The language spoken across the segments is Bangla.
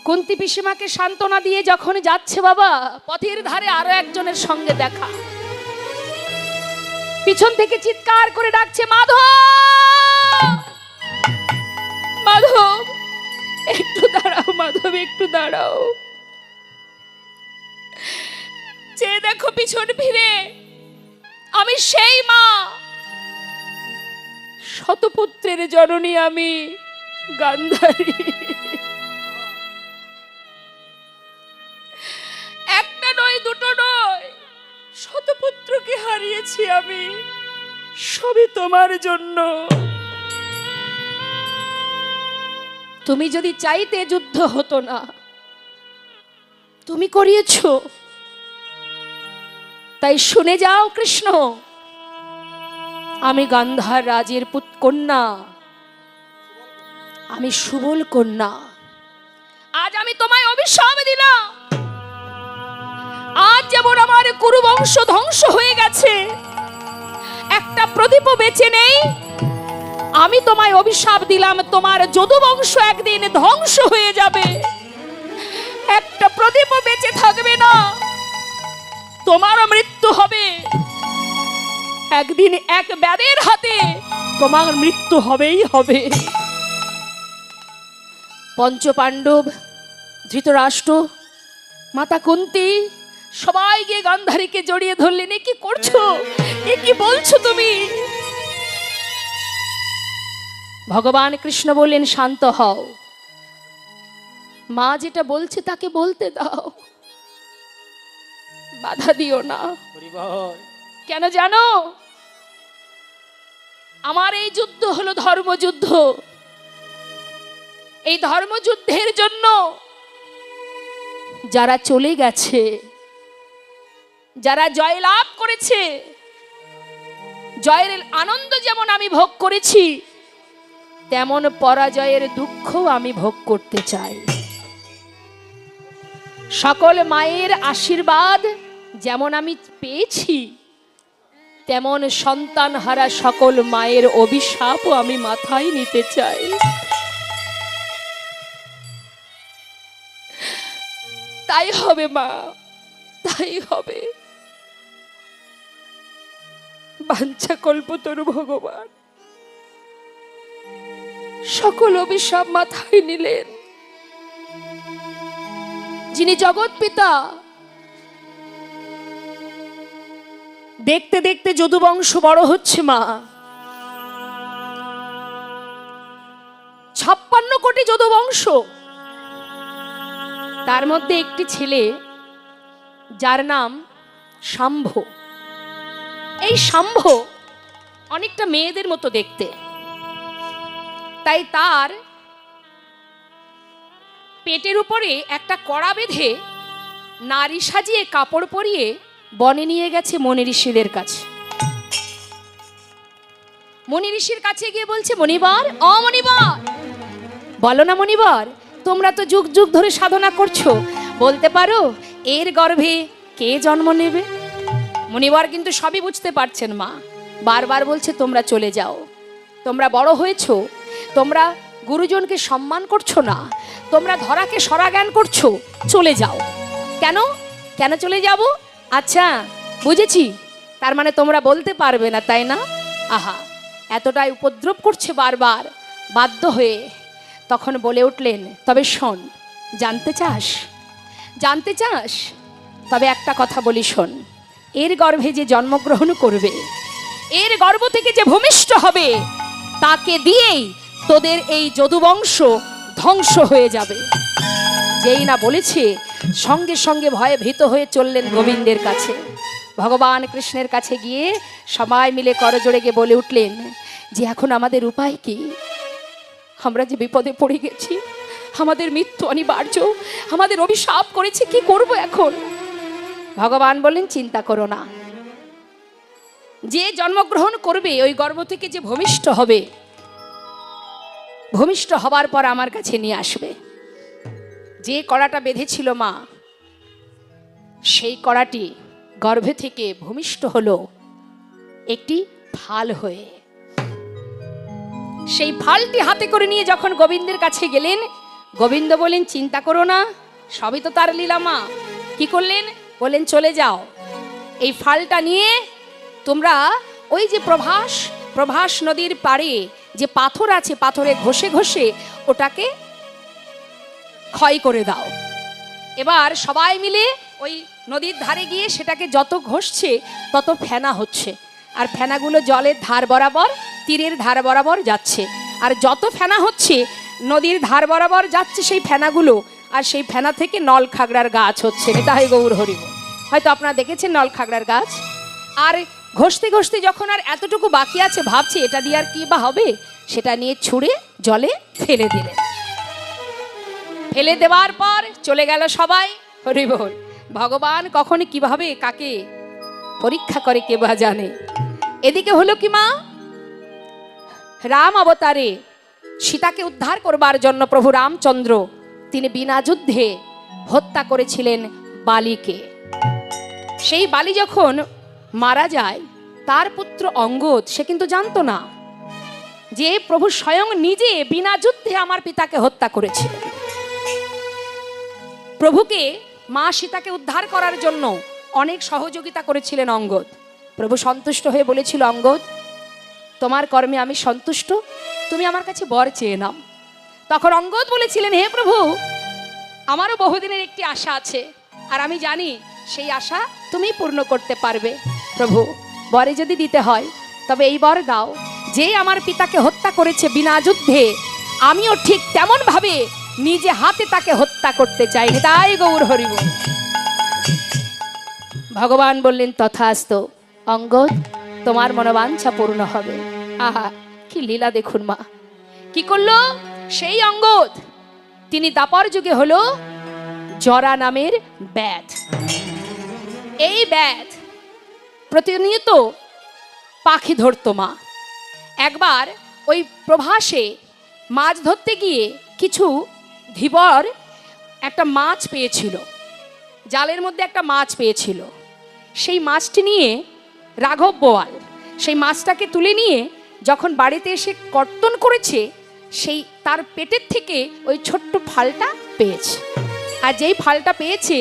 কুন্তি পিসিমাকে সান্ত্বনা দিয়ে যখন যাচ্ছে বাবা, পথের ধারে আরো একজনের সঙ্গে দেখা। পিছন থেকে চিৎকার করে ডাকছে, মাধব, মাধব একটু দাঁড়াও, মাধব একটু দাঁড়াও। চেয়ে দেখো পিছন ফিরে, আমি সেই মা, শতপুত্রের জননী আমি গান্ধারী। একটা নয়, দুটো নয়, শতপুত্রকে হারিয়েছি আমি, সবই তোমার জন্য। তুমি যদি চাইতে যুদ্ধ হতো না, তুমি করিয়েছো। তাই শুনে যাও কৃষ্ণ, আমি গান্ধার রাজের কন্যা, আমি সুবল কন্যা। আজ আমি তোমায় অভিশাপ দিলাম। আজ যেমন আমার কুরু বংশ ধ্বংস হয়ে গেছে, একটা প্রদীপ বেঁচে নেই, আমি তোমায় অভিশাপ দিলাম তোমার যদু বংশ একদিন ধ্বংস হয়ে যাবে। একটা প্রদীপ বেঁচে থাকবে না, তোমার মৃত্যু হবে। একদিন এক ব্যাধের হাতে তোমার মৃত্যু হবেই হবে। পঞ্চপাণ্ডব, ধৃতরাষ্ট্র, মাতা কুন্তি সবাই গিয়ে গান্ধারীকে জড়িয়ে ধরলেন। এ কি করছো, এ কি বলছো তুমি? ভগবান কৃষ্ণ বললেন, শান্ত হও, মা যেটা বলছে তাকে বলতে দাও, বাধা দিও না। কেন জানো? আমার এই যুদ্ধ হলো ধর্মযুদ্ধ। এই ধর্মযুদ্ধের জন্য যারা চলে গেছে, যারা জয়লাভ করেছে, জয়ের আনন্দ যেমন আমি ভোগ করেছি, তেমন পরাজয়ের দুঃখ আমি ভোগ করতে চাই। সকল মায়ের আশীর্বাদ যেমন আমি পেয়েছি, তেমন সন্তান হারা সকল মায়ের অভিশাপও আমি মাথায় নিতে চাই। তাই হবে মা, তাই হবে। বাঞ্ছা কল্পতরু ভগবান সকল অভিশাপ মাথায় নিলেন। যিনি জগৎ পিতা, দেখতে দেখতে যদুবংশ বড় হচ্ছে মা। 56 কোটি যদুবংশ, তার মধ্যে একটি ছেলে যার নাম শাম্ভ। এই শাম্ভ অনেকটা মেয়েদের মতো দেখতে, তাই তার পেটের উপরে একটা কড়া বেঁধে নারী সাজিয়ে কাপড় পরিয়ে বনে নিয়ে গেছে মনি ঋষিদের কাছে। মনি ঋষির কাছে গিয়ে বলছে, মনিবার, মনিবার, বলো না মনিবার, তোমরা তো যুগ যুগ ধরে সাধনা করছো, বলতে পারো এর গর্ভে কে জন্ম নেবে? মনিবার কিন্তু সবই বুঝতে পারছেন মা, বারবার বলছে তোমরা চলে যাও, তোমরা বড় হয়েছো, তোমরা গুরুজনকে সম্মান করছো না, তোমরা ধরাকে সরা জ্ঞান করছো, চলে যাও। কেন কেন চলে যাব? আচ্ছা বুঝেছি, তার মানে তোমরা বলতে পারবে না, তাই না? আহা, এতটাই উপদ্রব করছে বারবার, বাধ্য হয়ে তখন বলে উঠলেন, তবে শোন, জানতে চাস? জানতে চাস? তবে একটা কথা বলি শোন, এর গর্ভে যে জন্মগ্রহণ করবে, এর গর্ভ থেকে যে ভূমিষ্ঠ হবে, তাকে দিয়েই তোদের এই যদুবংশ ধ্বংস হয়ে যাবে। যেই না বলেছে, সঙ্গে সঙ্গে ভয়ে ভীত হয়ে চললেন গোবিন্দের কাছে। ভগবান কৃষ্ণের কাছে গিয়ে সবাই মিলে করজোড়ে গিয়ে বলে উঠলেন যে এখন আমাদের উপায় কি? আমরা যে বিপদে পড়ে গেছি, আমাদের মৃত্যু অনিবার্য, আমাদের অভিশাপ করেছে, কি করব এখন? ভগবান বললেন, চিন্তা করো না, যে জন্মগ্রহণ করবে ওই গর্ভ থেকে যে ভূমিষ্ঠ হবে, ভূমিষ্ঠ হবার পর আমার কাছে নিয়ে আসবে। যে কড়াটা বেঁধেছিল মা, সেই কড়াটি গর্ভে থেকে ভূমিষ্ঠ হলো একটি ফাল হয়ে। সেই ফালটি হাতে করে নিয়ে যখন গোবিন্দের কাছে গেলেন, গোবিন্দ বলেন, চিন্তা করো না, সবই তো তার লীলা মা। কি করলেন? বললেন, চলে যাও, এই ফালটা নিয়ে তোমরা ওই যে প্রভাস নদীর পাড়ে যে পাথর আছে, পাথরে ঘষে ঘষে ওটাকে ক্ষয় করে দাও। এবার সবাই মিলে ওই নদীর ধারে গিয়ে সেটাকে যত ঘষছে তত ফেনা হচ্ছে, আর ফেনাগুলো জলের ধার বরাবর, তীরের ধার বরাবর যাচ্ছে। আর যত ফেনা হচ্ছে নদীর ধার বরাবর যাচ্ছে সেই ফেনাগুলো, আর সেই ফেনা থেকে নল খাগড়ার গাছ হচ্ছে। নিতাই গৌর হরি বল। হয়তো আপনারা দেখেছেন নল খাগড়ার গাছ। আর ঘষতে ঘষতে যখন আর এতটুকু বাকি আছে, ভাবছে এটা দিয়ে আর কি বা হবে, সেটা নিয়ে ছুঁড়ে জলে ফেলে দিলেন। ফেলে দেওয়ার পর চলে গেল সবাই। হরি বল। ভগবান কখন কিভাবে কাকে পরীক্ষা করে কে বা জানে। এদিকে হলো কি মা, রাম অবতারে সীতাকে উদ্ধার করবার জন্য প্রভু রামচন্দ্র তিনি বিনা যুদ্ধে হত্যা করেছিলেন বালিকে। সেই বালি যখন মারা যায়, তার পুত্র অঙ্গদ সে কিন্তু জানতো না যে প্রভু স্বয়ং নিজে বিনা যুদ্ধে আমার পিতাকে হত্যা করেছিলেন। প্রভুকে মা সীতাকে উদ্ধার করার জন্য অনেক সহযোগিতা করেছিলেন অঙ্গদ। প্রভু সন্তুষ্ট হয়ে বলেছিল, অঙ্গদ, তোমার কর্মে আমি সন্তুষ্ট, তুমি আমার কাছে বর চেয়ে নাও। তখন অঙ্গদ বলেছিলেন, হে প্রভু, আমারও বহুদিনের একটি আশা আছে, আর আমি জানি সেই আশা তুমি পূর্ণ করতে পারবে। প্রভু, বরে যদি দিতে হয় তবে এই বর দাও, যে আমার পিতাকে হত্যা করেছে বিনা যুদ্ধে, আমিও ঠিক তেমন ভাবে নিজে হাতে তাকে হত্যা করতে চাই। তাই গৌর হরি বল। ভগবান বললেন, তথাস্তু অঙ্গদ, তোমার মনোবাঞ্ছা পূর্ণ হবে। আহা, কি লীলা দেখুন মা। কি করলো সেই অঙ্গদ? তিনি দাপর যুগে হলো জরা নামের ব্যাধ। এই ব্যাধ প্রতিনিয়ত পাখি ধরতো মা। একবার ওই প্রভাসে মাছ ধরতে গিয়ে কিছু ধীবর একটা মাছ পেয়েছিল, জালের মধ্যে একটা মাছ পেয়েছিল। সেই মাছটি নিয়ে রাঘব বোয়াল সেই মাছটাকে তুলে নিয়ে যখন বাড়িতে এসে কর্তন করেছে, সেই তার পেটের থেকে ওই ছোট্ট ফালটা পেয়েছে। আর যেই ফালটা পেয়েছে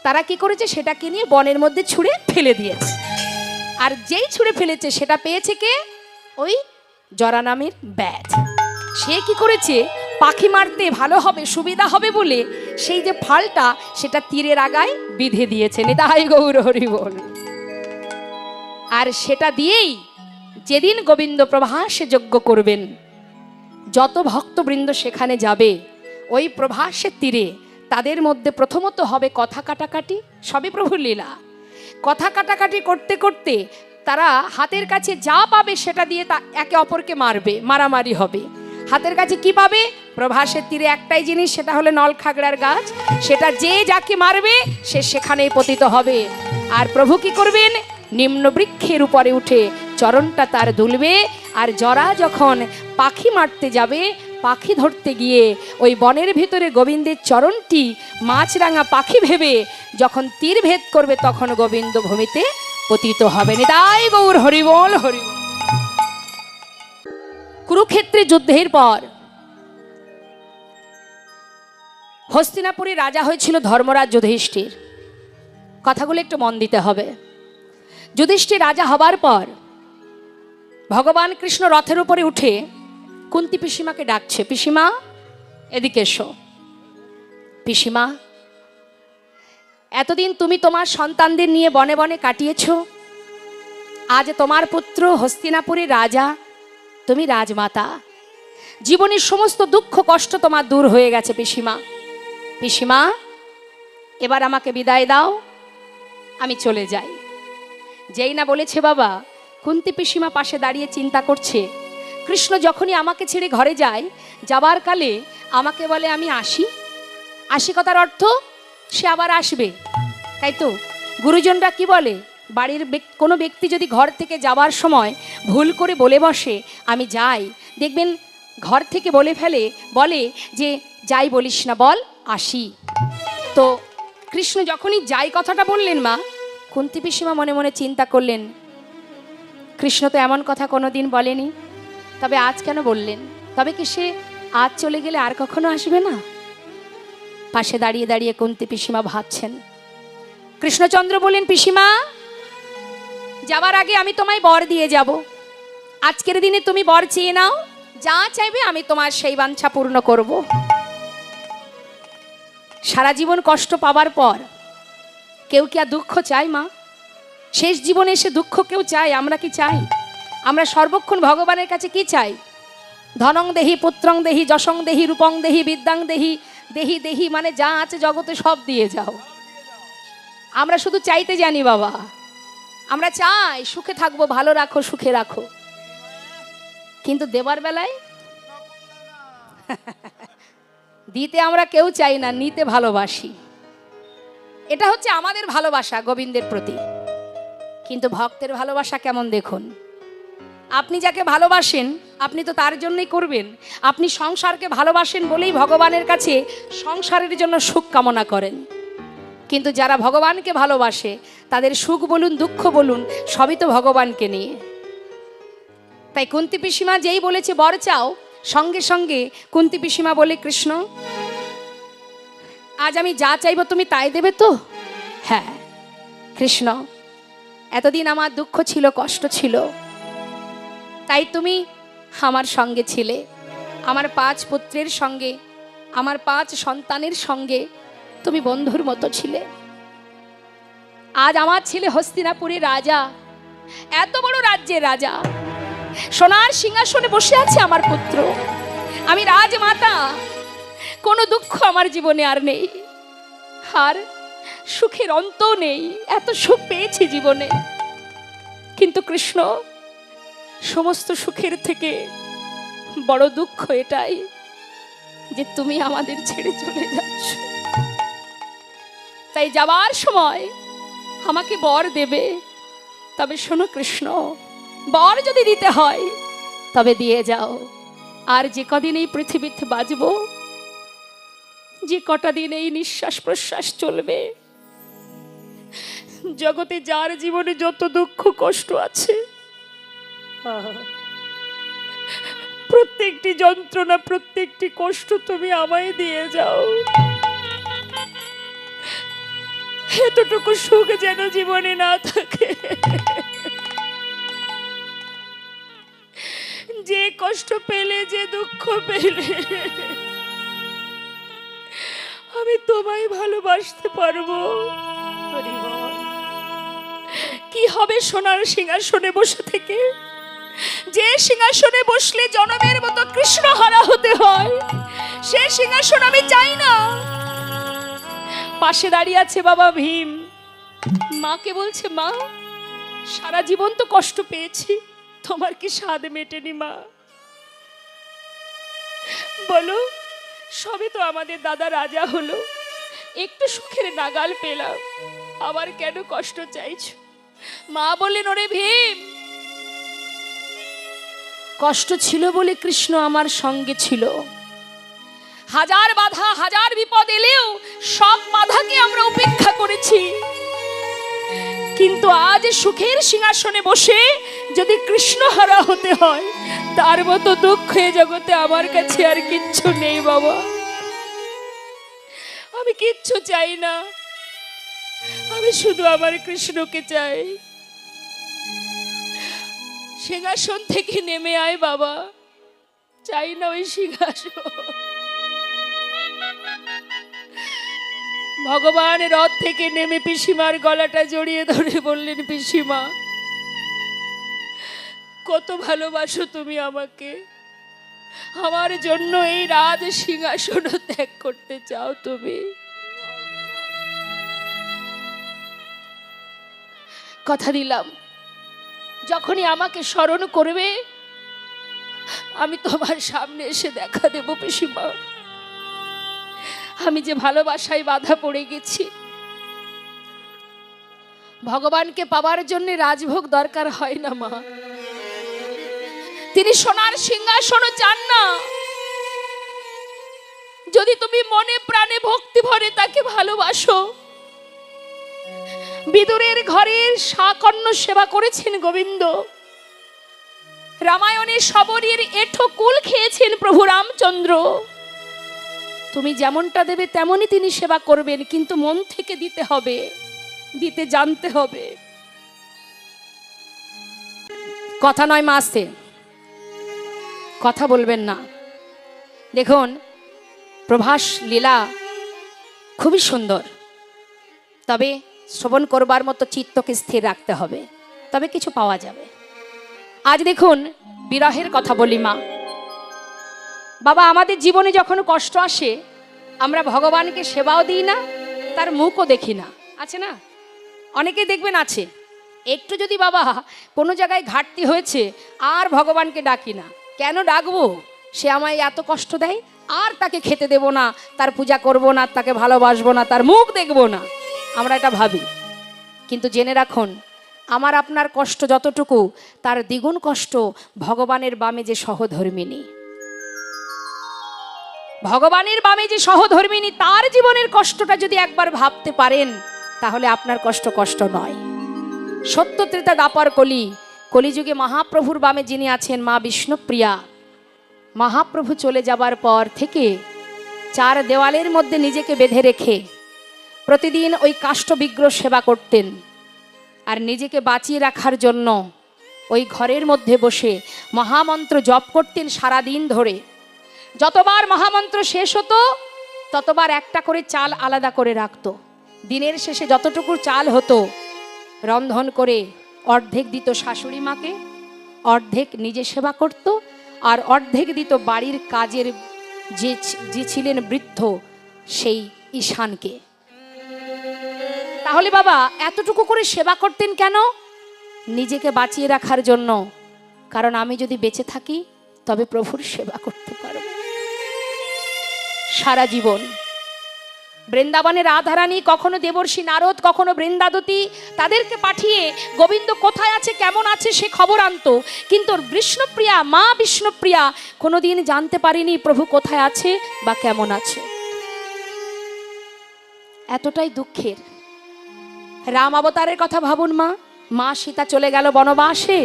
তারা কি করেছে, সেটাকে নিয়ে বনের মধ্যে ছুঁড়ে ফেলে দিয়েছে। আর যেই ছুঁড়ে ফেলেছে সেটা পেয়েছে কে? ওই জরা নামের ব্যাধ। সে কি করেছে, পাখি মারতে ভালো হবে, সুবিধা হবে বলে সেই যে ফালটা সেটা তীরের আগায় বিঁধে দিয়েছে। নিতাই গৌর হরি বল। আর সেটা দিয়েই যেদিন গোবিন্দ প্রভাসে যজ্ঞ করবেন, যত ভক্তবৃন্দ সেখানে যাবে ওই প্রভাসের তীরে, তাদের মধ্যে প্রথমত হবে কথা কাটাকাটি। সবই প্রভুর লীলা। কথা কাটাকাটি করতে করতে তারা হাতের কাছে যা পাবে সেটা দিয়ে তা একে অপরকে মারবে, মারামারি হবে। হাতের কাছে কি পাবে? প্রভাসের তীরে একটাই জিনিস, সেটা হলো নল খাগড়ার গাছ। সেটা যে যাকে মারবে সে সেখানেই পতিত হবে। আর প্রভু কি করবেন? নিম্ন বৃক্ষের উপরে উঠে চরণটা তার দুলবে। আর জরা যখন পাখি মারতে যাবে, পাখি ধরতে গিয়ে ওই বনের ভিতরে গোবিন্দের চরণটি মাছরাঙা পাখি ভেবে যখন তীর ভেদ করবে, তখন গোবিন্দ ভূমিতে পতিত হবে। নিতাই গৌর হরিবল হরিবল। কুরুক্ষেত্রে যুদ্ধের পর হস্তিনাপুরে রাজা হয়েছিল ধর্মরাজ যুধিষ্ঠির। কথাগুলো একটু মন দিতে হবে। যুধিষ্ঠির রাজা হবার পর ভগবান কৃষ্ণ রথের উপরে উঠে কুন্তি পিসিমাকে ডাকছে, পিসিমা এদিকে এসো। পিসিমা, এতদিন তুমি তোমার সন্তানদের নিয়ে বনে বনে কাটিয়েছ, আজ তোমার পুত্র হস্তিনাপুরের রাজা, তুমি রাজমাতা, জীবনের সমস্ত দুঃখ কষ্ট তোমার দূর হয়ে গেছে। পিসিমা, পিসিমা এবার আমাকে বিদায় দাও, আমি চলে যাই। যেই না বলেছে বাবা, কুন্তি পিসিমা পাশে দাঁড়িয়ে চিন্তা করছে, কৃষ্ণ যখনই আমাকে ছেড়ে ঘরে যায়, যাবার কালে আমাকে বলে আমি আসি। আসি কথার অর্থ সে আবার আসবে, তাই তো? গুরুজনরা কি বলে, বাড়ির কোনো ব্যক্তি যদি ঘর থেকে যাবার সময় ভুল করে বলে বসে আমি যাই, দেখবেন ঘর থেকে বলে ফেলে, বলে যে যাই বলিস না, বল আসি। তো কৃষ্ণ যখনই যাই কথাটা বললেন মা, কুন্তি পিসিমা মনে মনে চিন্তা করলেন, কৃষ্ণ তো এমন কথা কোনোদিন বলেনি, তবে আজ কেন বললেন? তবে কি সে আজ চলে গেলে আর কখনো আসবে না? পাশে দাঁড়িয়ে দাঁড়িয়ে কুন্তী পিসিমা ভাবছেন। কৃষ্ণচন্দ্র বললেন, পিসিমা, যাবার আগে আমি তোমায় বর দিয়ে যাব। আজকের দিনে তুমি বর চেয়ে নাও, যা চাইবে আমি তোমার সেই বাঞ্ছা পূর্ণ করব। সারা জীবন কষ্ট পাবার পর কেউ কি আর দুঃখ চাই মা? শেষ জীবনে এসে দুঃখ কেউ চাই? আমরা কি চাই? আমরা সর্বক্ষণ ভগবানের কাছে কি চাই? ধনং দেহি, পুত্রং দেহি, যশং দেহি, রূপং দেহি, বিদ্যাং দেহি, দেহি দেহি মানে যা আছে জগতে সব দিয়ে যাও। আমরা শুধু চাইতে জানি বাবা। আমরা চাই সুখে থাকবো, ভালো রাখো, সুখে রাখো, কিন্তু দেবার বেলায় দিতে আমরা কেউ চাই না, নিতে ভালোবাসি। এটা হচ্ছে আমাদের ভালোবাসা গোবিন্দের প্রতি। কিন্তু ভক্তের ভালোবাসা কেমন দেখুন। আপনি যাকে ভালোবাসেন আপনি তো তার জন্যই করবেন। আপনি সংসারকে ভালোবাসেন বলেই ভগবানের কাছে সংসারের জন্য সুখ কামনা করেন। কিন্তু যারা ভগবানকে ভালোবাসে তাদের সুখ বলুন, দুঃখ বলুন, সবই তো ভগবানকে নিয়ে। তাই কুন্তী পিসিমা যেই বলেছে বর চাও, সঙ্গে সঙ্গে কুন্তী পিসিমা বলে, কৃষ্ণ, আজ আমি যা চাইবো তুমি তাই দেবে তো? হ্যাঁ কৃষ্ণ, এতদিন আমার দুঃখ ছিল, কষ্ট ছিল, তাই তুমি আমার সঙ্গে ছিলে, আমার 5 পুত্রের সঙ্গে, আমার 5 সন্তানের সঙ্গে তুমি বন্ধুর মতো ছিলে। আজ আমার ছেলে হস্তিনাপুরের রাজা, এত বড় রাজ্যের রাজা, সোনার সিংহাসনে বসে আছে আমার পুত্র, আমি রাজমাতা, কোনো দুঃখ আমার জীবনে আর নেই, আর সুখের অন্ত নেই। এত সুখ পেয়েছি জীবনে, কিন্তু কৃষ্ণ, সমস্ত সুখের থেকে বড় দুঃখ এটাই যে তুমি আমাদের ছেড়ে চলে যাচ্ছ। তাই যাবার সময় আমাকে বর দেবে, তবে শোনো কৃষ্ণ, বর যদি দিতে হয় তবে দিয়ে যাও। আর যে কদিন এই পৃথিবীতে বাঁচব, যে কটা দিন এই নিঃশ্বাস প্রশ্বাস চলবে, জগতে যার জীবনে যত দুঃখ কষ্ট আছে, প্রত্যেকটি যন্ত্রণা, প্রত্যেকটি কষ্ট তুমি আমায় দিয়ে যাও। এতটুকু সুখ যেন জীবনে না থাকে। যে কষ্ট পেলে, যে দুঃখ পেলে, আমি তোমায় ভালোবাসতে পারবো। কি হবে সোনার সিংহাসনে বসে থেকে, যে সিংহাসনে বসলে জনমের মতো কৃষ্ণ হারা হতে হয়, সে সিংহাসন আমি চাই না। পাশে দাঁড়িয়ে আছে বাবা ভীম, মাকে বলছে, মা, সারা জীবন তো কষ্ট পেয়েছি, তোমার কি স্বাদ মেটেনি মা? বলো, সবে তো আমাদের দাদা রাজা হলো, একটু সুখের নাগাল পেলাম, আবার কেন কষ্ট চাইছো? মা বললেন, ওরে ভীম, কষ্ট ছিল বলে কৃষ্ণ আমার সঙ্গে ছিল। হাজার বাধা, হাজার বিপদ এলেও সব বাধাকে আমরা উপেক্ষা করেছি। কিন্তু আজ সুখের সিংহাসনে বসে যদি কৃষ্ণ হারা হতে হয়, তার মতো দুঃখ এ জগতে আমার কাছে আর কিচ্ছু নেই বাবা। আমি কিচ্ছু চাই না, আমি শুধু আমার কৃষ্ণকে চাই। সিংহাসন থেকে নেমে আয় বাবা, চাই না ওই সিংহাসন। ভগবান রথ থেকে নেমে পিসিমার গলাটা জড়িয়ে ধরে বললেন, পিসিমা, কত ভালোবাসো তুমি আমাকে, আমার জন্য এই রাজ সিংহাসন ত্যাগ করতে চাও তুমি? কথা দিলাম, যখনই আমাকে স্মরণ করবে আমি তোমার সামনে এসে দেখা দেব পিসিমা। আমি যে ভালোবাসায় বাধা পড়ে গেছি, ভগবানকে পাওয়ার জন্য রাজভোগ দরকার হয় না মা। তিনি সোনার সিংহাসন চান না। যদি তুমি মনে প্রাণে ভক্তি ভরে তাকে ভালোবাসো, বিদুরের ঘরের শাকন্য সেবা করেছেন গোবিন্দ, রামায়ণে শবরীর এঁঠো কুল খেয়েছেন প্রভু রামচন্দ্র, তুমি যেমনটা দেবে তেমনই তিনি সেবা করবেন, কিন্তু মন থেকে দিতে হবে, দিতে জানতে হবে। কথা নয় মা, আসতে কথা বলবেন না। দেখুন, প্রভাস লীলা খুবই সুন্দর, তবে শ্রবণ করবার মতো চিত্তকে স্থির রাখতে হবে, তবে কিছু পাওয়া যাবে। আজ দেখুন, বিরহের কথা বলি মা। বাবা, আমাদের জীবনে যখন কষ্ট আসে আমরা ভগবানকে সেবাও দিই না, তার মুখও দেখি না, আছে না? অনেকেই দেখবেন আছে, একটু যদি বাবা কোনো জায়গায় ঘাটতি হয়েছে আর ভগবানকে ডাকি না। কেন ডাকবো? সে আমায় এত কষ্ট দেয়, আর তাকে খেতে দেব না, তার পূজা করব না, তাকে ভালোবাসবো না, তার মুখ দেখব না, আমরা এটা ভাবি। কিন্তু জেনে রাখুন, আমার আপনার কষ্ট যতটুকু, তার দ্বিগুণ কষ্ট ভগবানের বামে যে সহধর্মিনী, ভগবানের বামে যে সহধর্মিনী, তার জীবনের কষ্টটা যদি একবার ভাবতে পারেন, তাহলে আপনার কষ্ট কষ্ট নয়। সত্য ত্রেতা দাপর কলি, কলিযুগে মহাপ্রভুর বামে যিনি আছেন মা বিষ্ণুপ্রিয়া, মহাপ্রভু চলে যাবার পর থেকে চার দেওয়ালের মধ্যে নিজেকে বেঁধে রেখে প্রতিদিন ওই কাষ্ঠ বিগ্রহ সেবা করতেন, আর নিজেকে বাঁচিয়ে রাখার জন্য ওই ঘরের মধ্যে বসে মহামন্ত্র জপ করতেন সারা দিন ধরে। যতবার মহামন্ত্র শেষ হতো ততবার একটা করে চাল আলাদা করে রাখতো। দিনের শেষে যতটুকু চাল হতো রন্ধন করে অর্ধেক দিত শাশুড়ি মাকে, অর্ধেক নিজে সেবা করত, আর অর্ধেক দিত বাড়ির কাজের যে ছিলেন বৃদ্ধ সেই ঈশানকে। তাহলে বাবা এতটুকু করে সেবা করতেন কেন? নিজেকে বাঁচিয়ে রাখার জন্য। কারণ আমি যদি বেঁচে থাকি তবে প্রভুর সেবা করতে পারব সারা জীবন। বৃন্দাবনের রাধারানী, কখনো দেবর্ষী নারদ, কখনো বৃন্দাদতী, তাদেরকে পাঠিয়ে গোবিন্দ কোথায় আছে, কেমন আছে সে খবর আনতো। কিন্তু বিষ্ণুপ্রিয়া, মা বিষ্ণুপ্রিয়া কোনোদিন জানতে পারেনি প্রভু কোথায় আছে বা কেমন আছে। এতটাই দুঃখের। রাম অবতারের কথা ভাবুন মা। মা সীতা চলে গেল বনবাসে,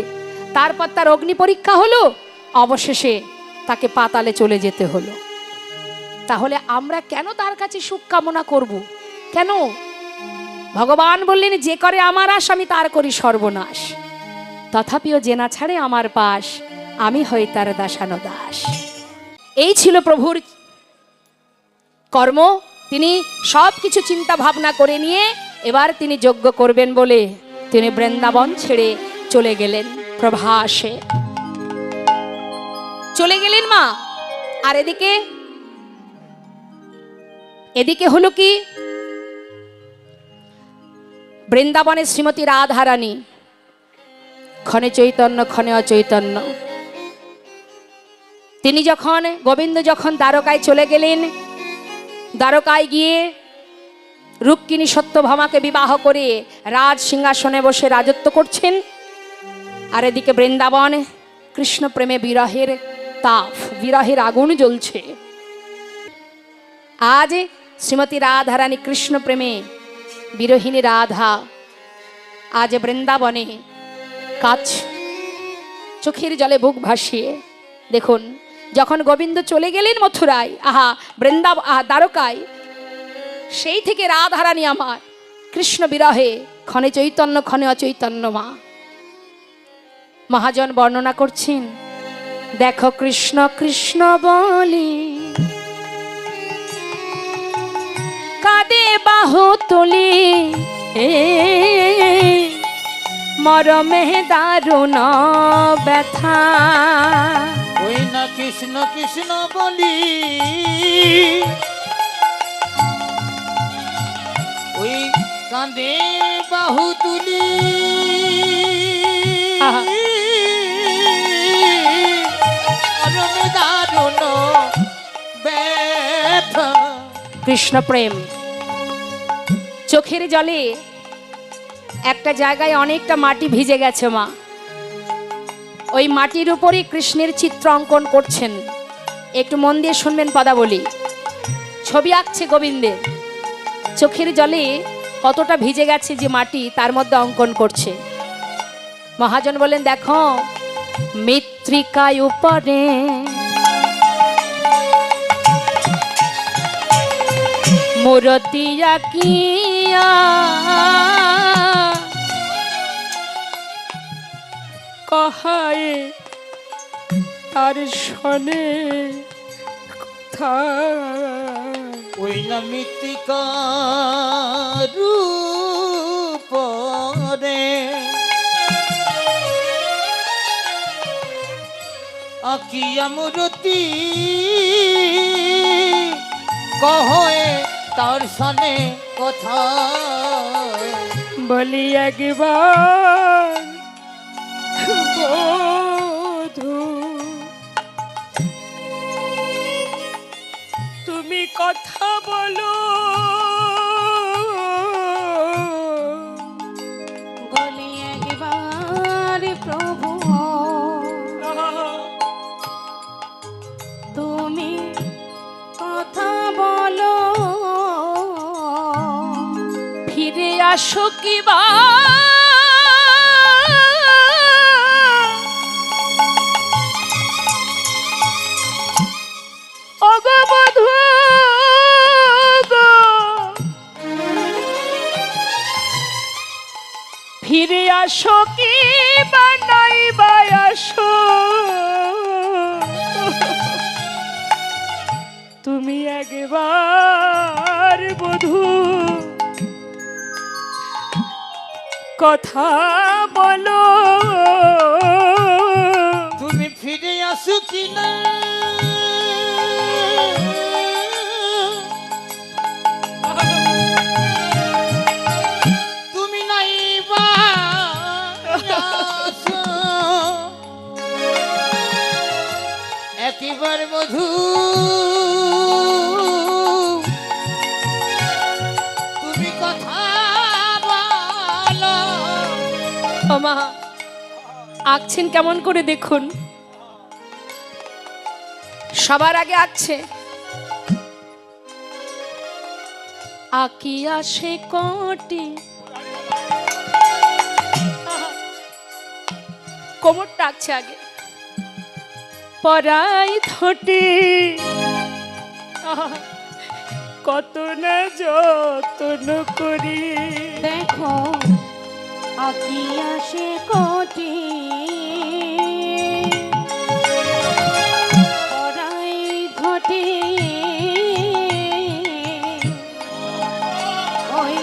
তারপর তার অগ্নি পরীক্ষা হলো, অবশেষে তাকে পাতালে চলে যেতে হলো। তাহলে আমরা কেন তার কাছে সুখ কামনা করব? কেন? ভগবান বললেন, যে করে আমার আশ আমি তার করি সর্বনাশ, তথাপিও যে না ছাড়ে আমার পাশ, আমি হই তার দাসানো দাস। এই ছিল প্রভুর কর্ম। তিনি সব কিছু চিন্তা ভাবনা করে নিয়ে এবার তিনি যজ্ঞ করবেন বলে তিনি বৃন্দাবন ছেড়ে চলে গেলেন, প্রভাসে চলে গেলেন মা। আর এদিকে হলো কি, বৃন্দাবনে শ্রীমতী রাধারানী, ক্ষণে চৈতন্য ক্ষণে অচৈতন্য। তিনি যখন, গোবিন্দ যখন দ্বারকায় চলে গেলেন, দ্বারকায় গিয়ে রুক্মিণী সত্যভামাকে বিবাহ করে রাজ সিংহাসনে বসে রাজত্ব করছেন। আর এদিকে বৃন্দাবন কৃষ্ণ প্রেমে বিরহের তাপ, বিরহের আগুন জ্বলছে। আজ শ্রীমতী রাধারানী কৃষ্ণ প্রেমে বিরহিনী রাধা আজ বৃন্দাবনে কাজ, চোখের জলে বুক ভাসিয়ে। দেখুন, যখন গোবিন্দ চলে গেলেন মথুরায়, দ্বারকায়, সেই থেকে রাধারানী আমার কৃষ্ণ বিরহে ক্ষণে চৈতন্য ক্ষণে অচৈতন্য মা। মহাজন বর্ণনা করছেন, দেখো কৃষ্ণ কৃষ্ণ বলি কাঁদে বাহু তুলি, মরমে দারুণ ব্যথা। ওই না কৃষ্ণ কৃষ্ণ বলি, ওই কাঁদে বাহু তুলি, মরমে দারুণ ব্যথা। কৃষ্ণ প্রেম। চোখের জলে একটা জায়গায় অনেকটা মাটি ভিজে গেছে মা, ওই মাটির উপরই কৃষ্ণের চিত্র অঙ্কন করছেন। একটু মন দিয়ে শুনবেন পদাবলী। ছবি আঁকছে গোবিন্দের, চোখের জলে কতটা ভিজে গেছে যে মাটি, তার মধ্যে অঙ্কন করছে। মহাজন বলেন, দেখো মৃত্তিকায় উপরে মূরতি আঁকিয়া কহায় তার শনে কথা ওই না মৃত্তিকা রূপরে আকিয়া মূরতি কহে তার সনে কথা বলি একবার বধূ তুমি কথা বলো বলি একবার প্রভু তুমি কথা বলো ফিরে আসো কিবা ওগো বধূ গো, ফিরে আসো কি বানাই আসো তুমি একবার বধূ কথা বলো তুমি ফিরে আসো কিনা তুমি নাই বা আসো একবার মধু তুমি কথা বলো মা আঁকছেন কেমন করে দেখুন, সবার আগে আঁকছে আঁকিয়া সে কোটি কোমরটা আঁকছে আগে পরাই থটি কত না যত্ন করি দেখো আকিয়া সে কোটি পরাই ঘটে ওই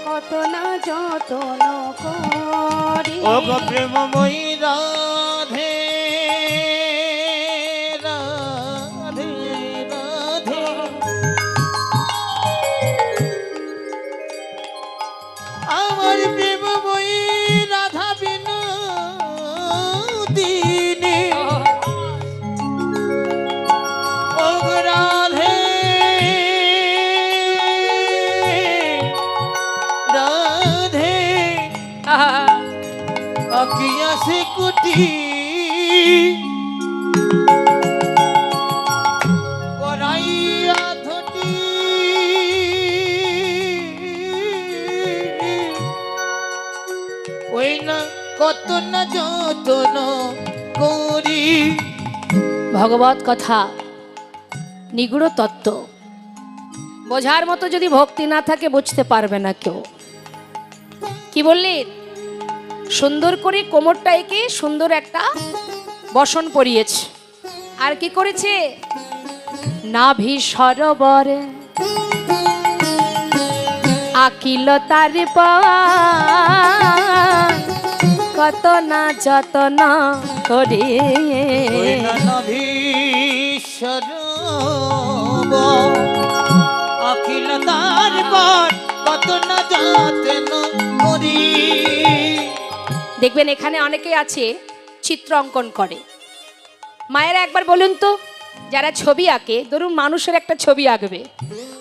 কত না যতন করি ও গো প্রেমময়ী রাধে রাধে রাধে আমার প্রেমময়ী রাধা বিনোদিনী ও গো রাধে রাধে আকিয়া সে কুটি পরাইয়া ধটি ওই না কত না যতন করি ভগবত কথা নিগুড় তত্ত্ব বোঝার মতো যদি ভক্তি না থাকে বুঝতে পারবে না কেউ। কি বললেন? সুন্দর করে কোমরটা এঁকে সুন্দর একটা বসন পরিয়েছে, আর কি করেছে নাভি সরোবরে আকিল তার কত না যতন করে ওই না নভীশ্বর অখিল তার পর কত না যত্ন করি। দেখবেন এখানে অনেকে আছে চিত্র অঙ্কন করে। মায়েরা একবার বলুন তো, যারা ছবি আঁকে, ধরুন মানুষের একটা ছবি আঁকবে,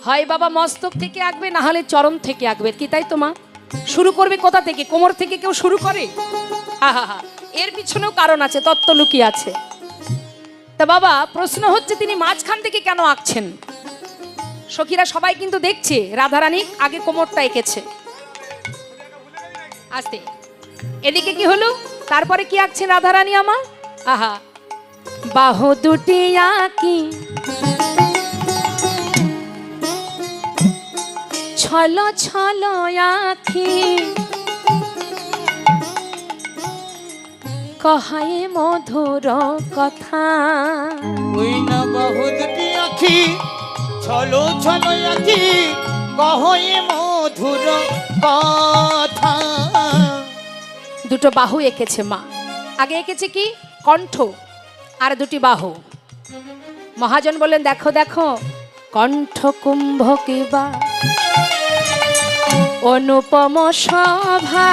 হয় বাবা মস্তক থেকে আঁকবে, না হলে চরণ থেকে আঁকবে, কি তাই তো মা? শুরু করবে কোথা থেকে? কোমর থেকে কেউ শুরু করে? হা, এর পিছনেও কারণ আছে, তত্ত্ব লুকিয়ে আছে। তা বাবা প্রশ্ন হচ্ছে তিনি মাঝখান থেকে কেন আঁকছেন? সখীরা সবাই কিন্তু দেখছে রাধারানী আগে কোমরটা এঁকেছে, আস্তে এদিকে কি হলো, তারপরে কি আঁকছেন রাধারানী আমার? আহা, বাহু দুটি আঁকি ছল ছল আখি কহায়ে মধুর কথা। ওই না বাহু দুটি আখি ছলো ছলো আখি কহয়ে মধুর কথা। দুটো বাহু এঁকেছে মা। আগে এঁকেছে কি কণ্ঠ আর দুটি বাহু। মহাজন বললেন দেখো দেখো কণ্ঠ কুম্ভ কিবা অনুপম শোভা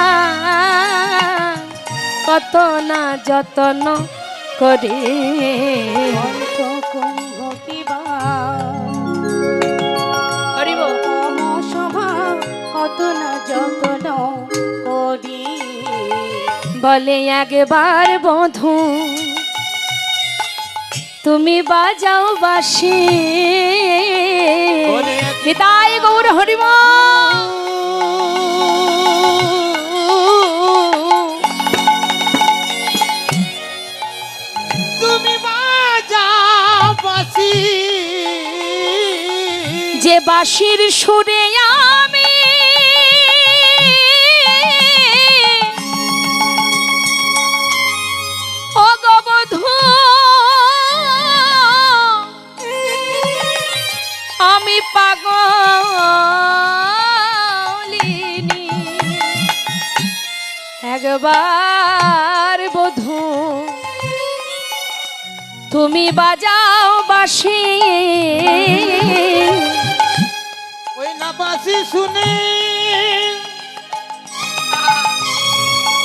কত না যতন করে কণ্ঠ কুম্ভ কিবা হরিব শোভা কত না যতন করি। বলে একবার বধূ তুমি বাজাও বাঁশি। বলে এক- নিতাই গৌর হরিব। তুমি বাজাও বাঁশি। যে বাঁশির সুরে আমি ও গো বধূ আমি পাগলিনী। একবার বধূ তুমি বাজাও বাঁশি। ওই না বাঁশি শুনে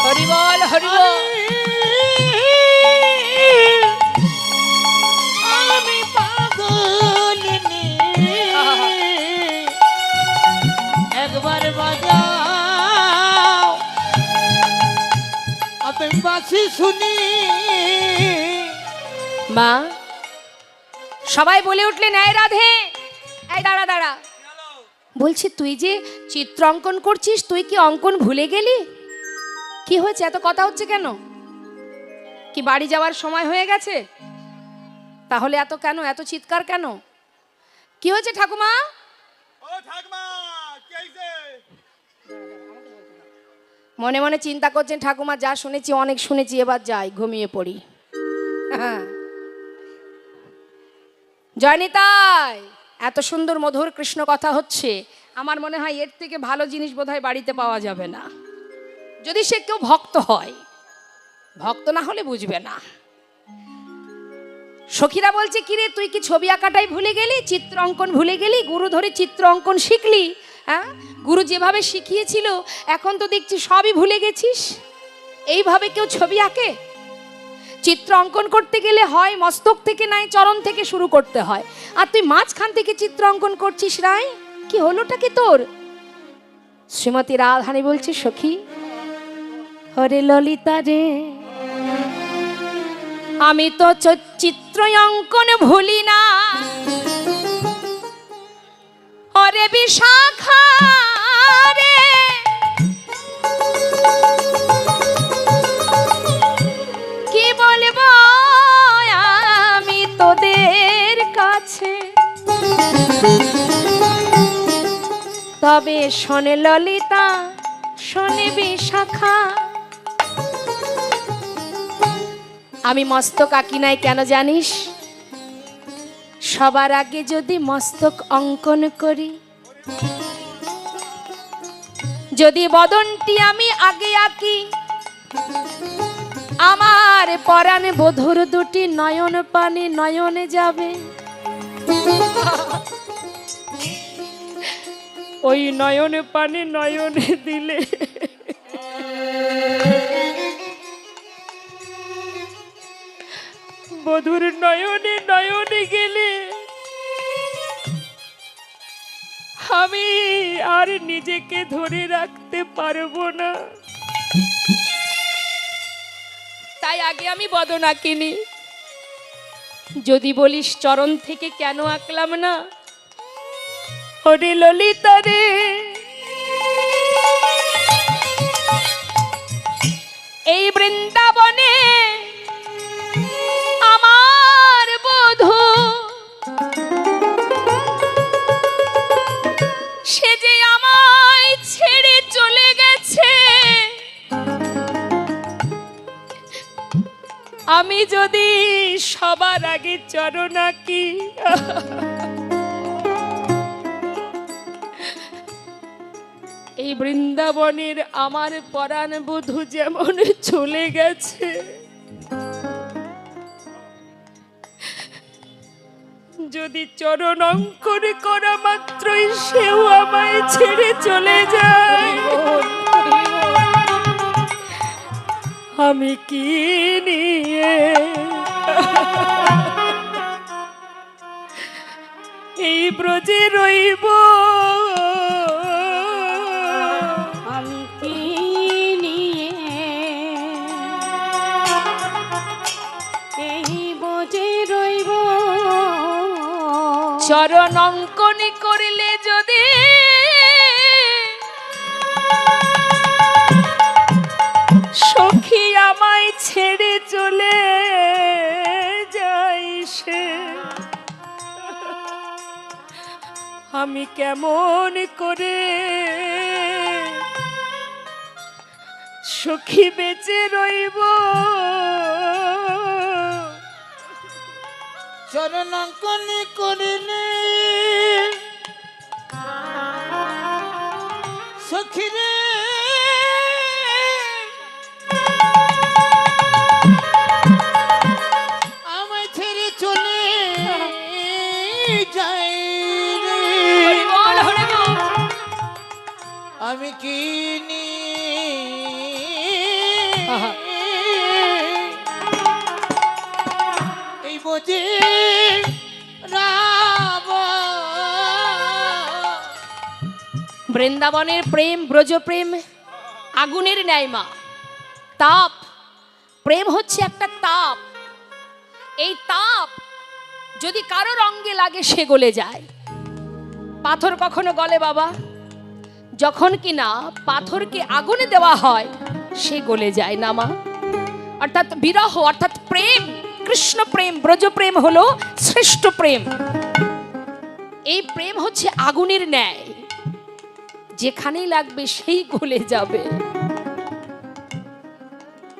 হরিবল হরিবল। আমি পাগলিনী। একবার বাজাও আপনি বাঁশি শুনি। মা সবাই বলে উঠলেন এই রাধে এই দাঁড়া দাঁড়া। বলছি তুই যে চিত্র অঙ্কন করছিস তুই কি অঙ্কন ভুলে গেলি? কি হয়েছে এত কথা হচ্ছে কেন? কি বাড়ি যাওয়ার সময় হয়ে গেছে? তাহলে এত কেন এত চিৎকার কেন? কি হয়েছে ঠাকুমা? মনে মনে চিন্তা করছেন ঠাকুমা যা শুনেছি অনেক শুনেছি এবার যাই ঘুমিয়ে পড়ি। জয়নিতাই এত সুন্দর মধুর কৃষ্ণ কথা হচ্ছে আমার মনে হয় এর থেকে ভালো জিনিস বোধহয় বাড়িতে পাওয়া যাবে না, যদি সে কেউ ভক্ত হয়। ভক্ত না হলে বুঝবে না। সখীরা বলছে কিরে তুই কি ছবি আঁকাটাই ভুলে গেলি, চিত্র অঙ্কন ভুলে গেলি? গুরু ধরে চিত্র অঙ্কন শিখলি? হ্যাঁ, গুরু যেভাবে শিখিয়েছিল এখন তো দেখছি সবই ভুলে গেছিস। এইভাবে কেউ ছবি আঁকে? চিত্র অঙ্কন করতে গেলে হয় মস্তক থেকে নাই চরণ থেকে শুরু করতে হয়, আর তুই মাঝখান থেকে চিত্র অঙ্কন করছিস। রায় কি হলোটা কি তোর? শ্রীমতী রাধারানী বলছে সখী হরে ললিতা রে আমি তো চিত্র অঙ্কন ভুলি না। হরে বিশাখা রে কি বলবো আমি তোদের কাছে, তবে শোনে ললিতা শোনে বিশাখা। আমি মস্তক আঁকি নাই কেন জানিস? সবার আগে যদি মস্তক অঙ্কন করি, যদি বদনটি আমি আগে আঁকি, আমার পরাণ বধুর দুটি নয়ন পানে নয়নে যাবে। ওই নয়ন পানে নয়নে দিলে বধুর নয়নে নয়নে গেলে আমি আর নিজেকে ধরে রাখতে পারবো না। তাই আগে আমি বদন আঁকিনি। যদি বলিস চরণ থেকে কেন আঁকলাম না, হরে ললিতা রে এই বৃন্দাবনে আমার বধূ সে যে আমায় ছেড়ে চলে গেছে, আমি যদি সবার আগে চরণ আঁকি, এই বৃন্দাবনের আমার পরাণ বধূ যেমন চলে গেছে, যদি চরণ অঙ্কন করা মাত্রই সেও আমায় ছেড়ে চলে যায়, আমি কি নিয়ে এই ব্রজে রইব, আমি কি নিয়ে এই বোঝে রইব, চরণ অঙ্কন করিলে যদি সখী আমায় ছেড়ে চলে যাই সে, আমি কেমন করে সখী বেঁচে রইব, চরণাঙ্কন করিলে সখিরে আমায় ছেড়ে চলে যাই রে, বল হরে বল। আমি কি আহা। এই বোঝে রাব, বৃন্দাবনের প্রেম, ব্রজ প্রেম আগুনের ন্যায় মা, তাপ। প্রেম হচ্ছে একটা তাপ, এই তাপ যদি কারোর অঙ্গে লাগে সে গলে যায়। পাথর কখনো গলে বাবা? যখন কিনা পাথরকে আগুনে দেওয়া হয় সে গলে যায় না মা। অর্থাৎ বিরহ, অর্থাৎ প্রেম, কৃষ্ণ প্রেম, ব্রজ প্রেম হলো শ্রেষ্ঠ প্রেম। এই প্রেম হচ্ছে আগুনের ন্যায়, যেখানেই লাগবে সেই গলে যাবে।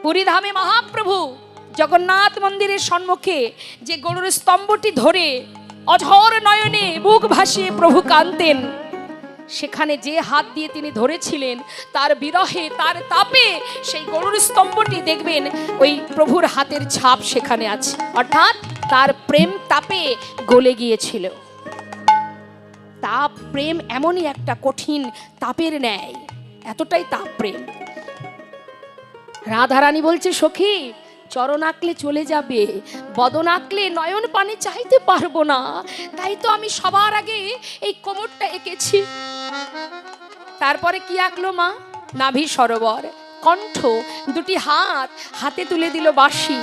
পুরীধামে মহাপ্রভু জগন্নাথ মন্দিরের সম্মুখে যে গরুর স্তম্ভটি ধরে অঝর নয়নে বুক ভাসিয়ে প্রভু কাঁদতেন, সেখানে যে হাত দিয়ে তিনি ধরেছিলেন তার বিরহে, তার তাপে সেই গরুর স্তম্ভটি দেখবেন ওই প্রভুর হাতের ছাপ সেখানে আছে, অর্থাৎ তার প্রেম তাপে গলে গিয়েছিল। তাপ প্রেম এমনই একটা কঠিন তাপের ন্যায়, এতটাই তাপ প্রেম। রাধারানী বলছে সখী চরণ আঁকলে চলে যাবে, বদন আঁকলে নয়ন পানি চাইতে পারবো না, তাই তো আমি সবার আগে এই কোমরটা এঁকেছি। তারপরে কি আঁকলো মা? নাভি সরোবর, কণ্ঠ, দুটি হাত, হাতে তুলে দিল বাঁশি।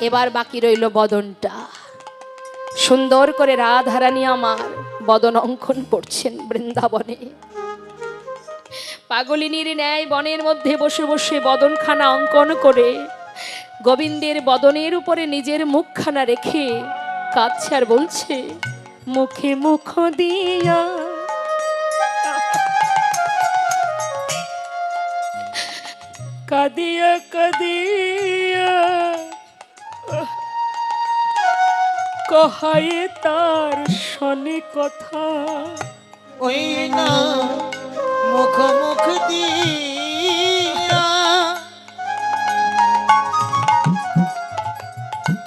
এবার বাকি রইল বদনটা। সুন্দর করে রাধারানী আমার বদন অঙ্কন করছেন বৃন্দাবনে। পাগলিনীর ন্যায় বনের মধ্যে বসে বসে বদনখানা অঙ্কন করে গোবিন্দের বদনের উপরে নিজের মুখখানা রেখে কাঁদছে আর বলছে, মুখে মুখ দিয়া কাঁদিয়া কাঁদিয়া কহায়ে তার শনে কথা, ওই না মুখ মুখ দিয়া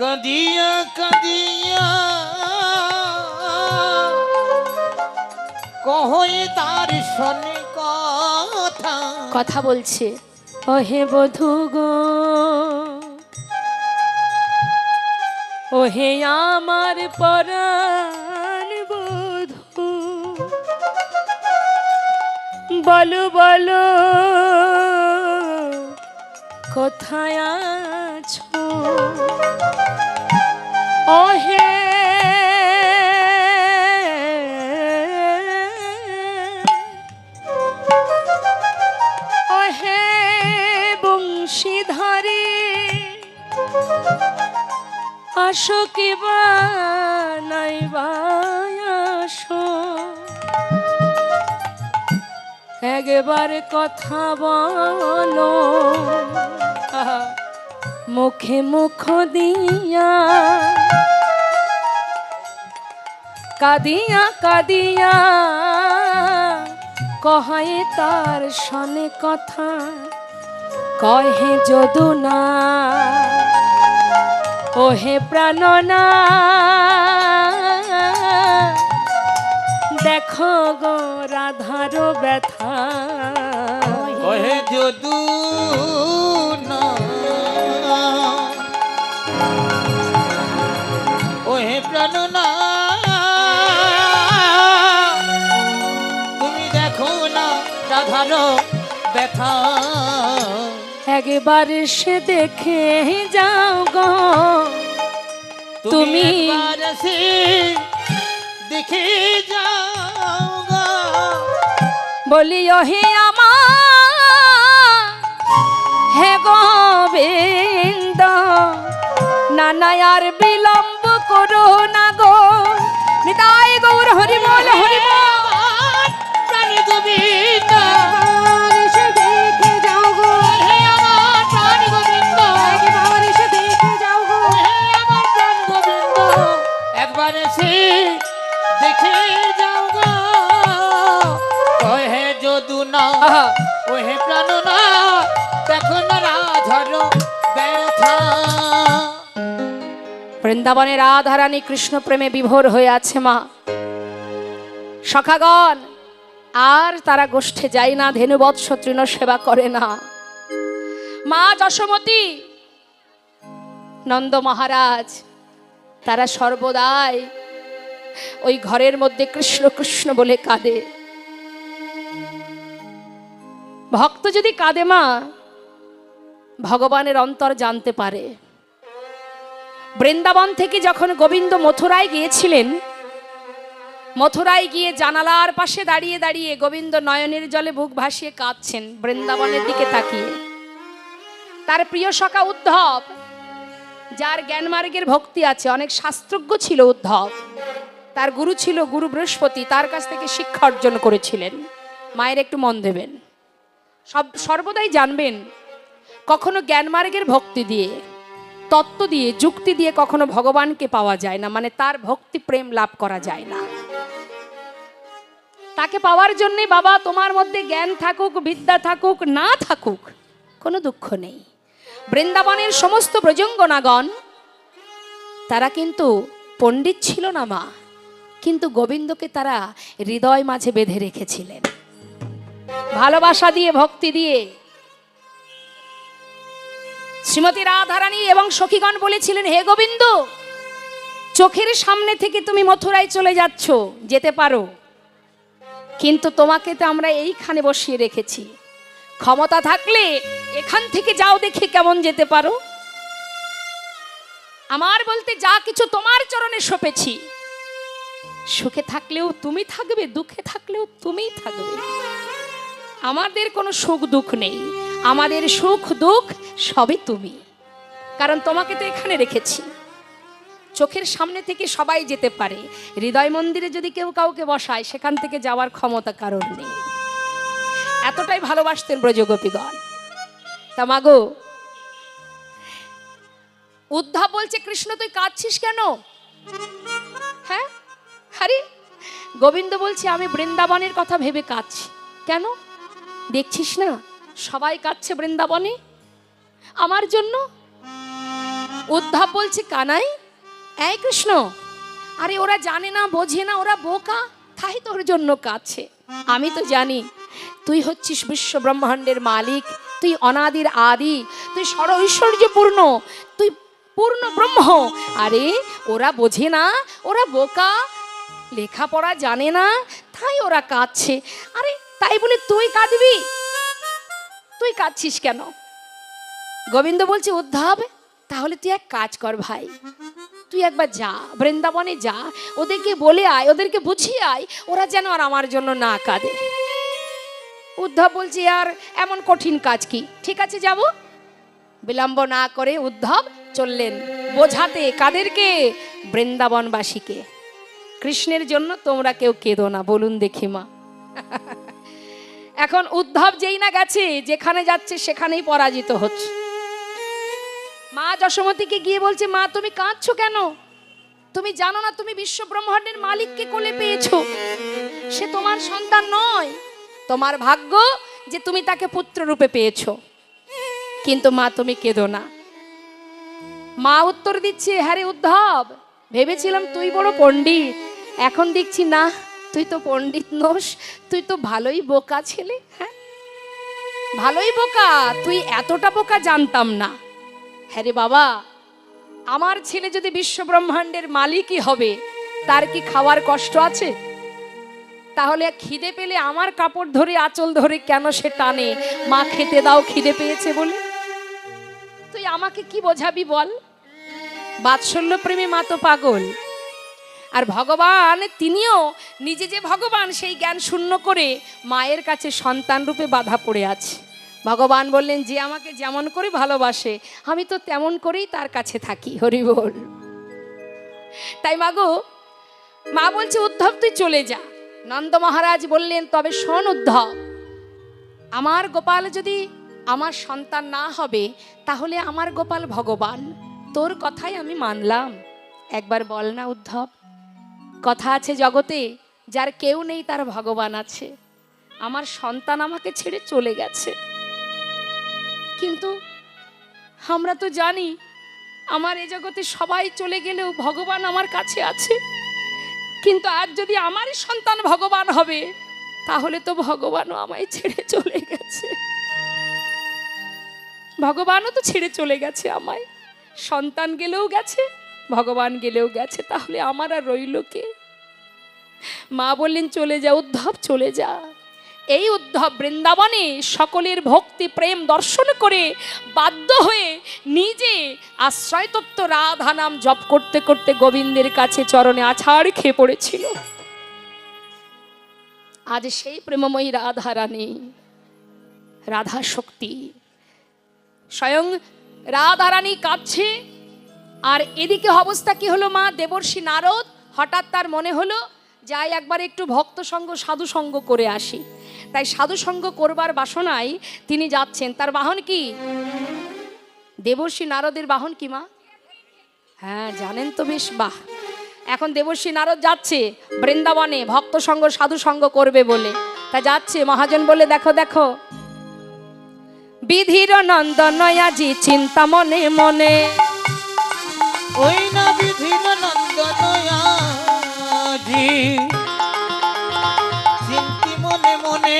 কাঁদিয়া কাঁদিয়া কহয়ে তার শনে কথা, কথা বলছে। ওহে বধূ গো, ওহে আমার পরাণ বধূ, বলো বলো কোথায় আছো, ওহে ওহে বংশীধারী, আসো কিবা নাইবা আসো, একবার কথা বলো আহা, মুখে মুখ দিয়া কাদিয়া কাদিয়া কহে তার সনে কথা কহে যদু না ওহে প্রাণনা দেখো গো রাধার ব্যথা কহে যদু না ওহে প্রাণনা তুমি দেখো না রাধার ব্যথা একবার সে দেখে যাও গো তুমি একবার এসে দেখে যাও গো। বলি হে আমার হে গোবিন্দ নানা আর বিলম্ব করো না গো নিতাই গৌর হরি বল হরি বল প্রাণী গোবিন্দ একবার এসে দেখে যাও গো হে আমার প্রাণী গোবিন্দ একবার এসে দেখে যাও গো হে আমার প্রাণ গোবিন্দ একবার এসে দেখে যাও গো ওহে যদু না আহা। ওহে প্রাণ না দেখো না রাধার ব্যথা। বৃন্দাবনের রাধারানী কৃষ্ণ প্রেমে বিভোর হয়ে আছে মা সখাগণ আর তারা গোষ্ঠে যায় না ধেনুবৎস তৃণ সেবা করে না মা যশোমতী নন্দ মহারাজ তারা সর্বদাই ওই ঘরের মধ্যে কৃষ্ণ কৃষ্ণ বলে কাঁদে ভক্ত যদি কাঁদে মা ভগবানের অন্তর জানতে পারে বৃন্দাবন থেকে যখন গোবিন্দ মথুরায় গিয়েছিলেন মথুরায় গিয়ে জানালার পাশে দাঁড়িয়ে দাঁড়িয়ে গোবিন্দ নয়নের জলে বুক ভাসিয়ে কাঁদছেন বৃন্দাবনের দিকে তাকিয়ে তার প্রিয় সখা উদ্ধব যার জ্ঞানমার্গের ভক্তি আছে অনেক শাস্ত্রজ্ঞ ছিল উদ্ধব তার গুরু ছিল গুরু বৃহস্পতি তার কাছ থেকে শিক্ষা অর্জন করেছিলেন মায়ের একটু মন দেবেন সর্বদাই জানবেন কখনো জ্ঞানমার্গের ভক্তি দিয়ে তত্ত্ব দিয়ে যুক্তি দিয়ে কখনো ভগবানকে পাওয়া যায় না মানে তার ভক্তি প্রেম লাভ করা যায় না তাকে পাওয়ার জন্য বাবা তোমার মধ্যে জ্ঞান থাকুক বিদ্যা থাকুক না থাকুক কোনো দুঃখ নেই বৃন্দাবনের সমস্ত ব্রজঙ্গনাগণ তারা কিন্তু পণ্ডিত ছিল না মা কিন্তু গোবিন্দকে তারা হৃদয় মাঝে বেঁধে রেখেছিলেন ভালোবাসা দিয়ে ভক্তি দিয়ে শ্রীমতী রাধারানী এবং সখীগণ বলেছিলেন হে গোবিন্দ চোখের সামনে থেকে তুমি মথুরায় চলে যাচ্ছ যেতে পারো কিন্তু তোমাকে তো আমরা এইখানে বসিয়ে রেখেছি ক্ষমতা থাকলে এখান থেকে যাও দেখে কেমন যেতে পারো আমার বলতে যা কিছু তোমার চরণে সঁপেছি সুখে থাকলেও তুমি থাকবে দুঃখে থাকলেও তুমিই থাকবে আমাদের কোনো সুখ দুঃখ নেই আমাদের সুখ দুঃখ সবই তুমি কারণ তোমাকে তো এখানে রেখেছি চোখের সামনে থেকে সবাই যেতে পারে হৃদয় মন্দিরে যদি কেউ কাউকে বসায় সেখান থেকে যাওয়ার ক্ষমতা কারণ নেই এতটাই ভালোবাসতেন ব্রজগোপীগণ তা মাগো উদ্ধব বলছে কৃষ্ণ তুই কাঁদছিস কেন হ্যাঁ আরে গোবিন্দ বলছে আমি বৃন্দাবনের কথা ভেবে কাঁদছি কেন দেখছিস না সবাই কাঁদছে বৃন্দাবনে আমার জন্য উদ্ধব বলছে কানাই এই কৃষ্ণ আরে ওরা জানে না বোঝে না ওরা বোকা তাই তোর জন্য কাঁদছে আমি তো জানি তুই হচ্ছিস বিশ্ব ব্রহ্মাণ্ডের মালিক তুই অনাদির আদি তুই সর ঐশ্বর্যপূর্ণ তুই পূর্ণ ব্রহ্ম আরে ওরা বোঝে না ওরা বোকা লেখাপড়া জানে না তাই ওরা কাঁদছে আরে তাই বলে তুই কাঁদবি তুই কাঁদছিস কেন গোবিন্দ বলছে উদ্ধব তাহলে তুই এক কাজ কর ভাই তুই একবার যা বৃন্দাবনে যা ওদেরকে বলে আয় ওদেরকে বুঝিয়ে আয় ওরা যেন আর আমার জন্য না কাঁদে উদ্ধব বলছে আর এমন কঠিন কাজ কি ঠিক আছে যাব বিলম্ব না করে উদ্ধব চললেন বোঝাতে কাদেরকে এখন উদ্ধব যেই না গেছে, যেখানে যাচ্ছে সেখানেই পরাজিত হচ্ছে। মা যশোমতীকে গিয়ে বলছে, মা তুমি কাঁদছো কেন? তুমি জানো না তুমি বিশ্ব ব্রহ্মাণ্ডের মালিককে কোলে পেয়েছো? সে তোমার সন্তান নয়, তোমার ভাগ্য যে তুমি তাকে পুত্র রূপে পেয়েছো। কিন্তু মা তুমি কেঁদো না। মা উত্তর দিচ্ছে, হ্যাঁ রে উদ্ধব, ভেবেছিলাম তুই বড় পণ্ডিত, এখন দেখছি না, তুই তো পণ্ডিত নোস, তুই তো ভালোই বোকা ছেলে। হ্যাঁ ভালোই বোকা, তুই এতটা বোকা জানতাম না। হ্যাঁ রে বাবা, আমার ছেলে যদি বিশ্ব ব্রহ্মাণ্ডের মালিকই হবে, তার কি খাওয়ার কষ্ট আছে? তাহলে খিদে পেলে আমার কাপড় ধরে আঁচল ধরে কেন সে টানে, মা খেতে দাও খিদে পেয়েছে বলে? তুই আমাকে কি বোঝাবি বল? বাৎসল্য প্রেমে মা তো পাগল। আর ভগবান তিনিও নিজে যে ভগবান, সেই জ্ঞান শূন্য করে মায়ের কাছে সন্তান রূপে বাধা পড়ে আছে। ভগবান বললেন, যে আমাকে যেমন করে ভালোবাসে আমি তো তেমন করেই তার কাছে থাকি। হরি বল। তাই মাগো, মা বলছে উদ্ধব তুই চলে যা। নন্দ মহারাজ বললেন, তবে শোন উদ্ধব, আমার গোপাল যদি আমার সন্তান না হবে, তাহলে আমার গোপাল ভগবান, তোর কথাই আমি মানলাম। একবার বল না উদ্ধব, কথা আছে জগতে, যার কেউ নেই তার ভগবান আছে। আমার সন্তান আমাকে ছেড়ে চলে গেছে, কিন্তু আমরা তো জানি আমার এ জগতে সবাই চলে গেলেও ভগবান আমার কাছে আছে। কিন্তু আজ যদি আমারই সন্তান ভগবান হবে, তাহলে তো ভগবানও আমায় ছেড়ে চলে গেছে। ভগবানও তো ছেড়ে চলে গেছে আমায়। সন্তান গেলেও গেছে, ভগবান গেলেও গেছে, তাহলে আমার আর রইল কে? মা বললেন, চলে যা উদ্ধব, চলে যা। এই উদ্ধব বৃন্দাবনে সকলের ভক্তি প্রেম দর্শন করে বাধ্য হয়ে নিজে আশ্রয় তত্ত্ব রাধা নাম জপ করতে করতে গোবিন্দের কাছে চরণে আছাড় খেয়ে পড়েছিল। আজ সেই প্রেমময়ী রাধা রানী, রাধা শক্তি, স্বয়ং রাধা রানী কাঁদছে। আর এদিকে অবস্থা কি হলো, মা দেবর্ষি নারদ হঠাৎ তার মনে হলো, যাই একবার একটু ভক্ত সঙ্গ সাধু সঙ্গ করে আসি। তাই সাধু সঙ্গ করবার বাসনায় তিনি যাচ্ছেন। তার বাহন কি? দেবর্ষি নারদের বাহন কি মা? হ্যাঁ জানেন তো বেশ, বাহ। এখন দেবর্ষি নারদ যাচ্ছে বৃন্দাবনে ভক্ত সঙ্গ সাধু সঙ্গ করবে বলে। তা যাচ্ছে, মহাজন বলে, দেখো দেখো, বিধির নন্দন আজি চিন্তা মনে মনে, ওই না বিধির নন্দন আজি চিন্তি মনে মনে।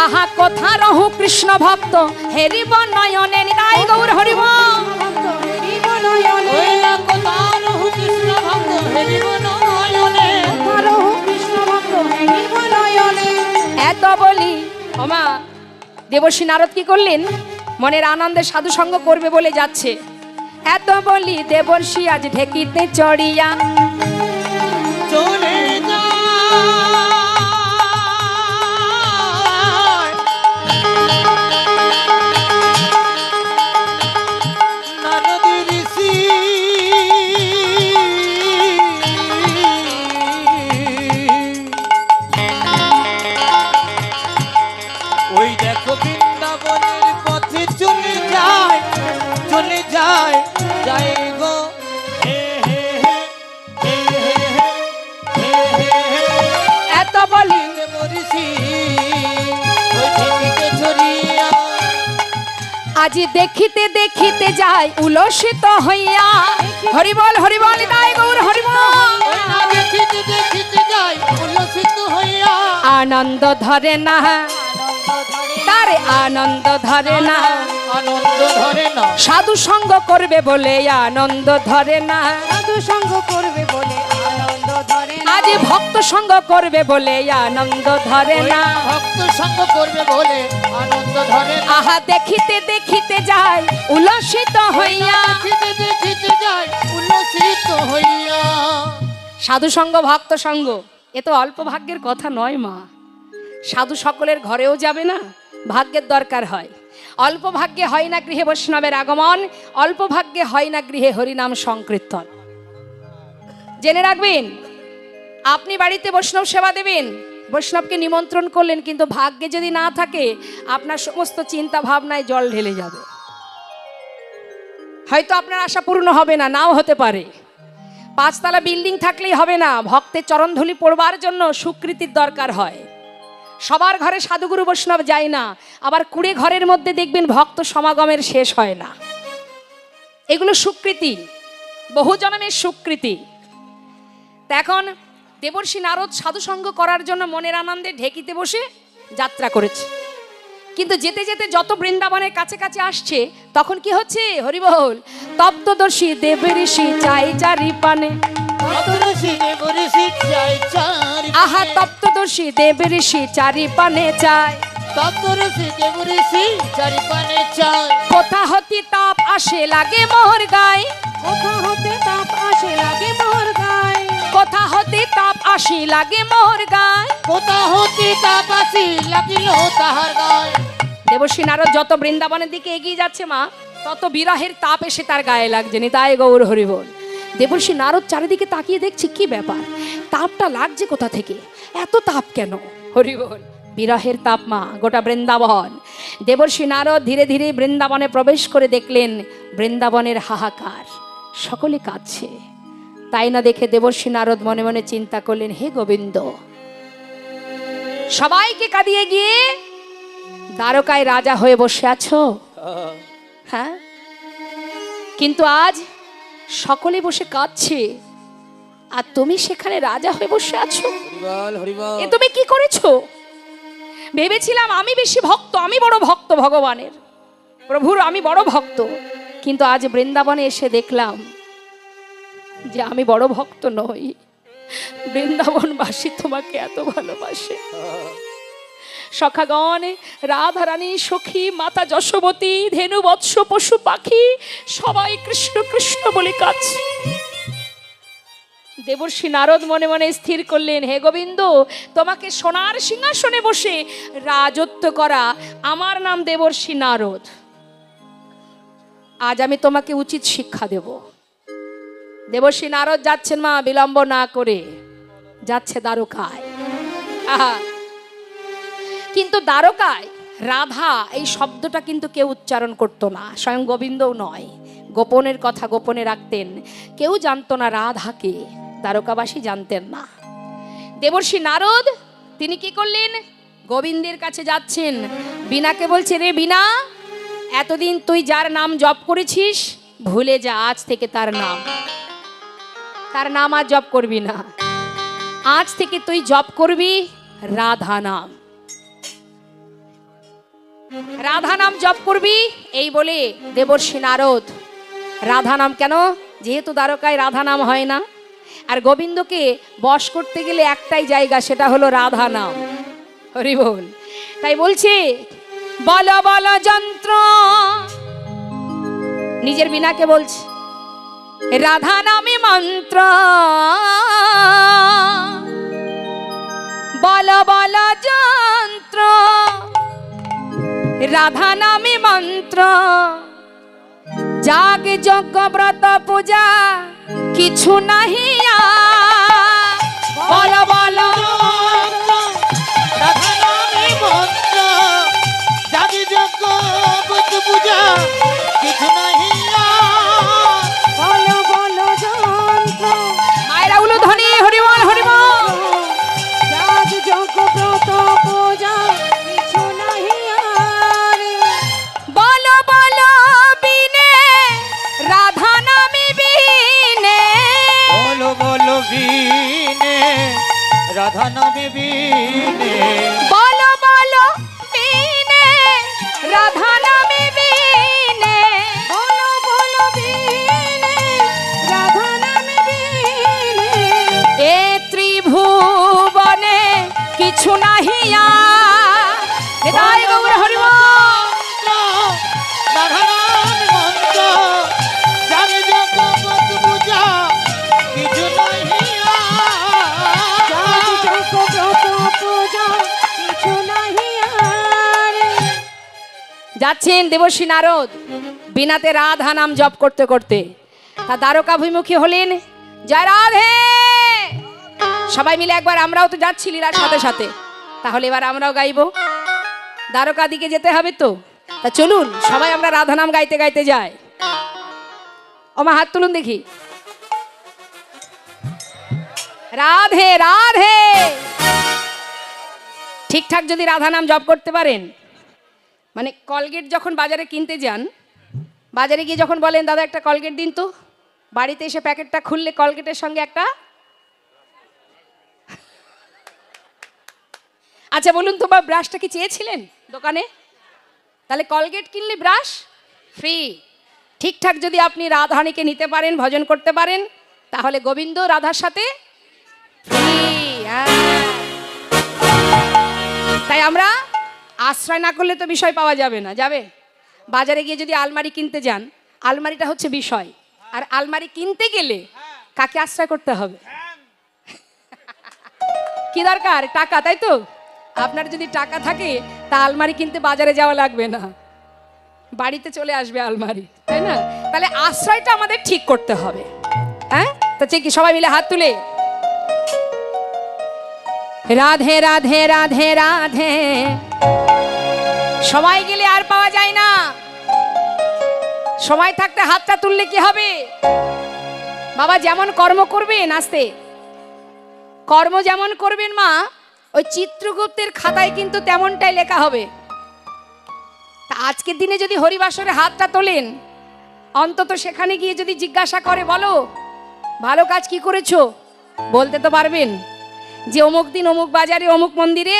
আহা কথা রহু কৃষ্ণ ভক্ত হেরিব নয়নে, নিতাই গৌর হরিব। ওই না কথা রহু কৃষ্ণ ভক্ত হেরিব নয়নে। এত বলি ওমা, দেবর্ষি নারদ কি করলেন, মনের আনন্দে সাধু সঙ্গ করবে বলে যাচ্ছে। এত বলি দেবর্ষি আজ ঢেকিতে চড়িয়া চলে নারদ ঋষি ওই দেখো বৃন্দাবনের পথে চলে যায়, চলে যায়, যায় গো হে হে হে হে হে হে হে। এত বলি মরিষি ওই ঢেকিতে ছড়িয়া আজি দেখিতে দেখিতে যায় উলসিত হইয়া। হরিবল হরিবল নিতাই গৌর হরিবল। ওই না দেখিতে দেখিতে যায় উল্লসিত হইয়া। আনন্দ ধরে না, তারে আনন্দ ধরে না, আনন্দ ধরে না। সাধু সঙ্গ করবে বলে আনন্দ ধরে না, সাধু সঙ্গ করবে বলে আনন্দ ধরে না। আজ ভক্ত সঙ্গ করবে বলে আনন্দ ধরে ওই না। ভক্ত সঙ্গ করবে বলে আনন্দ ধরে না। আহা দেখিতে দেখিতে যায় উল্লসিত হইয়া। দেখিতে দেখিতে যায় উল্লসিত হইয়া। সাধু সঙ্গ ভক্ত সঙ্গ এ তো অল্প ভাগ্যের কথা নয় মা। সাধু সকলের ঘরেও যাবে না, ভাগ্যের দরকার হয়। অল্প ভাগ্যে হয় না গৃহে বৈষ্ণবের আগমন, অল্প ভাগ্যে হয় না গৃহে হরিনাম সংকীর্তন। জেনে রাখবেন, আপনি বাড়িতে বৈষ্ণব সেবা দেবেন, বৈষ্ণবকে নিমন্ত্রণ করলেন, কিন্তু ভাগ্যে যদি না থাকে আপনার সমস্ত চিন্তা ভাবনায় জল ঢেলে যাবে। হয়তো আপনার আশা পূর্ণ হবে না, নাও হতে পারে। 5 তলা বিল্ডিং থাকলেই হবে না, ভক্তের চরণধুলি পড়বার জন্য স্বীকৃতির দরকার হয়। সবার ঘরে সাধুগুরু বৈষ্ণব যায় না, আবার কুড়ে ঘরের মধ্যে দেখবেন ভক্ত সমাগমের শেষ হয় না। এগুলো স্বীকৃতি, বহু জন্মের স্বীকৃতি। তা এখন দেবর্ষি নারদ সাধুসঙ্গ করার জন্য মনের আনন্দে ঢেকিতে বসে যাত্রা করেছে। কিন্তু যেতে যেতে যত বৃন্দাবনের কাছে কাছে আসছে, তখন কি হচ্ছে? হরিবল। তপ্তদর্শী দেবঋষি চাই চারি পানে, আহা তপ্তদর্শী দেবঋষি চারি পানে চায়, কোথা হতে তাপ আসে লাগে মোর গায়, কোথা হতে তাপ আসে লাগে মোর গায়, কোথা হতে তাপ আসি লাগে মোর গায়। কোথা হতে তাপ আসি লাগিল তাহার গায়। দেবর্ষি নারদ যত বৃন্দাবনের দিকে এগিয়ে যাচ্ছে মা, তত বিরহের তাপ এসে তার গায়ে লাগছে। নিতাই গৌর হরিবল। দেবর্ষি নারদ চারিদিকে তাকিয়ে দেখছে কি ব্যাপার, তাপটা লাগছে কোথা থেকে, এত তাপ কেন? হরিবল। বিরহের তাপ মা, গোটা বৃন্দাবন। দেবর্ষি নারদ ধীরে ধীরে বৃন্দাবনে প্রবেশ করে দেখলেন বৃন্দাবনের হাহাকার, সকলে কাঁদছে। তাই না দেখে দেবর্ষি নারদ মনে মনে চিন্তা করলেন, হে গোবিন্দ, সবাইকে কাঁদিয়ে গিয়ে দ্বারকায় রাজা হয়ে বসে আছো, হ্যাঁ, কিন্তু আজ সকলে বসে কাঁদছে আর তুমি সেখানে রাজা হয়ে বসে আছো। এ তুমি কি করেছো? ভেবেছিলাম আমি বেশি ভক্ত, আমি বড় ভক্ত ভগবানের, প্রভুর আমি বড় ভক্ত, কিন্তু আজ বৃন্দাবনে এসে দেখলাম যে আমি বড় ভক্ত নই। বৃন্দাবনবাসী তোমাকে এত ভালোবাসে। সখাগণ, রাধারানী, সখী, মাতা যশোবতী, ধেনু, বৎস, পশু পাখি সবাই কৃষ্ণ কৃষ্ণ বলে কাঁদছে। দেবর্ষি নারদ মনে মনে স্থির করলেন, হে গোবিন্দ, তোমাকে সোনার সিংহাসনে বসে রাজত্ব করা আমার নাম দেবর্ষি নারদ। আজ আমি তোমাকে উচিত শিক্ষা দেব। দেবর্ষি নারদ যাচ্ছেন মা, বিলম্ব না করে যাচ্ছে দ্বারকায়। আহা, কিন্তু দ্বারকায় রাধা এই শব্দটা কিন্তু কেউ উচ্চারণ করতো না, স্বয়ং গোবিন্দও নয়, গোপনের কথা গোপনে রাখতেন। কেউ জানতো না রাধাকে, দ্বারকাবাসী জানতেন না। দেবর্ষি নারদ তিনি কি করলেন? গোবিন্দের কাছে যাচ্ছেন, বীণাকে বলছে, রে বীণা, এতদিন তুই যার নাম জপ করেছিস ভুলে যা, আজ থেকে তার নাম আর জপ করবি না। আজ থেকে তুই জপ করবি রাধা নাম, রাধা নাম জপ করবি। এই বলে দেবর্ষি নারদ রাধা নাম, কেন? যেহেতু দ্বারকায় রাধা নাম হয় না, আর গোবিন্দকে বশ করতে গেলে একটাই জায়গা, সেটা হলো রাধা নাম। হরি বল। তাই বলছে, বল বল যন্ত্র, নিজের বীণাকে বলছে, রাধা নামে মন্ত্র, বল বল যন্ত্র, রাধা নামে মন্ত্র, যাগ যজ্ঞ ব্রত পূজা কিছু নাহি বল বল, রাধা নামে মন্ত্র, যাগ যজ্ঞ ব্রত পূজা কিছু নাহি বল বল যন্ত্র, মায়েরা উলো ধ্বনি, হরিবল হরিবল। যাগ যজ্ঞ ব্রত পূজা কিছু নাহি আর, বল বল বিনে রাধা নামে বিনে, বলো বলো বিনে রাধা নামে বিনে, বল বল বিনে রাধা নামে বিনে, বল বল বিনে রাধা নামে বিনে, এ ত্রিভুবনে কিছু নাহি আর। নিতাই গৌর হরিবল। রাধা নামে মন্ত্র, যাগ যজ্ঞ ব্রত পূজা কিছু নাহি যাগ যজ্ঞ ব্রত পূজা কিছু নাহি আর, যাচ্ছেন দেবর্ষি নারদ বিনাতে রাধা নাম জপ করতে করতে। তা দ্বারকাভিমুখী হলেন, জয় রাধে, সবাই মিলে একবার আমরাও তো যাচ্ছি লীলার সাথে সাথে, তাহলে এবার আমরাও গাইবো। দ্বারকা দিকে যেতে হবে তো, তা চলুন সবাই আমরা রাধা নাম গাইতে গাইতে যাই। ওমা হাত তুলুন দেখি। রাধে রাধে। ঠিকঠাক যদি রাধা নাম জপ করতে পারেন, মানে কলগেট যখন বাজারে কিনতে যান, বাজারে গিয়ে যখন বলেন দাদা একটা কলগেট দিন তো, বাড়িতে এসে প্যাকেটটা খুললে কলগেটের সঙ্গে একটা, আচ্ছা বলুন তো বা ব্রাশটা কি চেয়েছিলেন দোকানে? তাহলে কলগেট কিনলে ব্রাশ ফ্রি। ঠিকঠাক যদি আপনি রাধারানীকে নিতে পারেন, ভজন করতে পারেন, তাহলে গোবিন্দ রাধার সাথে ফ্রি। তাই আমরা আশ্রয় না করলে তো বিষয় পাওয়া যাবে না। যাবে বাজারে গিয়ে যদি আলমারি কিনতে যান, আলমারিটা হচ্ছে বিষয়, আর আলমারি কিনতে গেলে কাকে আশ্রয় করতে হবে? কি দরকার? টাকা, তাই তো? আপনার যদি টাকা থাকে তা আলমারি কিনতে বাজারে যাওয়া লাগবে না, বাড়িতে চলে আসবে আলমারি, তাই না? তাহলে আশ্রয়টা আমাদের ঠিক করতে হবে। হ্যাঁ, তো কি সবাই মিলে হাত তুলে রাধে রাধে রাধে রাধে। সময় গেলে আর পাওয়া যায় না, সময় থাকতে হাতটা তুললে কি হবে? বাবা যেমন কর্ম করবেন, আস্তে কর্ম যেমন করবেন মা, ওই চিত্রগুপ্তের খাতায় কিন্তু তেমনটাই লেখা হবে। তা আজকের দিনে যদি হরিবাসরে হাতটা তোলেন, অন্তত সেখানে গিয়ে যদি জিজ্ঞাসা করে বলো ভালো কাজ কি করেছো, বলতে তো পারবেন যে অমুক দিন অমুক বাজারে অমুক মন্দিরে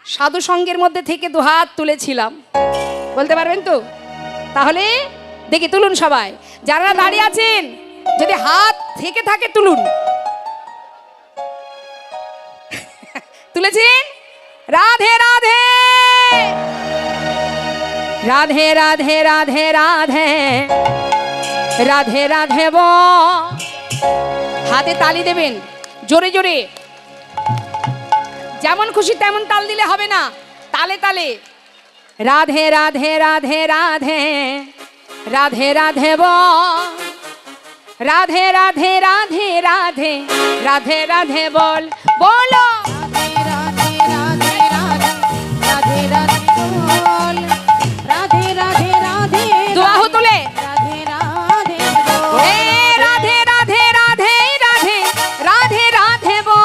সাধু সঙ্গের মধ্যে থেকে দুহাত তুলেছিলাম, বলতে পারবেন তো? তাহলে দেখি তুলুন সবাই, যারা দাঁড়িয়ে আছেন যদি হাত থেকে থাকে তুলুন। তুলেছেন? রাধে রাধে রাধে রাধে রাধে রাধে রাধে রাধে ব। হাতে তালি দেবেন জোরে জোরে, যেমন খুশি তেমন তাল দিলে হবে না, তালে তালে। রাধে রাধে রাধে রাধে রাধে রাধে ব। রাধে রাধে রাধে রাধে রাধে রাধে বল, বলো দুবাহু তুলে রাধে রাধে রাধে রাধে রাধে রাধে বো,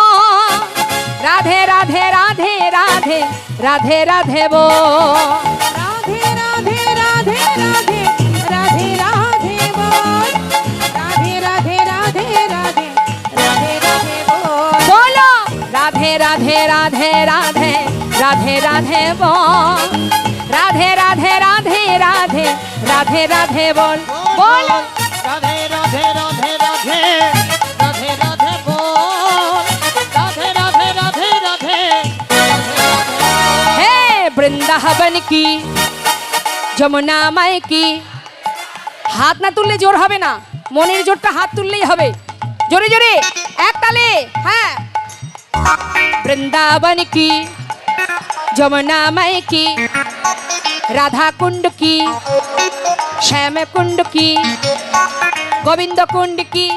রাধে রাধে রাধে রাধে রাধে রাধে বো, রাধে রাধে রাধে রাধে রাধে রাধে বল, রাধে রাধে রাধে রাধে রাধে রাধে বল, বলো রাধে রাধে রাধে রাধে রাধে রাধে বো, রাধে রাধে রাধে রাধে রাধে রাধে বল, বলো রাধে রাধে রাধে রাধে রাধে রাধে বল, রাধে রাধে রাধে রাধে হে বৃন্দাবন কি যমুনা মাই কি। হাত না তুললে জোর হবে না, মনের জোরটা হাত তুললেই হবে, জোরে জোরে এক তালে। হ্যাঁ, বৃন্দাবন কি যমুনা মাই কি, রাধা কুণ্ড কি শ্যাম কুণ্ড কি, গোবিন্দ কুণ্ড কি,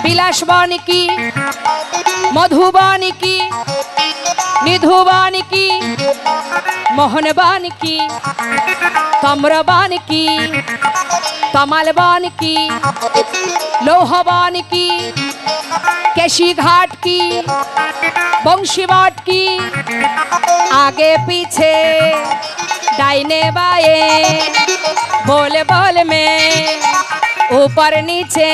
বিলাসবন কি, মধুবন কি, নিধুবন কি, মোহনবন কি, তম্রবন কি, তমালবন কি, লৌহবন কি, केशी घाट की बंशी बाट की, आगे पीछे दाहिने बाएं बोल बोल में ऊपर नीचे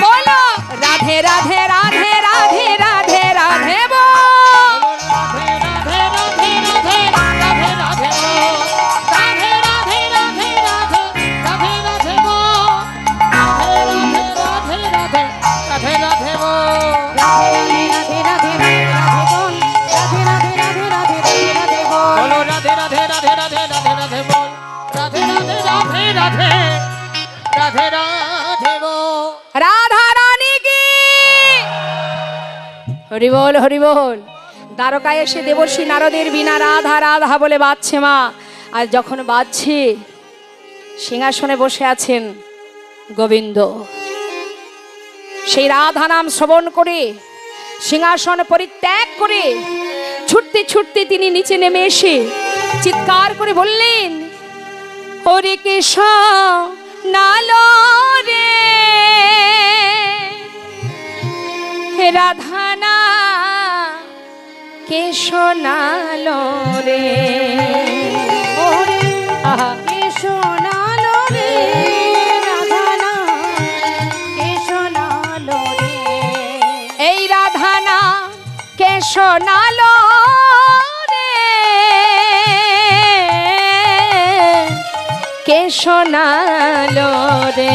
बोलो राधे राधे राधे राधे राधे राधे बोल, राधा रानी की हरि बोल हरि बोल। দ্বারকায় এসে দেবর্ষি নারদের বিনা রাধা রাধা বলে বাজছে মা, আর যখন বাজছে সিংহাসনে বসে আছেন গোবিন্দ। সেই রাধা নাম শ্রবণ করে সিংহাসন পরিত্যাগ করে ছুটতে ছুটতে তিনি নিচে নেমে এসে চিৎকার করে বললেন, ওরে কেশ নালো রে হে রাধানা, কেশ নালো রে। ওরে আহা, কে শোনালো রে রাধানা, কে শোনালো রে। এই রাধানা কেশ নালো রে, কেশ নালো রে।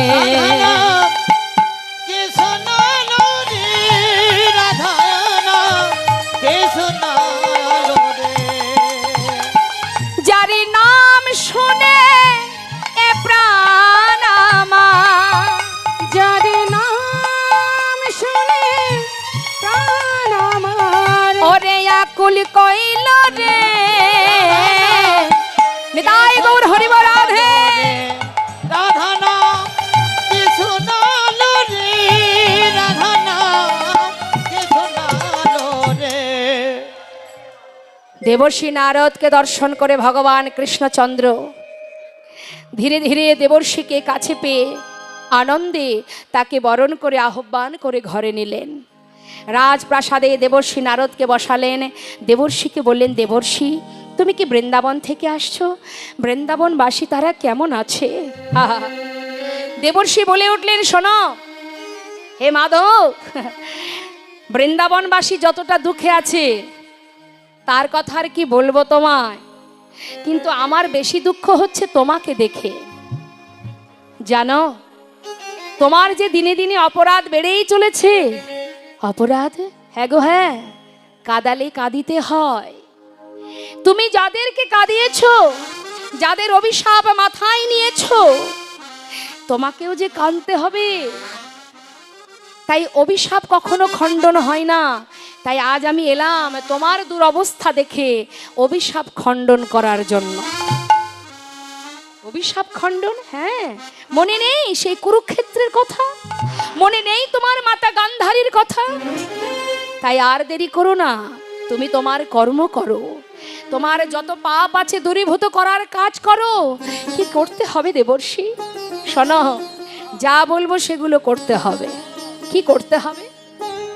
কে শোনালো রে রাধানা, কে শোনালো রে। যার নাম শুনে এ প্রাণ আমার, যার নাম শুনে প্রাণ আমার ওরে আকুল কইল রে। নিতাই গৌর হরিব রাধে। রাধানা কে শোনালো রে রাধানা, কে শোনালো রে। দেবর্ষি নারদকে দর্শন করে ভগবান কৃষ্ণচন্দ্র ধীরে ধীরে দেবর্ষিকে কাছে পেয়ে আনন্দে তাকে বরণ করে আহ্বান করে ঘরে নিলেন। রাজপ্রাসাদে দেবর্ষি নারদকে বসালেন। দেবর্ষিকে বললেন, দেবর্ষি তুমি কি বৃন্দাবন থেকে আসছো? বৃন্দাবনবাসী তারা কেমন আছে? আহা! দেবর্ষি বলে উঠলেন, শোনো হে মাধব, বৃন্দাবনবাসী যতটা দুঃখে আছে তার কথা আর কি বলবো তোমায়, কিন্তু আমার বেশি দুঃখ হচ্ছে তোমাকে দেখে। জানো তোমার যে দিনে দিনে অপরাধ বেড়েই চলেছে। অপরাধ? হ্যাঁ গো হ্যাঁ, কাঁদালে কাঁদিতে হয়। তুমি যাদেরকে কাঁদিয়েছো, যাদের অভিশাপ মাথায় নিয়েছো, তোমাকেও যে কাঁদতে হবে। তাই অভিশাপ কখনো খণ্ডন হয় না। তাই আজ আমি এলাম তোমার দুরবস্থা দেখে অভিশাপ খণ্ডন করার জন্য। অভিশাপ খণ্ডন? হ্যাঁ, মনে নেই সেই কুরুক্ষেত্রের কথা? মনে নেই তোমার মাতা গান্ধারীর কথা? তাই আর দেরি করো না, তুমি তোমার কর্ম করো। তোমার যত পাপ আছে দূরীভূত করার কাজ করো। কি করতে হবে দেবর্ষি? শোনো, যা বলবো সেগুলো করতে হবে। কি করতে হবে?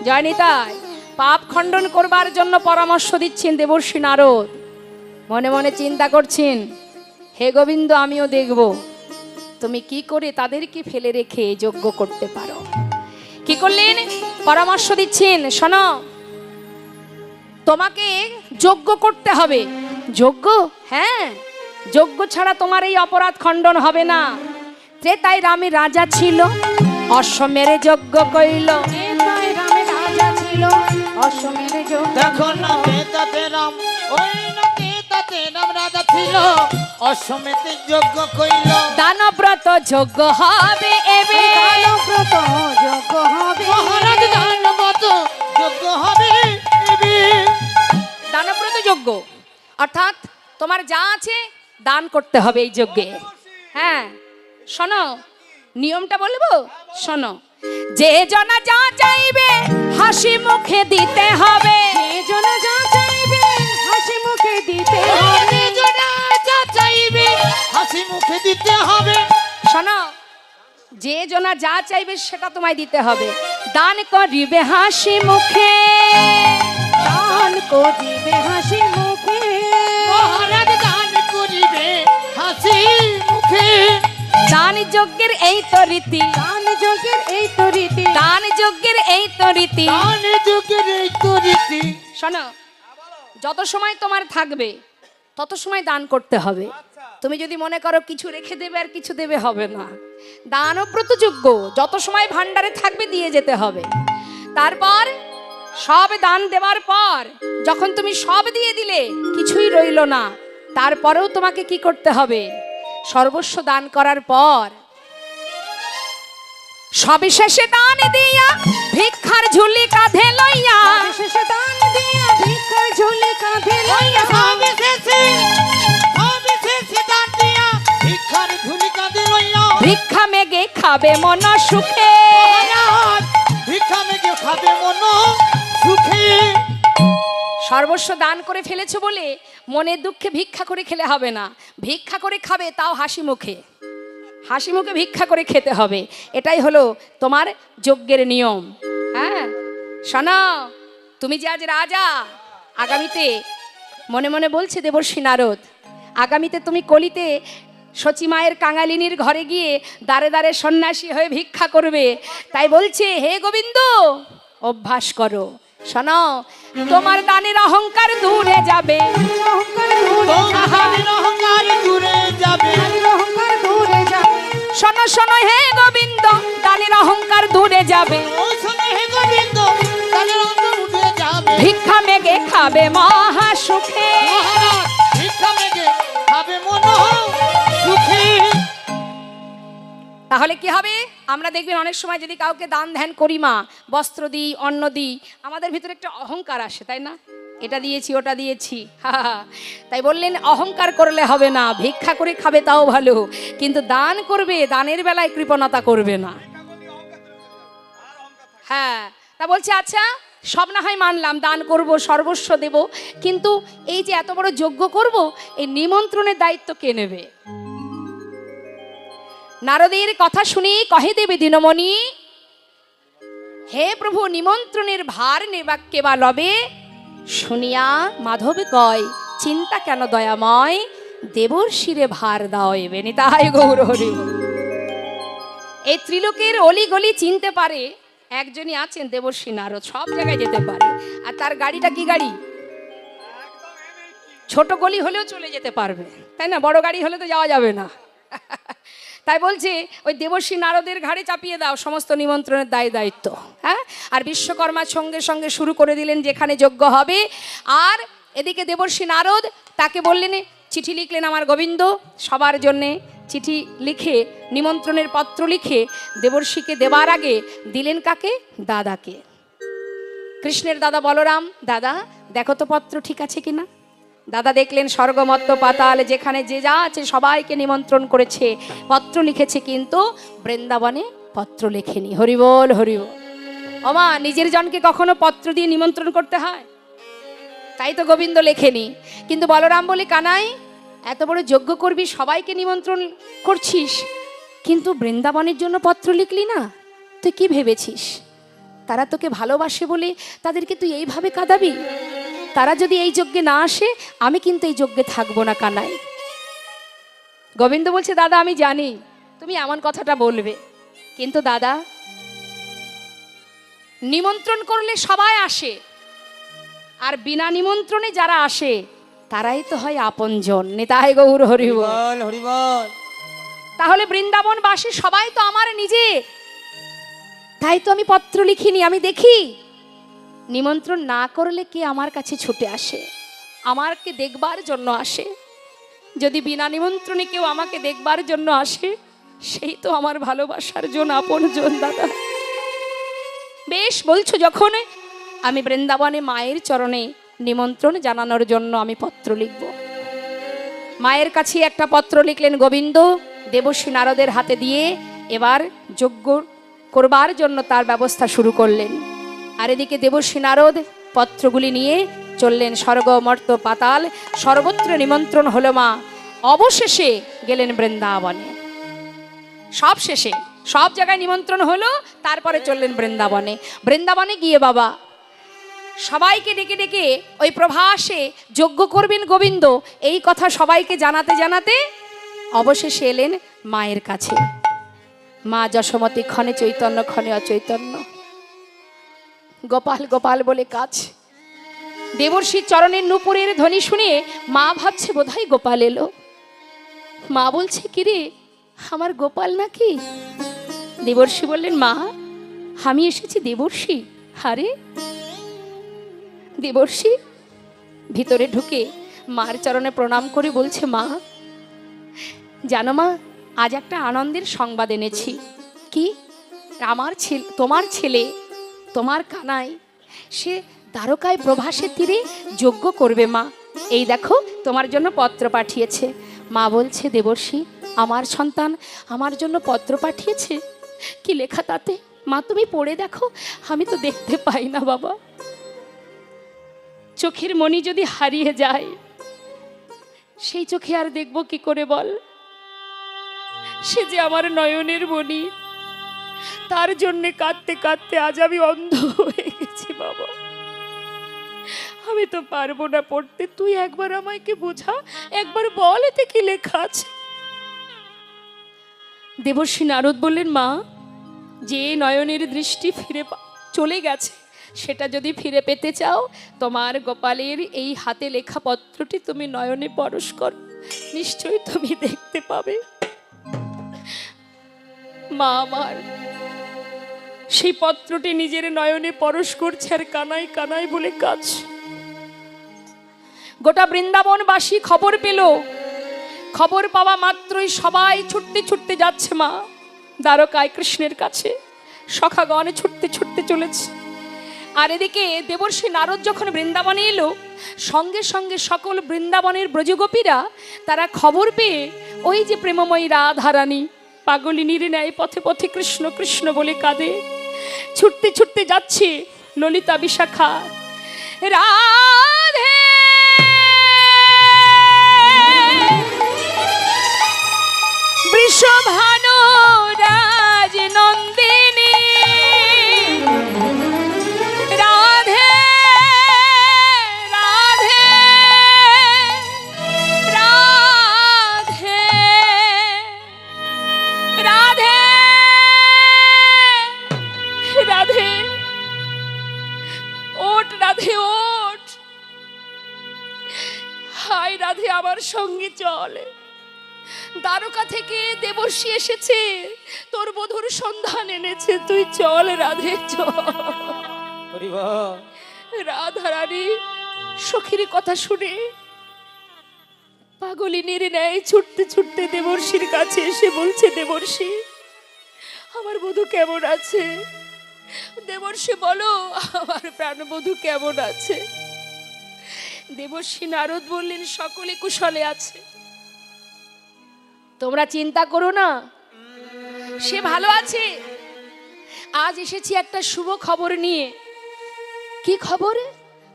জয়নিতাই পাপ খণ্ডন করবার জন্য পরামর্শ দিচ্ছেন দেবর্ষি নারদ। মনে মনে চিন্তা করছেন, হে গোবিন্দ, আমিও দেখব তুমি কি করে তাদেরকে ফেলে রেখে যজ্ঞ করতে পারো। কি করলেন? পরামর্শ দিচ্ছেন, শোনো তোমাকে যজ্ঞ করতে হবে। যজ্ঞ? হ্যাঁ, যজ্ঞ ছাড়া তোমার এই অপরাধ খণ্ডন হবে না। ত্রেতায় রামের রাজা ছিল, অশ্বমেরে যজ্ঞ কইল। এটাই রামের রাজা ছিল, অশ্বমের যোগ। দেখো না কেতাতে রাম, ওই না কেতাতে রাম রাজা ছিল, অশ্বমেতে যজ্ঞ কইল। দানব্রত যজ্ঞ হবে এবে, দানব্রত যোগ্য হবে। মহারাজ দানব্রত যজ্ঞ হবে এবে। দানব্রত যজ্ঞ অর্থাৎ তোমার যা আছে দান করতে হবে এই যজ্ঞে। হ্যাঁ, শোনো নিয়মটা বলবো, শোনো। যে জনা যা চাইবে হাসি মুখে দিতে হবে। যে জনা যা চাইবে হাসি মুখে দিতে হবে। যে জনা যা চাইবে হাসি মুখে দিতে হবে। শোনো, যে জনা যা চাইবে সেটা তোমায় দিতে হবে। দান করিবে হাসি মুখে, দান করিবে হাসি মুখে। মহারাজ দান করিবে হাসি মুখে। দান যজ্ঞের এই তো রীতি, দান যোগের এই তো রীতি। দান যজ্ঞের এই তো রীতি। দান যজ্ঞের এই তো রীতি। শোনো, যত সময় তোমার থাকবে তত সময় দান করতে হবে। তুমি যদি মনে করো কিছু রেখে দেবে আর কিছু দেবে, হবে না। দানব্রত যজ্ঞ যত সময় ভান্ডারে থাকবে দিয়ে যেতে হবে। তারপর সব দান দেওয়ার পর যখন তুমি সব দিয়ে দিলে কিছুই রইল না, তারপরেও তোমাকে কি করতে হবে? সর্বস্ব দান করার পর সবিশেষে দান দিয়া ভিক্ষার ঝুলি কাঁধে লইয়া, শেষে দান দিয়া ভিক্ষার ঝুলি কাঁধে লইয়া। সবিশেষে দান দিয়া ভিক্ষার ঝুলি কাঁধে লইয়া। ভিক্ষা মেগে খাবে মন সুখে। মহারাজ ভিক্ষা মেগে খাবে মন সুখে। সুখী। সর্বস্ব দান করে ফেলেছো বলে মনের দুঃখে ভিক্ষা করে খেলে হবে না, ভিক্ষা করে খাবে তাও হাসি মুখে, হাসি মুখে ভিক্ষা করে খেতে হবে। এটাই হলো তোমার যজ্ঞের নিয়ম। হ্যাঁ শোনো, তুমি যে আজ রাজা, আগামীতে মনে মনে বলছে দেবর্ষি নারদ, আগামীতে তুমি কলিতে সচী মায়ের কাঙালিনীর ঘরে গিয়ে দাঁড়ে দাঁড়ে সন্ন্যাসী হয়ে ভিক্ষা করবে। তাই বলছে হে গোবিন্দ অভ্যাস করো। শোনো, তোমার দানের অহংকার দূরে যাবে, অহংকার দূরে তোমার অহংকার দূরে যাবে। অহংকার দূরে যাবে। শোনো শোনো হে গোবিন্দ, দানের অহংকার দূরে যাবে, ও শোনো হে গোবিন্দ, তাদের অন্তর উঠে যাবে। ভিক্ষা মেগে খাবে মহা সুখে। মহারাজ ভিক্ষা মেগে খাবে মন সুখী। তাহলে কি হবে? আমরা দেখবেন অনেক সময় যদি কাউকে দান ধ্যান করি, মা বস্ত্র দিই, অন্ন দিই, আমাদের ভিতরে একটা অহংকার আসে, তাই না? এটা দিয়েছি ওটা দিয়েছি, তাই বললেন অহংকার করলে হবে না, ভিক্ষা করে খাবে তাও ভালো, কিন্তু দান করবে, দানের বেলায় কৃপণতা করবে না। হ্যাঁ, তা বলছে আচ্ছা সব না হয় মানলাম, দান করব, সর্বস্ব দেব, কিন্তু এই যে এত বড় যজ্ঞ করব, এই নিমন্ত্রণের দায়িত্ব কে নেবে? নারদের কথা শুনি কহে দেবে দিনমণি, হে প্রভু নিমন্ত্রণের ভার নেবা কেবা লবে। শুনিয়া মাধব কয় চিন্তা কেন দয়াময়, দেবর্ষিরে ভার দাও এবে। নিতাই গৌর হরি বল। এই ত্রিলোকের অলি গলি চিনতে পারে একজনই আছেন, দেবর্ষি নারদ। সব জায়গায় যেতে পারে, আর তার গাড়িটা কি গাড়ি? ছোট গলি হলেও চলে যেতে পারবে, তাই না? বড় গাড়ি হলে তো যাওয়া যাবে না। তাই বলছে ওই দেবর্ষি নারদের ঘাড়ে চাপিয়ে দাও সমস্ত নিমন্ত্রণের দায়িত্ব। হ্যাঁ, আর বিশ্বকর্মার সঙ্গে সঙ্গে শুরু করে দিলেন যেখানে যজ্ঞ হবে। আর এদিকে দেবর্ষি নারদ তাকে বললেন, চিঠি লিখলেন আমার গোবিন্দ, সবার জন্যে চিঠি লিখে, নিমন্ত্রণের পত্র লিখে দেবর্ষিকে দেবার আগে দিলেন কাকে? দাদাকে। কৃষ্ণের দাদা বলরাম, দাদা দেখো তো পত্র ঠিক আছে কিনা। দাদা দেখলেন স্বর্গমত্ত পাতাল যেখানে যে যা আছে সবাইকে নিমন্ত্রণ করেছে, পত্র লিখেছে, কিন্তু বৃন্দাবনে পত্র লেখেনি। হরিবল হরিবল। ওমা, নিজের জনকে কখনো পত্র দিয়ে নিমন্ত্রণ করতে হয়? তাই তো গোবিন্দ লেখেনি। কিন্তু বলরাম বলে, কানাই এত বড় যজ্ঞ করবি, সবাইকে নিমন্ত্রণ করছিস, কিন্তু বৃন্দাবনের জন্য পত্র লিখলি না? তুই কি ভেবেছিস তারা তোকে ভালোবাসে বলে তাদেরকে তুই এইভাবে কাঁদাবি? তারা যদি এই যজ্ঞে না আসে, আমি কিন্তু এই যজ্ঞে থাকবো না কানাই। গোবিন্দ বলছে, দাদা আমি জানি তুমি এমন কথাটা বলবে, কিন্তু দাদা নিমন্ত্রণ করলে সবাই আসে, আর বিনা নিমন্ত্রণে যারা আসে তারাই তো হয় আপনজন। নিতাই গৌর হরি বল। হরিবল হরিবল। তাহলে বৃন্দাবনবাসী সবাই তো আমার নিজে, তাই তো আমি পত্র লিখিনি। আমি দেখি নিমন্ত্রণ না করলে কে আমার কাছে ছুটে আসে, আমাকে দেখবার জন্য আসে। যদি বিনা নিমন্ত্রণে কেউ আমাকে দেখবার জন্য আসে, সেই তো আমার ভালোবাসার জন, আপন জন। দাদা বেশ বলছো, যখন আমি বৃন্দাবনে মায়ের চরণে নিমন্ত্রণ জানানোর জন্য আমি পত্র লিখব। মায়ের কাছে একটা পত্র লিখলেন গোবিন্দ, দেবর্ষি নারদের হাতে দিয়ে এবার যজ্ঞ করবার জন্য তার ব্যবস্থা শুরু করলেন। আর এদিকে দেবর্ষি নারদ পত্রগুলি নিয়ে চললেন স্বর্গ মর্ত পাতাল, সর্বত্র নিমন্ত্রণ হলো মা। অবশেষে গেলেন বৃন্দাবনে। সব শেষে সব জায়গায় নিমন্ত্রণ হলো, তারপরে চললেন বৃন্দাবনে। বৃন্দাবনে গিয়ে বাবা সবাইকে ডেকে ডেকে ওই প্রভাসে যজ্ঞ করবেন গোবিন্দ, এই কথা সবাইকে জানাতে জানাতে অবশেষে এলেন মায়ের কাছে। মা যশোমতী ক্ষণে চৈতন্য ক্ষণে অচৈতন্য, গোপাল গোপাল বলে কাজ। দেবর্ষির চরণের নূপুরের ধ্বনি শুনে মা ভাবছে বোধহয় গোপাল এলো। মা বলছে, কিরে আমার গোপাল নাকি? দেবর্ষি বললেন, মা আমি এসেছি দেবর্ষি। আরে দেবর্ষি ভিতরে ঢুকে মার চরণে প্রণাম করে বলছে, মা জানো মা, আজ একটা আনন্দের সংবাদ এনেছি। কি? আমার ছেলে, তোমার ছেলে, তোমার কানাই, সে দ্বারকায় প্রভাসের তীরে যজ্ঞ করবে মা। এই দেখো তোমার জন্য পত্র পাঠিয়েছে। মা বলছে, দেবর্ষি আমার সন্তান আমার জন্য পত্র পাঠিয়েছে? কি লেখা তাতে? মা তুমি পড়ে দেখো, আমি তো দেখতে পাই না বাবা। চোখের মণি যদি হারিয়ে যায়, সেই চোখে আর দেখব কি করে বল? সে যে আমার নয়নের মণি, তার জন্য কাঁদতে কাঁদতে আজ আমি অন্ধ হয়ে গেছি বাবা। আমি তো পারবো না পড়তে, তুই একবার আমাকে বোঝা, একবার বল এতে কি লেখা আছে। দেবর্ষী নারদ বললেন, মা, যে নয়নের দৃষ্টি ফিরে চলে গেছে, সেটা যদি ফিরে পেতে চাও, তোমার গোপালের এই হাতে লেখা পত্রটি তুমি নয়নে পরশ করো, নিশ্চয়ই তুমি দেখতে পাবে। মা আমার সেই পত্রটি নিজের নয়নে পরশ করছে আর কানাই কানাই বলে কাঁদছে। গোটা বৃন্দাবনবাসী খবর পেল। খবর পাওয়া মাত্রই সবাই ছুটতে ছুটতে যাচ্ছে মা দ্বারকায় কৃষ্ণের কাছে। সখাগণ ছুটতে ছুটতে চলেছে। আর এদিকে দেবর্ষী নারদ যখন বৃন্দাবনে এলো, সঙ্গে সঙ্গে সকল বৃন্দাবনের ব্রজগোপীরা তারা খবর পেয়ে ওই যে প্রেমময়ী রাধারানী পাগলিনীর ন্যায় পথে পথে কৃষ্ণ কৃষ্ণ বলে কাঁদে। ছুটতে ছুটতে যাচ্ছে ললিতা বিশাখা। রাধে বৃষভানু রাজ নন্দিনী, রাধে রাধে রাধে রাধে রাধে, ওঠ রাধে ওঠ, হায় রাধে আমার সঙ্গে চল। দ্বারকা থেকে দেবর্ষী এসেছে, তোর বধুর সন্ধান এনেছে, তুই চল রাধে চল। রাধারানী সখীর কথা শুনে পাগলিনীর ন্যায় ছুটতে ছুটতে দেবর্ষীর কাছে এসে বলছে, দেবর্ষী আমার বধূ কেমন আছে? দেবর্ষী বলো আমার প্রাণবধূ কেমন আছে? দেবর্ষী নারদ বললেন, সকলে কুশলে আছে, তোমরা চিন্তা করো না, সে ভালো আছে। আজ এসেছি একটা শুভ খবর নিয়ে। কি খবর?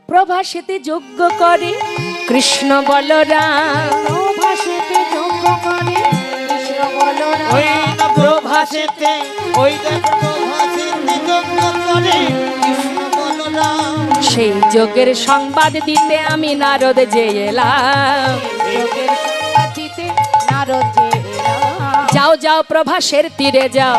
প্রভাসেতে যজ্ঞ করে কৃষ্ণ বলরাম, প্রভাসেতে যজ্ঞ করে কৃষ্ণ বলরাম, ওই না প্রভাসেতে, ওই দেখো প্রভাসেতে যজ্ঞ করে কৃষ্ণ বলরাম। সেই যজ্ঞের সংবাদ দিতে আমি নারদ যে এলাম। যোগের সংবাদ দিতে নারদ যে এলাম। যাও যাও প্রভাসের তীরে যাও,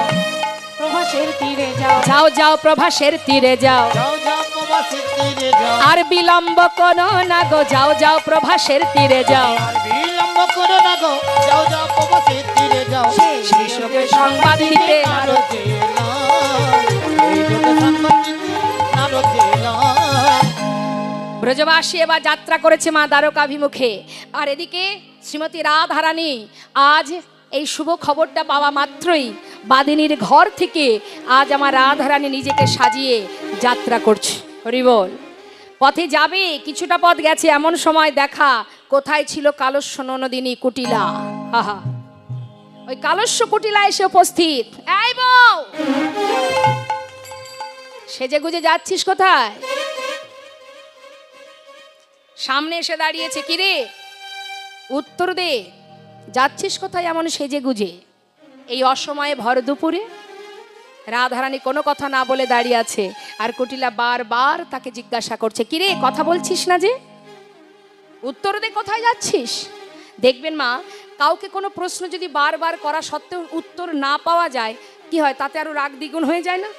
প্রভাসের তীরে যাও, যাও যাও প্রভাসের তীরে যাও, যাও যাও প্রভাসের তীরে যাও, আর বিলম্ব করো না গো, যাও যাও প্রভাসের তীরে যাও। আর বিলম্ব করো না গো, যাও যাও প্রভাসের তীরে যাও। সেই যজ্ঞের সংবাদ দিতে নারদ যে এলাম, এই যজ্ঞের সংবাদ দিতে নারদ যে এলাম। ব্রজবাসী এবার যাত্রা করেছে মা দ্বারকাভিমুখে। আর এদিকে শ্রীমতী রাধারানী আজ এই শুভ খবরটা পাওয়া মাত্রই বাদিনীর ঘর থেকে আজ আমার রাধারানী নিজেকে সাজিয়ে যাত্রা করছে। হরি বল। পথে যাবে, কিছুটা পথ গেছে, এমন সময় দেখা কোথায় ছিল কালস্য নন্দিনী কুটিলা। হাহা, ওই কালস্য কুটিলা এসে উপস্থিত। এই বউ, সেজে গুজে যাচ্ছিস কোথায়? সামনে এসে দাঁড়িয়েছে, কিরে উত্তর দে, যাচ্ছিস কোথায় এমন সেজে গুজে এই অসময়ে ভর দুপুরে? রাধারানী কোনো কথা না বলে দাঁড়িয়ে আছে, আর কুটিলা বারবার তাকে জিজ্ঞাসা করছে, কিরে কথা বলছিস না যে, উত্তর দে, কোথায় যাচ্ছিস? দেখবেন মা, কাউকে কোনো প্রশ্ন যদি বারবার করা সত্ত্বেও উত্তর না পাওয়া যায়, কি হয়, তাতে আরো রাগ দ্বিগুণ হয়ে যায় না?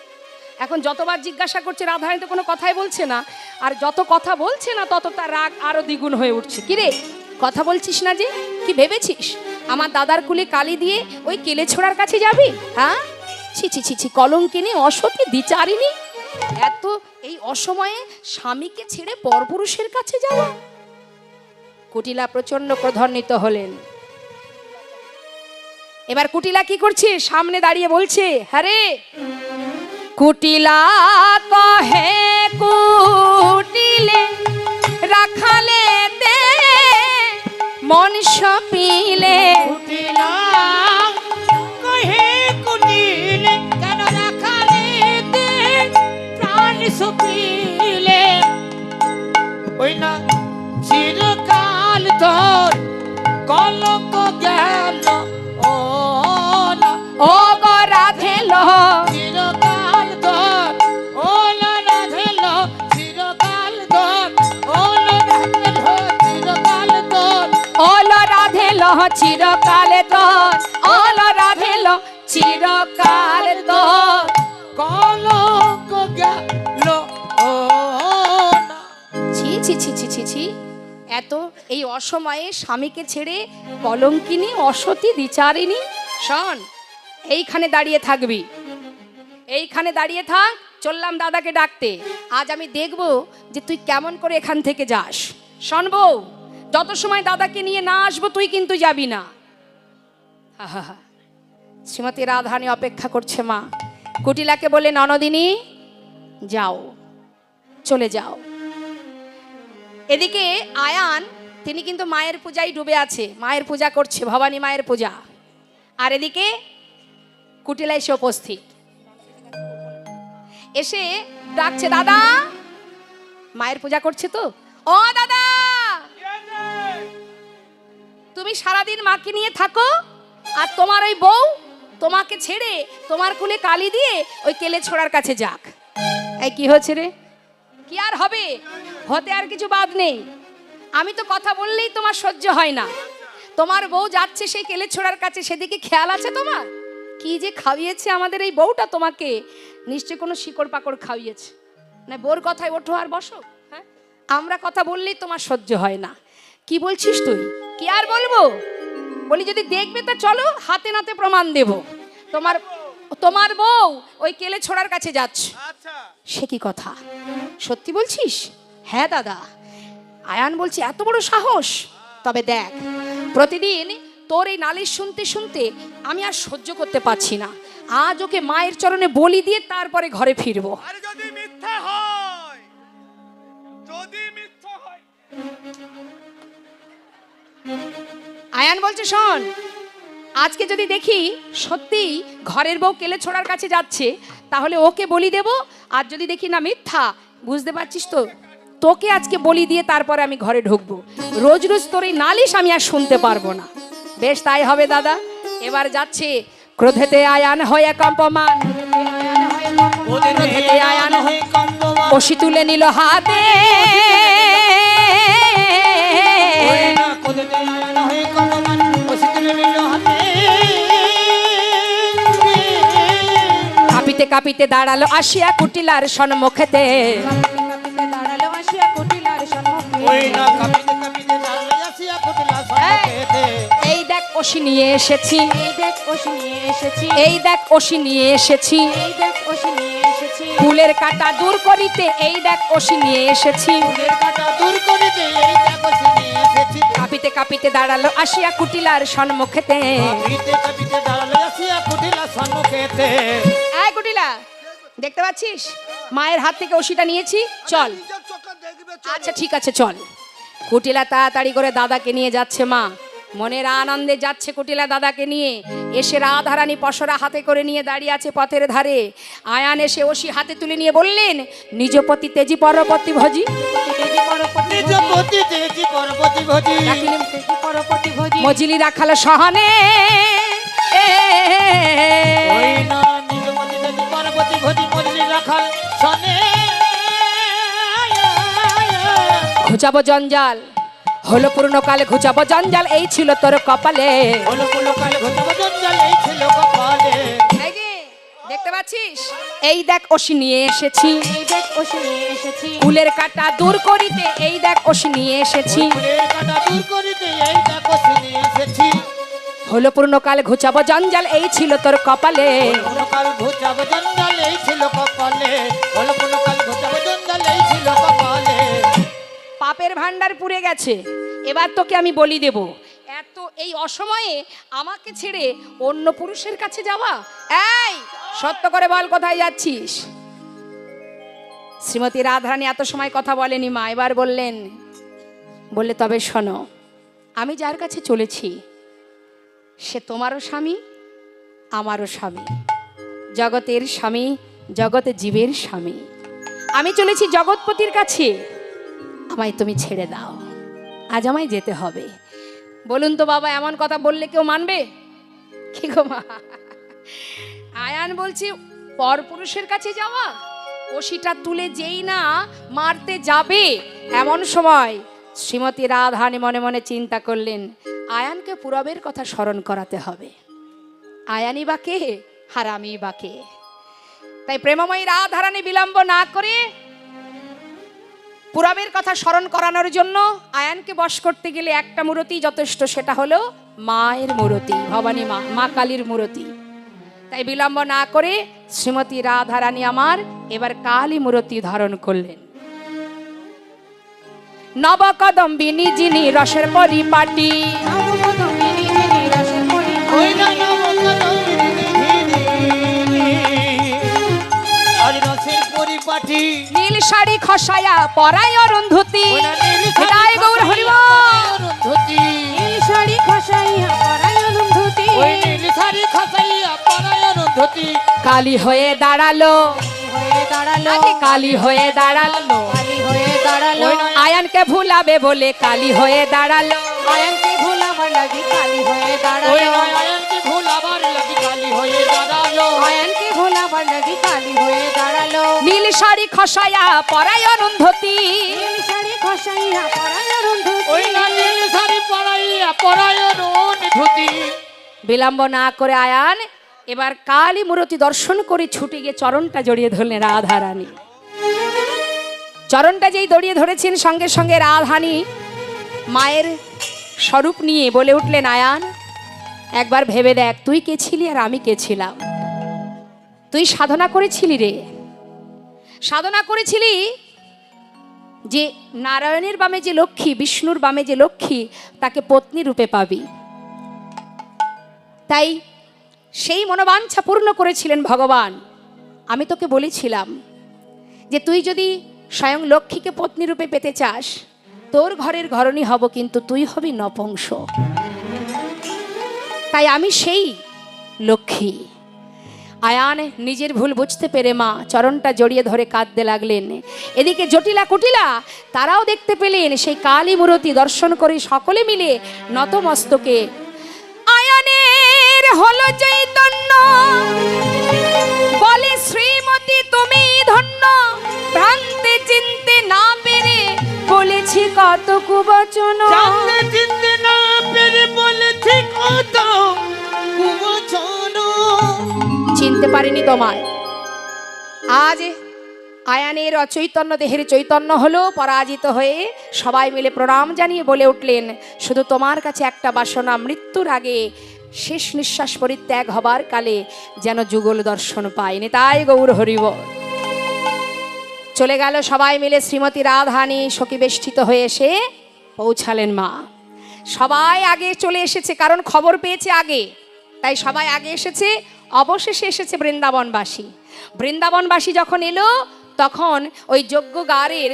এখন যতবার জিজ্ঞাসা করছে রাধারানী তো কোনো কথাই বলছে না, আর যত কথা বলছে না তত তার রাগ আরো দ্বিগুণ হয়ে উঠছে। কিরে কথা বলছিস না যে, কি ভেবেছিস আমার দাদার কুলে কালি দিয়ে ওই কেলে ছোড়ার কাছে যাবি? হ্যাঁ, ছি ছি ছি ছি, কলঙ্কিনী, অসতী, দ্বিচারিণী, এত এই অসময়ে স্বামীকে ছেড়ে পরপুরুষের কাছে যাওয়া। কুটিলা প্রচন্ড ক্রোধান্বিত হলেন। এবার কুটিলা কি করছে, সামনে দাঁড়িয়ে বলছে, হ্যাঁ রে কুটিলা কহে কুটিলে রাখালে দে মন সপিলে, কুটিলা কহে কুটিলে, কেন রাখালে দে প্রাণ সপিলে। ওই না চিরকাল তোর ওলো রাধে লো চিরকাল তোর। কলঙ্ক গেল ও না। ছি ছি ছি ছি ছি ছি, এত এই অসময়ে স্বামীকে ছেড়ে কলঙ্কিনী অসতী দ্বিচারিণী। শোন, এইখানে দাঁড়িয়ে থাকবি, এইখানে দাঁড়িয়ে থাক। চললাম দাদাকে ডাকতে। আজ আমি দেখব যে তুই কেমন করে এখান থেকে যাস। শোন বউ, যত সময় দাদাকে নিয়ে না আসবো তুই কিন্তু যাবি না। আহা, শ্রীমতী রাধারানী অপেক্ষা করছে মা। কুটিলাকে বলে, ননদিনী যাও, চলে যাও। এদিকে আয়ান, তিনি কিন্তু মায়ের পূজায় ডুবে আছে, মায়ের পূজা করছে, ভবানী মায়ের পূজা। আর এদিকে কুটিলা এসে উপস্থিত, এসে ডাকছে, দাদা। মায়ের পূজা করছে তো, ও দাদা, তুমি সারাদিন মাকে নিয়ে থাকো, আর তোমার ওই বউ তোমাকে ছেড়ে তোমার কুলে কালি দিয়ে ওই কেলে ছোড়ার কাছে যাক। এই কি হচ্ছে রে? কি আর হবে? হতে আর কিছু বাদ নেই। আমি তো কথা বললেই তোমার সহ্য হয় না। তোমার বউ যাচ্ছে সেই কেলে ছোড়ার কাছে, সেদিকে খেয়াল আছে তোমার? কি যে খাইয়েছে আমাদের এই বউটা তোমাকে, নিশ্চয় কোনো শিকড় পাকড় খাইয়েছে। না বউর কথায় ওঠো আর বসো। হ্যাঁ, আমরা কথা বললেই তোমার সহ্য হয় না। কি বলছিস তুই? কি আর বলবো? বলি যদি দেখবে তা চলো, হাতে নাতে প্রমাণ দেব। তোমার বউ ওই কেলে ছোড়ার কাছে যাচ্ছে। সে কি কথা? সত্যি বলছিস? হ্যাঁ দাদা। আয়ান বলছি, এত বড় সাহস? তবে দেখ, প্রতিদিন তোর এই নালিশ শুনতে শুনতে আমি আর সহ্য করতে পারছি না। আজ ওকে মায়ের চরণে বলি দিয়ে তারপরে ঘরে ফিরবো। আরে যদি মিথ্যা হয়, যদি মিথ্যা হয়। আয়ান বলছে, শোন, আজকে যদি দেখি সত্যি ঘরের বউ কেলে ছোড়ার কাছে যাচ্ছে, তাহলে ওকে বলি দেব। আর যদি দেখি না মিথ্যা, বুঝতে পারছিস তো, তোকে আজকে বলি দিয়ে তারপরে আমি ঘরে ঢুকবো। রোজ রোজ তোর এই নালিশ আমি আর শুনতে পারবো না। বেশ, তাই হবে দাদা। এবার যাচ্ছে ক্রোধেতে আয়ান হয়ে কম্পমান, ক্রোধেতে আয়ান হয়ে কম্পমান, কষি তুলে নিল হাতে, কাঁপিতে কাঁপিতে দাঁড়ালো আসিয়া কুটিলার সম্মুখেতে। দাঁড়ালো আসিয়া কুটিলার সম্মুখে। এই দেখ ওষি নিয়ে এসেছি, এই দেখ ওষি নিয়ে এসেছি, এই দেখ ওষি নিয়ে এসেছি, এই দেখ ওষি নিয়ে এসেছি। ফুলের কাঁটা দূর করিতে এই দেখ ওষি নিয়ে এসেছি। কাঁপিতে কাঁপিতে দাঁড়ালো আসিয়া কুটিলার সম্মুখেতে। এই কুটিলা, দেখতে পাচ্ছিস মায়ের হাত থেকে ওষিটা নিয়েছি, চল। আচ্ছা ঠিক আছে, চল। কুটিলা তাড়াতাড়ি করে দাদাকে নিয়ে যাচ্ছে। মা মনের আনন্দে যাচ্ছে কুটিলা দাদাকে নিয়ে। এসে রাধারানী পসরা হাতে করে নিয়ে দাঁড়িয়ে আছে পথের ধারে। আয়ান এসে ওষি হাতে তুলে নিয়ে বললেন, নিজ পতি তেজি পরপতি ভজি, মজিলি রাখাল সহনে। ঘুচাবো জঞ্জাল, হলো পূর্ণকালে ঘুচাবো জঞ্জাল, এই ছিল তোর কপালে। এই যে দেখতে পাচ্ছিস, এই দেখ ওষি নিয়ে এসেছি, এই দেখ ওষি নিয়ে এসেছি। ফুলের কাঁটা দূর করিতে এই দেখ ওষি নিয়ে এসেছি। হলো পূর্ণকাল ঘুচাবো জঞ্জাল, এই ছিল তোর কপালে। পাপের ভান্ডার পুড়ে গেছে, এবার তোকে আমি বলি দেব। এত এই অসময়ে আমাকে ছেড়ে অন্য পুরুষের কাছে যাওয়া? এই সত্য করে বল, কোথায় যাচ্ছিস? শ্রীমতী রাধারানী এত সময় কথা বলেনি মা, এবার বললেন, বললে তবে শোনো, আমি যার কাছে চলেছি সে তোমারও স্বামী, আমারও স্বামী, জগতের স্বামী, জগতে জীবের স্বামী। আমি চলেছি জগৎপতির কাছে, আমায় তুমি ছেড়ে দাও, আজ আমায় যেতে হবে। বলুন তো বাবা, এমন কথা বললে কেউ মানবে? কি গো মা? আয়ান বলছি পরপুরুষের কাছে যাওয়া? ওষিটা তুলে যেই না মারতে যাবে, এমন সময় শ্রীমতী রাধারানী মনে মনে চিন্তা করলেন, আয়ানকে পূরবের কথা স্মরণ করাতে হবে। আয়ানই বা কে, আর আমি বা কে? তাই প্রেমময়ী রাধারানী বিলম্ব না করে পূরবের কথা স্মরণ করানোর জন্য আয়ানকে বশ করতে গেলে একটা মূর্তি যথেষ্ট, সেটা হলো মায়ের মূর্তি, ভবানী মা, মা কালীর মূর্তি। তাই বিলম্ব না করে শ্রীমতী রাধারানী আমার এবার কালী মূর্তি ধারণ করলেন। নবকদম্বিনী যিনি রসের পরিপাটি, নবকদম্বিনী যিনি রসের পরিপাটি, ওই না আর রসের পরিপাটি, নীল শাড়ি খসায়া পরায় অরুন্ধতী। ওই না নীল হৃদয় গৌর হরিবল। ধুতি, নীল শাড়ি খসাইয়া পরায়ণ ধুতি, ওই নীল শাড়ি খসাইয়া পরায়ণ ধুতি, কালী হয়ে দাঁড়ালো, হয়ে দাঁড়ালো, আগে কালী হয়ে দাঁড়ালো। কালী হয়ে দাঁড়ালো, আয়ানকে ভুলাবে বলে কালী হয়ে দাঁড়ালো। আয়ানকে ভোলাবার লাগি কালী হয়ে ওই দাঁড়ালো, নয় আয়ানকে ভুল আবার লাগি কালী হয়ে দাঁড়ালো, আয়ানকে ভোলাবার লাগি কালী হয়ে দাঁড়ালো, নীল শাড়ি খসায়া পরায় অরুন্ধতী। নীল শাড়ি খসাইয়া পরায়ণ ধুতি, ওই না নীল শাড়ি পরাইয়া পরায়ণ ধুতি। বিলম্ব না করে আয়ান এবার কালী মূর্তি দর্শন করে ছুটে গিয়ে চরণটা জড়িয়ে ধরলেন রাধারানী। চরণটা যেই জড়িয়ে ধরেছেন সঙ্গে সঙ্গে রাধারানী মায়ের স্বরূপ নিয়ে বলে উঠলেন, আয়ান একবার ভেবে দেখ, তুই কে ছিলি আর আমি কে ছিলাম। তুই সাধনা করেছিলি রে, সাধনা করেছিলি যে নারায়ণের বামে যে লক্ষ্মী, বিষ্ণুর বামে যে লক্ষ্মী, তাকে পত্নী রূপে পাবি। তাই সেই মনোবাঞ্ছা পূর্ণ করেছিলেন ভগবান। আমি তোকে বলেছিলাম যে তুই যদি স্বয়ং লক্ষ্মীকে পত্নী রূপে পেতে চাস, তোর ঘরের ঘরণী হব, কিন্তু তুই হবি নপুংস। তাই আমি সেই লক্ষ্মী। আয়ান নিজের ভুল বুঝতে পেরে মা চরণটা জড়িয়ে ধরে কাঁদতে লাগলেন। এদিকে জটিলা কুটিলা তারাও দেখতে পেলেন সেই কালী মূর্তি দর্শন করে সকলে মিলে নতমস্তকে আয়ানের হলো চৈতন্য, বলে শ্রীমতী তুমি ধন্য, ভ্রান্তে চিনতে না পেরে বলেছি কত কুবচন। জানতে চিনতে না পেরে বলেছি কত কুবচন। চিনতে পারিনি তোমায়। আজ আয়ানের অচৈতন্য দেহের চৈতন্য হলো, পরাজিত হয়ে সবাই মিলে প্রণাম জানিয়ে বলে উঠলেন, শুধু তোমার কাছে একটা বাসনা, মৃত্যুর আগে শেষ নিঃশ্বাস পরিত্যাগ হবার কালে যেন যুগল দর্শন পাইনি। তাই গৌর হরিবল। চলে গেল সবাই মিলে। শ্রীমতী রাধারানী সখীবেষ্টিত হয়ে এসে পৌঁছালেন মা। সবাই আগে চলে এসেছে, কারণ খবর পেয়েছে আগে, তাই সবাই আগে এসেছে। অবশেষে এসেছে বৃন্দাবনবাসী। বৃন্দাবনবাসী যখন এলো তখন ওই যজ্ঞগারের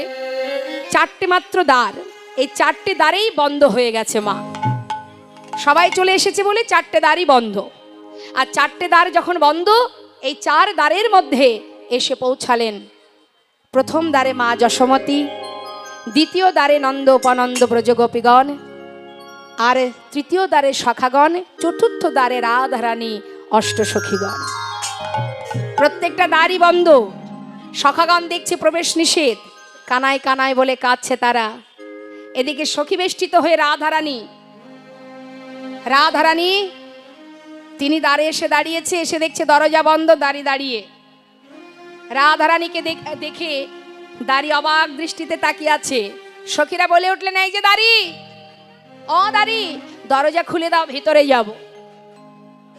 4টে মাত্র দ্বার, এই 4টে দ্বারেই বন্ধ হয়ে গেছে মা। সবাই চলে এসেছে বলে 4টে দ্বারই বন্ধ। আর 4টে দ্বার যখন বন্ধ, এই 4 দ্বারের মধ্যে এসে পৌঁছালেন। প্রথম দ্বারে মা যশোমতী, দ্বিতীয় দ্বারে নন্দ উপনন্দ ব্রজগোপীগণ, আর তৃতীয় দ্বারে সখাগণ, চতুর্থ দ্বারে রাধারানী অষ্টসখীগণ। প্রত্যেকটা দ্বারই বন্ধ। সখাগণ দেখছে প্রবেশ নিষেধ, কানায় কানায় বলে কাঁদছে তারা। এদিকে সখীবেষ্টিত হয়ে রাধারানী তিনি দ্বারে এসে দাঁড়িয়েছে, এসে দেখছে দরজা বন্ধ, দাঁড়িয়ে রাধারানীকে দেখে দাঁড়ি অবাক দৃষ্টিতে তাকিয়ে আছে। সখীরা বলে উঠলেন, এই যে দাঁড়ি, ও দাঁড়ি, দরজা খুলে দাও, ভিতরে যাব।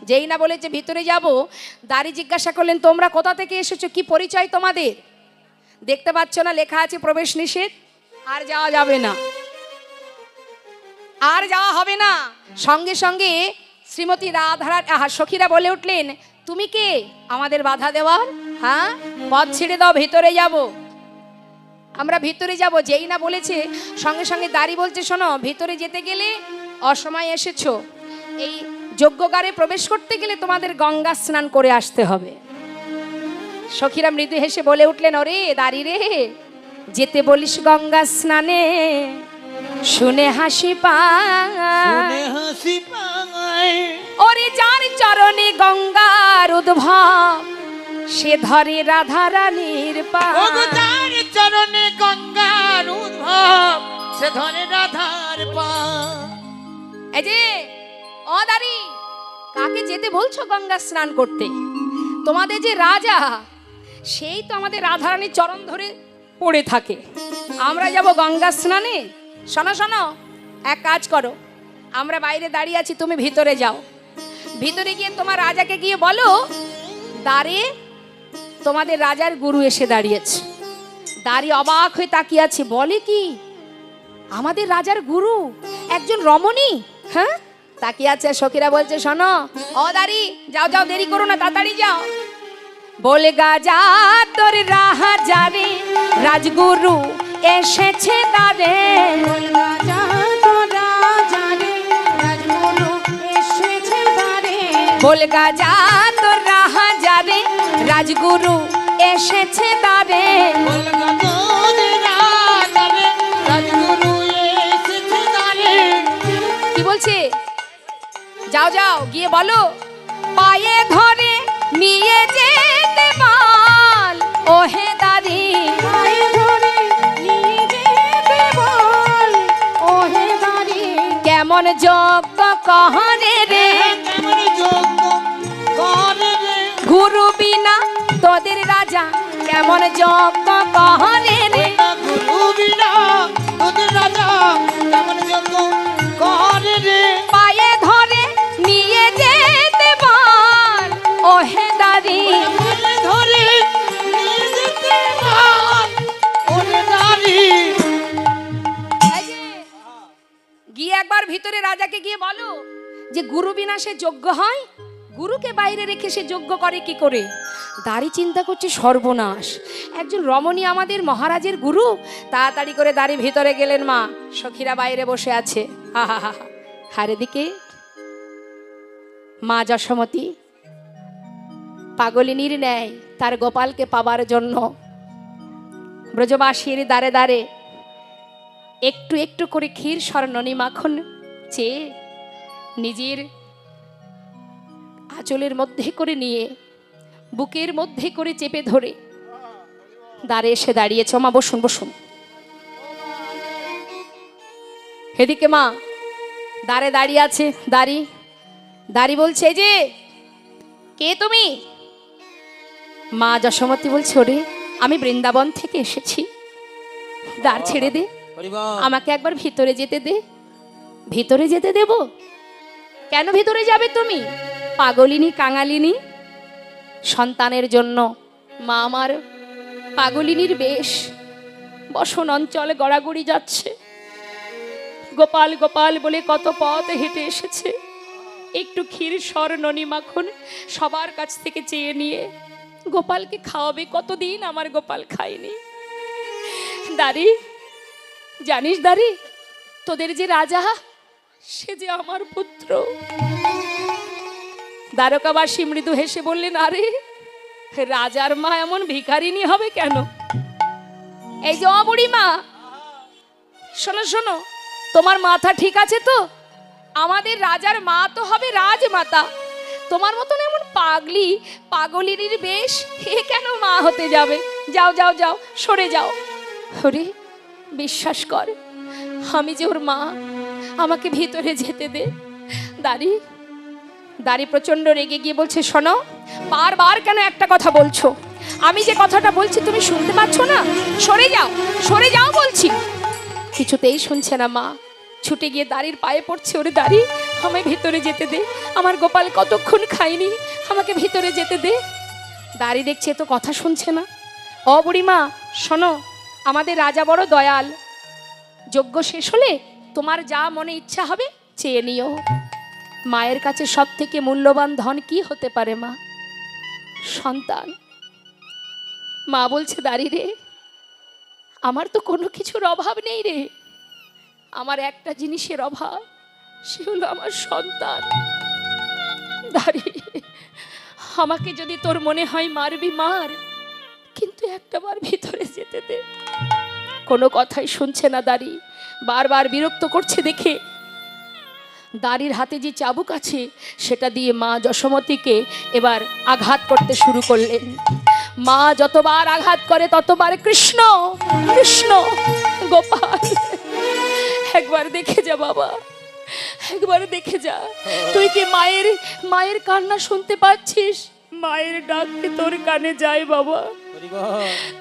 যেই না বলেছে ভিতরে যাব, দাঁড়ি জিজ্ঞাসা করলেন, তোমরা কোথা থেকে এসেছো, কি পরিচয় তোমাদের? দেখতে পাচ্ছ না লেখা আছে প্রবেশ নিষেধ, আর যাওয়া যাবে না, আর যাওয়া হবে না। সঙ্গে সঙ্গে শ্রীমতী সখীরা বলে উঠলেন, তুমি কে আমাদের বাধা দেওয়ার? হ্যাঁ, পথ ছেড়ে দাও, ভিতরে যাব, আমরা ভিতরে যাব। যেই না বলেছে সঙ্গে সঙ্গে দাঁড়ি বলছে, শোনো, ভিতরে যেতে গেলে অসময়ে এসেছো, এই যজ্ঞগারে প্রবেশ করতে গেলে তোমাদের গঙ্গা স্নান করে আসতে হবে। সখীরা মৃদু হেসে বলে উঠলেন, ওরে দাঁড়ি রে, যেতে বলিস গঙ্গা স্নানে, শুনে হাসি পায়, ওরে যার চরণে গঙ্গার উদ্ভব, সে ধরে রাধারানীর পা। যার চরণে গঙ্গার উদ্ভব, সে ধরে রাধার পা। এই যে ও দাঁড়ি, কাকে যেতে বলছো গঙ্গা স্নান করতে? তোমাদের যে রাজা, সেই তো আমাদের রাধারানীর চরণ ধরে পড়ে থাকে। আমরা যাব গঙ্গা স্নানে? শোনো শোনো, এক কাজ করো, আমরা বাইরে দাঁড়িয়ে আছি, তুমি ভিতরে যাও। ভিতরে গিয়ে তোমার রাজাকে গিয়ে বলো, দ্বারে তোমাদের রাজার গুরু এসে দাঁড়িয়েছে। দাঁড়িয়ে অবাক হয়ে তাকিয়ে আছে, বলে কি আমাদের রাজার গুরু একজন রমণী? হ্যাঁ, তাকিয়ে আছে। সখীরা বলছে, শোনো ও দাঁড়ি, যাও যাও, দেরি করো না, তাড়াতাড়ি যাও। বলে গাজা তোর রাজা রে, রাজগুরু এসেছে দ্বারে। রাজা তো রাজা রে, রাজগুরু এসেছে দ্বারে। বলে গাজা তোর রাজা রে, রাজগুরু এসেছে দ্বারে। কি বলছে? যাও যাও, গিয়ে বলো, পায়ে ধরে নিয়ে যেতে বল ও হে দাঁড়ি। পায়ে ধরে নিয়ে যেতে বল ও হে দাঁড়ি। কেমন যজ্ঞ কহরে রে, গুরু বিনা তোদের রাজা কেমন যজ্ঞ কহরে রে। পায়ে ধরে নিয়ে যেতে বল ও হে দাঁড়ি। গিয়ে একবার ভিতরে রাজাকে গিয়ে বলো যে গুরু বিনা সে যজ্ঞ হয়, গুরুকে বাইরে রেখে সে যজ্ঞ করে কি করে? দাঁড়ি চিন্তা করছে, সর্বনাশ, একজন রমণী আমাদের মহারাজের গুরু। তাড়াতাড়ি করে দাঁড়ি ভিতরে গেলেন। মা সখীরা বাইরে বসে আছে। হারে দিকে মা যশোমতী পাগলিনীর ন্যায় তার গোপালকে পাবার জন্য ব্রজবাসীর দ্বারে দ্বারে একটু একটু করে ক্ষীর স্বর্ণনী মাখন চেয়ে নিজের আঁচলের মধ্যে করে নিয়ে বুকের মধ্যে করে চেপে ধরে দ্বারে এসে দাঁড়িয়েছে। মা বসুন বসুন। এদিকে মা দ্বারে দাঁড়িয়ে আছে। দাঁড়ি দাঁড়ি বলছে, যে কে তুমি? মা যশোমতী বলছে, ওরে আমি বৃন্দাবন থেকে এসেছি, দ্বার ছেড়ে দে, আমাকে একবার ভিতরে যেতে দে। ভিতরে যেতে দেব? কেন ভিতরে যাবে তুমি? পাগলিনী কাঙালিনী সন্তানের জন্য মা আমার পাগলিনীর বেশ বসন অঞ্চলে গড়াগড়ি যাচ্ছে। গোপাল গোপাল বলে কত পথ হেঁটে এসেছে, একটু ক্ষীর স্বর্ণনী মাখন সবার কাছ থেকে চেয়ে নিয়ে গোপালকে খাওয়াবে। কতদিন আমার গোপাল খায়নি। দাঁড়ি, জানিস দাঁড়ি, তোদের যে রাজা সে যে আমার পুত্র। দ্বারকাবাসী মৃদু হেসে বললেন, আরে রাজার মা এমন ভিখারিনী হবে কেন? এই যে বুড়ি মা, শোনো শোনো, তোমার মাথা ঠিক আছে তো? আমাদের রাজার মা তো হবে রাজমাতা। তোমার মতন এমন পাগলি পাগলিনীর বেশ এ কেন মা হতে যাবে? যাও যাও যাও, সরে যাও। হরে বিশ্বাস কর, আমি যে ওর মা, আমাকে ভিতরে যেতে দে। দাঁড়ি দাঁড়ি প্রচন্ড রেগে গিয়ে বলছে, শোনো, বারবার কেন একটা কথা বলছো? আমি যে কথাটা বলছি তুমি শুনতে পাচ্ছ না? সরে যাও, সরে যাও বলছি। কিছুতেই শুনছে না মা। ছুটে গিয়ে দাঁড়ির পায়ে পড়ছে, ওরে দাঁড়ি, আমায় ভিতরে যেতে দে, আমার গোপাল কতক্ষণ খাইনি, আমাকে ভিতরে যেতে দে। দাঁড়ি দেখছে তো কথা শুনছে না। ও বুড়িমা শোনো, আমাদের রাজা বড় দয়াল, যজ্ঞ শেষ হলে তোমার যা মনে ইচ্ছা হবে চেয়ে নিও। মায়ের কাছে সব থেকে মূল্যবান ধন কি হতে পারে মা? সন্তান। মা বলছে, দাঁড়ি রে, আমার তো কোনো কিছুর অভাব নেই রে, আমার একটা জিনিসের অভাব, সে হলো আমার সন্তান। দাঁড়ি, আমাকে যদি তোর মনে হয় মারবি মার, কিন্তু একটাবার ভিতরে যেতে দে। কোনো কথাই শুনছে না দাঁড়ি, বারবার বিরক্ত করছে দেখে দাঁড়ির হাতে যে চাবুক আছে সেটা দিয়ে মা যশোমতীকে এবার আঘাত করতে শুরু করলেন। মা যতবার আঘাত করে ততবার কৃষ্ণ কৃষ্ণ, গোপাল একবার দেখে যা বাবা, একবার দেখে যা, তুই কি মায়ের মায়ের কান্না শুনতে পাচ্ছিস? মায়ের ডাক কি তোর কানে যায় বাবা?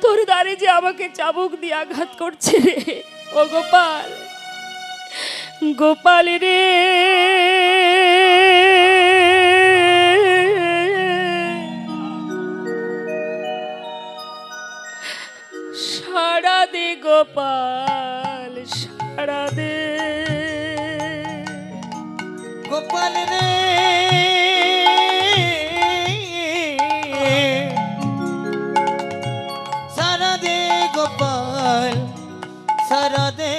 তোর দ্বারে যে আমাকে চাবুক দিয়ে আঘাত করছে রে, ও গোপাল, গোপাল রে। সাড়া দে গোপাল, সাড়া দে। গোপাল রে সারা দে গোপাল সারা দে।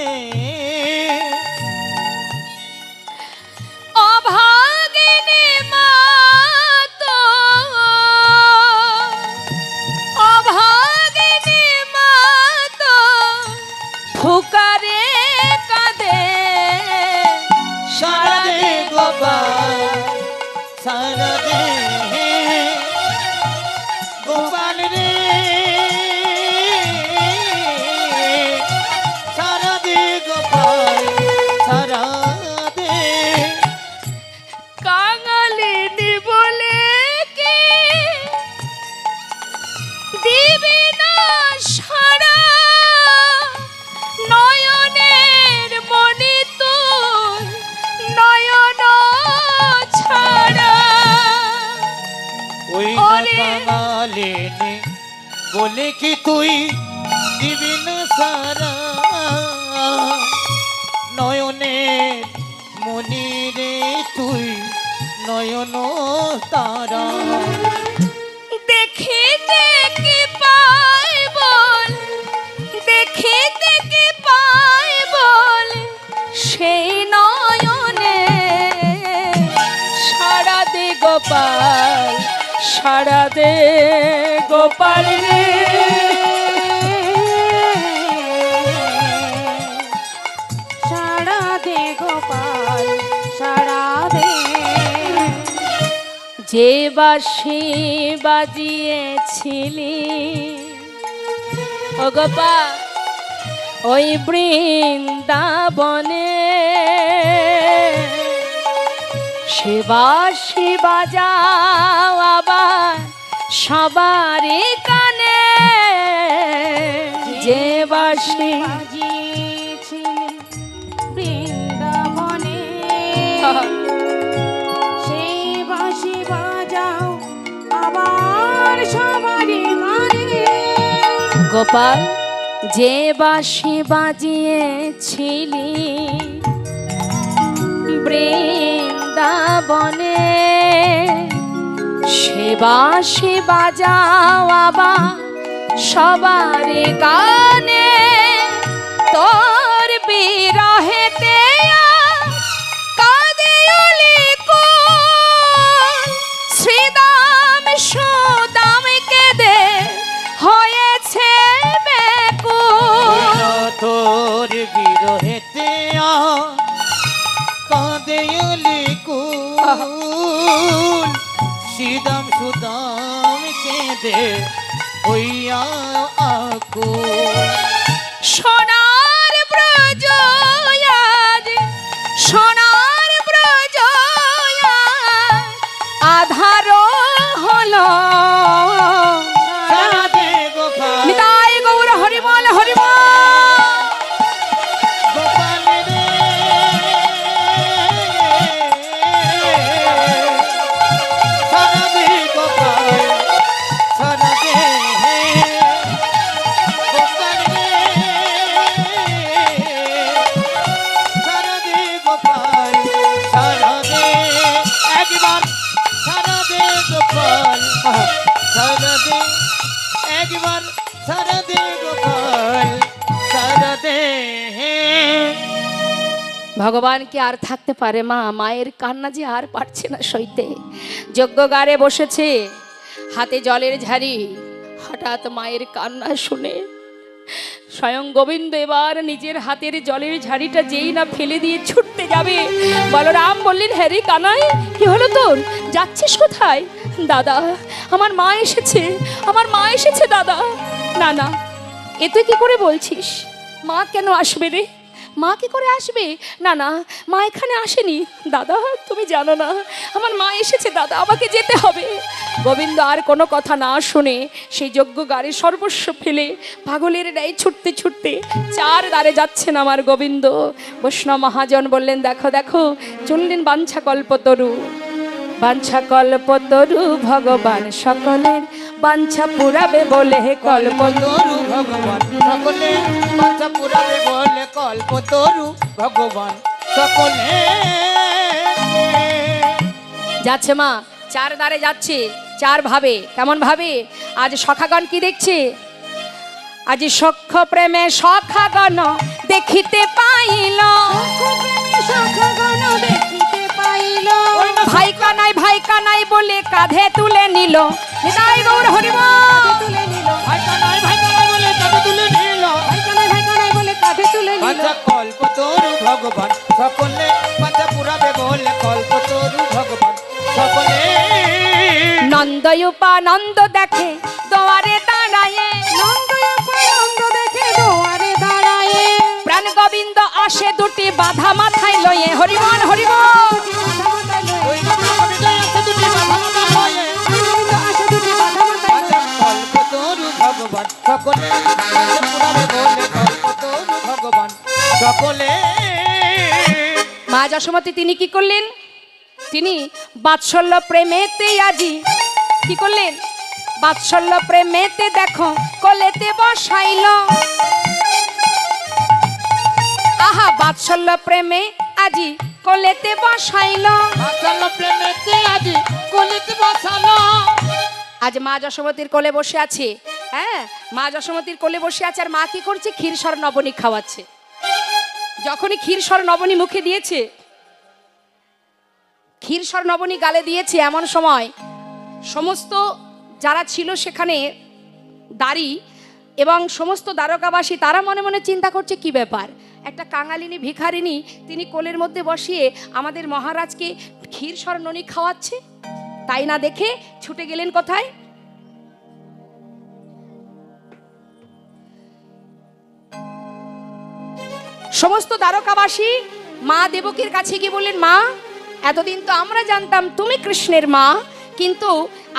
অভাগিনী মা তো, অভাগিনী মা তো ফুকারে কাঁদে। সারা দে গোপাল সারা দে গোপাল রে সারা দে গোপাল সারা দে। কাঙালিনী বলে কি দিবি না সারা, নয়নের মনি তোর নয়ন ছাড়া। ওই ওরে। কাঙালিনী বলে কি তুই দিবি না সারা, নয়নের মনিরে তুই নয়ন তারা। দেখিতে কি পাই বল, দেখিতে কি পাই বল, সেই নয়নে সাড়া দে গোপাল, সাড়া দে গোপাল রে। সাড়া দে গোপাল সাড়া দে। যে বাঁশি বাজিয়েছিলি ও গোপাল ওই বৃন্দাবনে, সে বাঁশি বাজাও আবার সবারই কানে। যে বাঁশি বাজিয়েছিলি বৃন্দাবনে, সেই বাঁশি বাজাও আবার সবারই গানে। গোপাল, যে বাঁশি বাজিয়েছিলি বৃন্দাবনে, সে বাঁশি বাজাও আবার সবার কানে। তোর বিরহেতে কাঁদে অলিকুল, শ্রীদাম সুদাম কেঁদে হয়েছে বেকুল। তোর বিরহেতে কাঁদে অলিকুল, সিদাম সুদাম কেঁদে হইয়া আকুল। সোনার ব্রজ আজ, সোনার ব্রজ আধার হলো। সারা দে গোপাল নিতাই গৌর হরিবল হরিবল। গোপাল রে সারা দে গোপাল সারা দে গোপাল রে সারা দে গোপাল সারা দে। একবার সারা দে গোপাল সারা দে, একবার সারা দে গোপাল সারা দে। ভগবান কি আর থাকতে পারে মা? মায়ের কান্না যে আর পারছে না সইতে। যজ্ঞগারে বসেছে, হাতে জলের ঝাড়ি, হঠাৎ মায়ের কান্না শুনে স্বয়ং গোবিন্দ এবার নিজের হাতের জলের ঝাড়িটা যেই না ফেলে দিয়ে ছুটতে যাবে, বলরাম বললেন, হ্যাঁ রে কানাই, কি হলো তোর? যাচ্ছিস কোথায়? দাদা, আমার মা এসেছে, আমার মা এসেছে দাদা। না না, এ তুই কি করে বলছিস? মা কেন আসবে রে? মা কি করে আসবে? না না, মা এখানে আসেনি। দাদা তুমি জানো না, আমার মা এসেছে দাদা, আমাকে যেতে হবে। গোবিন্দ আর কোনো কথা না শুনে সেই যজ্ঞ গাড়ি সর্বস্ব ফেলে পাগলের ন্যায় ছুটতে ছুটতে চার দ্বারে যাচ্ছেন আমার গোবিন্দ। বৈষ্ণব মহাজন বললেন দেখো দেখো, চললেন বাঞ্ছা কল্পতরু। বাঞ্ছা কল্পতরু ভগবান সকলের বাঞ্ছা পুরাবে বলে কল্পতরু। তরু ভগবান সকলে বাঞ্ছা পুরাবে বলে কল্পতরু ভগবান সকলে। যাচ্ছে মা, চার দ্বারে যাচ্ছে, চার ভাবে। কেমন ভাবে? আজ সখাগণ কি দেখছে? আজ সখ্য প্রেমে সখাগণ দেখিতে পাইল। সখগণ দেখিতে পাইল। ভাই কানাই বলে কাঁধে তুলে নিল। নিতাই গৌর হরিবল। তুলে নিল। ভাই কানাই বলে তাকে তুলে নিল। ভাই কানাই বলে কাঁধে তুলে নিল। বাঞ্ছা কল্পতরু ভগবান সকলে বাঞ্ছা পুরাবে বলে কল্পতরু ভগবান সকলে। নন্দ দেখে দোয়ারে দাঁড়ায়ে। নন্দ দেখে দুয়ারে দাঁড়ায়ে। প্রাণ গোবিন্দ আসে দুটি বাধা মাথায় লয়ে। হরিবল হরিবল। ওই গোবিন্দ আছে দুটি বাধা মাথা হয়ে। গোবিন্দ আসে দুটি বাধা মাথায় বাঞ্ছা কল্পতরু ভগবান সকলে বাঞ্ছা পুরাবে বলে কল্পতরু ভগবান সকলে। মা যশোমতী তিনি কি করলেন? তিনি বাৎসল্য প্রেমেতে আজি কি করলেন? বাৎসল্য প্রেমেতে দেখো কোলেতে বসাইল। আহা বাৎসল্য প্রেমে আজি কোলেতে বসাইল। বাঁচাল প্রেমেতে আজি কলিতে বসালো। আজ মা যশোমতীর কোলে বসে আছে। হ্যাঁ, মা যশোমতীর কোলে বসে আছে, আর মা কি করছে? ক্ষীরসর নবনী খাওয়াচ্ছে। যখনই ক্ষীরসর নবনী মুখে দিয়েছে, ক্ষীরসর নবনী গালে দিয়েছে, এমন সময় সমস্ত যারা ছিল সেখানে দাঁড়ি এবং সমস্ত দ্বারকাবাসী তারা মনে মনে চিন্তা করছে কি ব্যাপার, একটা কাঙালিনী ভিখারিনী তিনি কোলের মধ্যে বসিয়ে আমাদের মহারাজকে ক্ষীরসর ননী খাওয়াচ্ছে। তাই না দেখে ছুটে গেলেন কোথায়? সমস্ত দ্বারকাবাসী মা দেবকীর কাছে গিয়ে বললেন, মা এতদিন তো আমরা জানতাম তুমি কৃষ্ণের মা, কিন্তু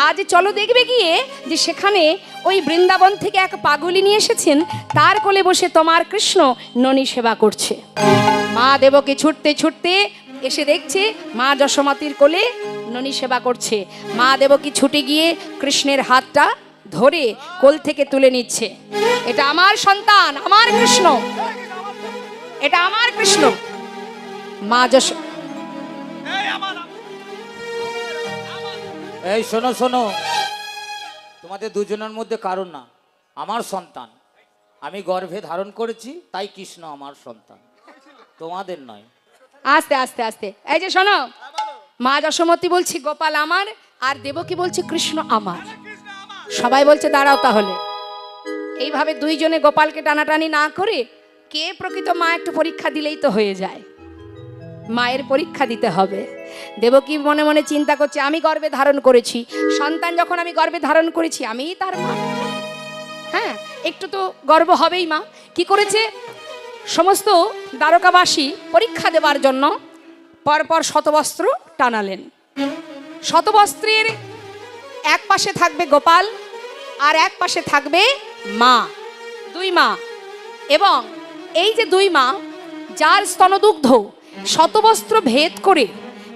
আজ চলো দেখবে গিয়ে যে সেখানে ওই বৃন্দাবন থেকে এক পাগলি নিয়ে এসেছেন, তার কোলে বসে তোমার কৃষ্ণ ননী সেবা করছে। মা দেবকী ছুটতে ছুটতে এসে দেখছে মা যশোমতীর কোলে ননী সেবা করছে। মা দেবকী ছুটে গিয়ে কৃষ্ণের হাতটা ধরে কোল থেকে তুলে নিচ্ছে। এটা আমার সন্তান, আমার কৃষ্ণ, এটা আমার কৃষ্ণ। মা যশ এই আমার এই শোনো শোনো, তোমাদের দুজনের মধ্যে কারণ না, আমার সন্তান আমি গর্ভে ধারণ করেছি, তাই কৃষ্ণ আমার সন্তান, তোমাদের নয়। আস্তে আস্তে আস্তে, এই যে শোনো, মা যশোমতী বলছি গোপাল আমার, আর দেবকী বলছে কৃষ্ণ আমার। সবাই বলছে দাঁড়াও তাহলে। এইভাবে দুইজনে গোপালকে টানাটানি না করে কে প্রকৃত মা একটু পরীক্ষা দিলেই তো হয়ে যায়। মায়ের পরীক্ষা দিতে হবে। দেবকী মনে মনে চিন্তা করছে, আমি গর্ভে ধারণ করেছি সন্তান, যখন আমি গর্ভে ধারণ করেছি আমিই তার মা। হ্যাঁ, একটু তো গর্ব হবেই। মা কি করেছে? সমস্ত দ্বারকাবাসী পরীক্ষা দেবার জন্য পরপর শতবস্ত্র টানালেন। শতবস্ত্রের এক পাশে থাকবে গোপাল আর এক পাশে থাকবে মা, দুই মা। এবং এই যে দুই মা, যার স্তনদুগ্ধ শতবস্ত্র ভেদ করে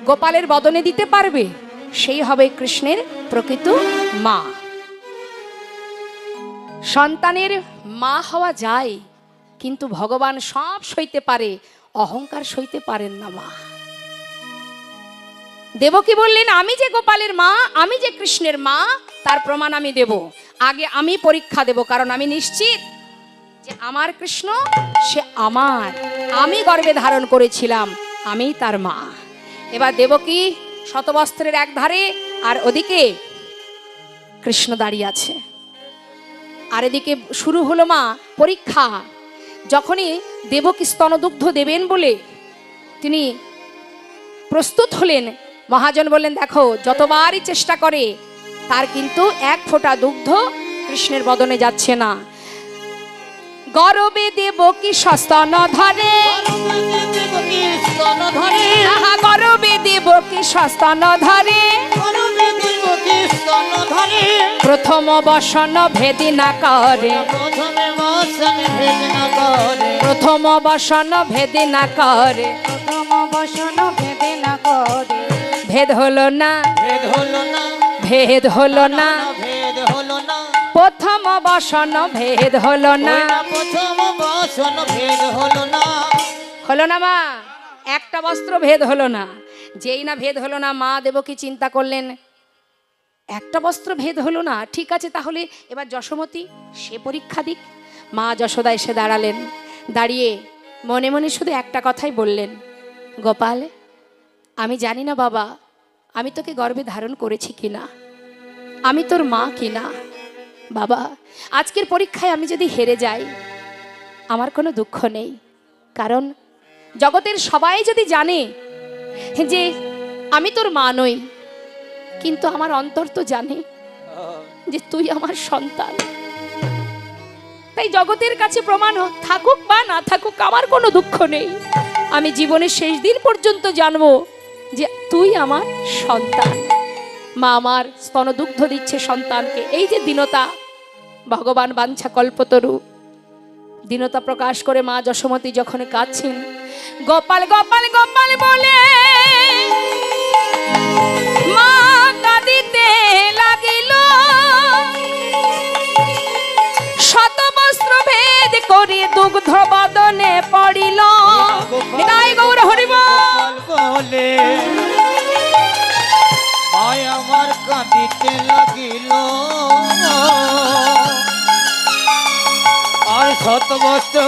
গোপালের বদনে দিতে পারবে, সেই হবে কৃষ্ণের প্রকৃত মা। সন্তানের মা হওয়া যায়, কিন্তু ভগবান সব সইতে পারে, অহংকার সইতে পারেন না মা। দেবকী বললেন, আমি যে গোপালের মা, আমি যে কৃষ্ণের মা, তার প্রমাণ আমি দেব। আগে আমি পরীক্ষা দেব, কারণ আমি নিশ্চিত যে আমার কৃষ্ণ সে আমার, আমি গর্ভে ধারণ করেছিলাম, আমি তার মা। এবার দেবকী শতবস্ত্রের এক ধারে আর ওদিকে কৃষ্ণ দাঁড়িয়ে আছে, আর এদিকে শুরু হলো মা পরীক্ষা। যখনই দেবকী স্তনদুগ্ধ দেবেন বলে তিনি প্রস্তুত হলেন, মহাজন বললেন, দেখো যতবারই চেষ্টা করে তার কিন্তু এক ফোঁটা দুগ্ধ কৃষ্ণের বদনে যাচ্ছে না। গরবে দেব কি সস্তন ধরে, আহা গরবে দেব কি সস্তন ধরে, প্রথম বসন ভেদি না করে, প্রথম বসন ভেদি না করে, প্রথম বসন ভেদে না করে, ভেদ হলো না, ভেদ হলো না, ভেদ হলো না, ভেদ হলো না, প্রথম বসন ভেদ হলো না। প্রথম বসন ভেদ হলো না। হলো না মা, একটা বস্ত্র ভেদ হলো না। যেই না ভেদ হলো না, মা দেবকী চিন্তা করলেন একটা বস্ত্র ভেদ হলো না, ঠিক আছে তাহলে এবার যশোমতী সে পরীক্ষা দিক। মা যশোদা এসে দাঁড়ালেন, দাঁড়িয়ে মনে মনে শুধু একটা কথাই বললেন, গোপাল আমি জানি না বাবা আমি তোকে গর্ভে ধারণ করেছি কিনা, আমি তোর মা কিনা। বাবা আজকের পরীক্ষায় আমি যদি হেরে যাই আমার কোনো দুঃখ নেই, কারণ জগতের সবাই যদি জানে যে আমি তোর মা নই, কিন্তু আমার অন্তর তো জানে যে তুই আমার সন্তান। তাই জগতের কাছে প্রমাণ থাকুক বা না থাকুক আমার কোনো দুঃখ নেই। আমি জীবনের শেষ দিন পর্যন্ত জানবো যে তুই আমার সন্তান। মা আমার স্তনদুগ্ধ দিচ্ছে সন্তানকে। এই যে দীনতা, ভগবান বাঞ্ছা কল্পতরু, দীনতা প্রকাশ করে মা যশোমতী যখন কাঁদছেন, গোপাল গোপাল গোপাল বলে মা কাঁদিতে লাগিল, শত বস্ত্র ভেদ করে দুগ্ধ বদনে পড়িল। নিতাই গৌর হরিবল বলে মায় আমার কাঁদিতে লাগিল, আর শত বস্ত্র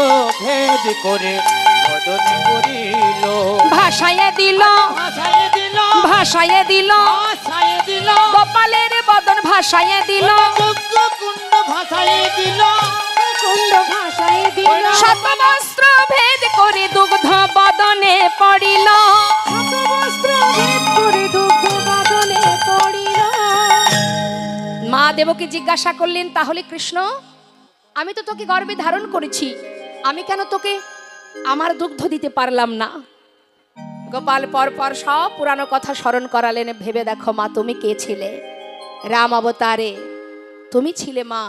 ভেদ করে বদনে পড়িল। ভাসাইয়ে দিল, ভাসাইয়ে দিল, ভাসাইয়ে দিল, ভাসাইয়ে দিল, গোপালের বদন ভাসাইয়ে দিল, যজ্ঞ কুণ্ড ভাসাইয়ে দিল, কুণ্ড ভাষায় দিল, শত বস্ত্র ভেদ করে দুগ্ধ বদনে পড়িল। শত বস্ত্র ভেদ করে দুগ্ধ বদনে পড়িল। মা দেবকে জিজ্ঞাসা করলেন, তাহলে কৃষ্ণ আমি তো তোকে গর্ভে ধারণ করেছি, আমি কেন তোকে আমার দুগ্ধ দিতে পারলাম না? গোপাল পরপর সব পুরানো কথা স্মরণ করালেন। ভেবে দেখো মা তুমি কে ছিলে? রাম অবতারে তুমি ছিলে মা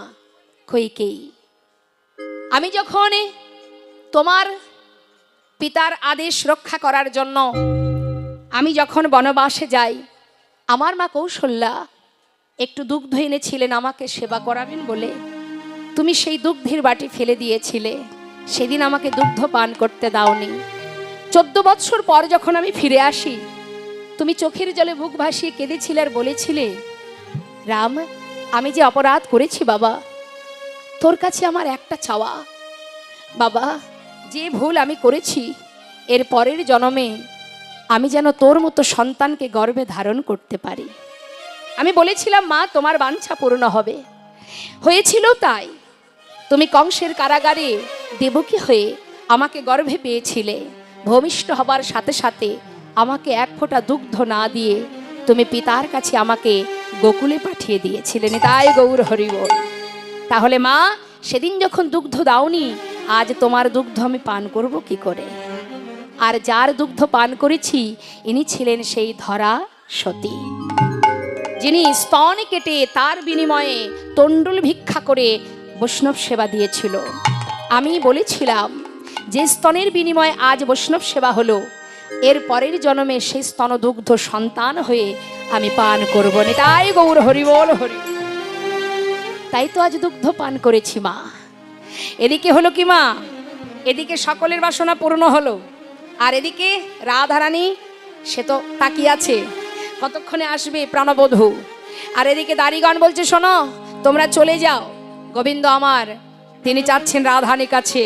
কইকেয়ী। আমি যখন তোমার পিতার আদেশ রক্ষা করার জন্য আমি যখন বনবাসে যাই, আমার মা কৌশল্যা একটু দুগ্ধ এনেছিলেন আমাকে সেবা করাবেন বলে। তুমি সেই দুগ্ধের বাটি ফেলে দিয়েছিলে, সেদিন আমাকে দুগ্ধ পান করতে দাওনি। 14 বৎসর পর যখন আমি ফিরে আসি, তুমি চোখের জলে বুক ভাসিয়ে কেঁদেছিলে আর বলেছিলে, রাম আমি যে অপরাধ করেছি বাবা, তোর কাছে আমার একটা চাওয়া, বাবা যে ভুল আমি করেছি এর পরের জন্মে আমি যেন তোর মতো সন্তানকে গর্ভে ধারণ করতে পারি। আমি বলেছিলাম মা তোমার বাঞ্ছা পূর্ণ হবে, হয়েছিল তাই। তুমি কংসের কারাগারে দেবকী হয়ে আমাকে গর্ভে পেয়েছিলে। ভূমিষ্ঠ হবার সাথে সাথে আমাকে এক ফোঁটা দুগ্ধ না দিয়ে তুমি পিতার কাছে আমাকে গোকুলে পাঠিয়ে দিয়েছিলে। নিতাই গৌর হরিবল। তাহলে মা সেদিন যখন দুগ্ধ দাওনি, আজ তোমার দুগ্ধ আমি পান করব কি করে? আর যার দুগ্ধ পান করেছি ইনি ছিলেন সেই ধরা সতী, যিনি স্তন কেটে তার বিনিময়ে তণ্ডুল ভিক্ষা করে বৈষ্ণব সেবা দিয়েছিল। আমি বলেছিলাম যে স্তনের বিনিময়ে আজ বৈষ্ণব সেবা হলো, এর পরের জন্মে সেই স্তনদুগ্ধ সন্তান হয়ে আমি পান করব। নিতাই গৌর হরিবল হরি। তাই তো আজ দুগ্ধ পান করেছি মা। এদিকে হলো কি মা, এদিকে সকলের বাসনা পূর্ণ হলো, আর এদিকে রাধারানী সে তো তাকিয়ে আছে কতক্ষণে আসবে প্রাণবধূ। আর এদিকে দাড়িগণ বলছে, শোনো তোমরা চলে যাও, গোবিন্দ আমার তিনি চাচ্ছেন রাধারানীর কাছে।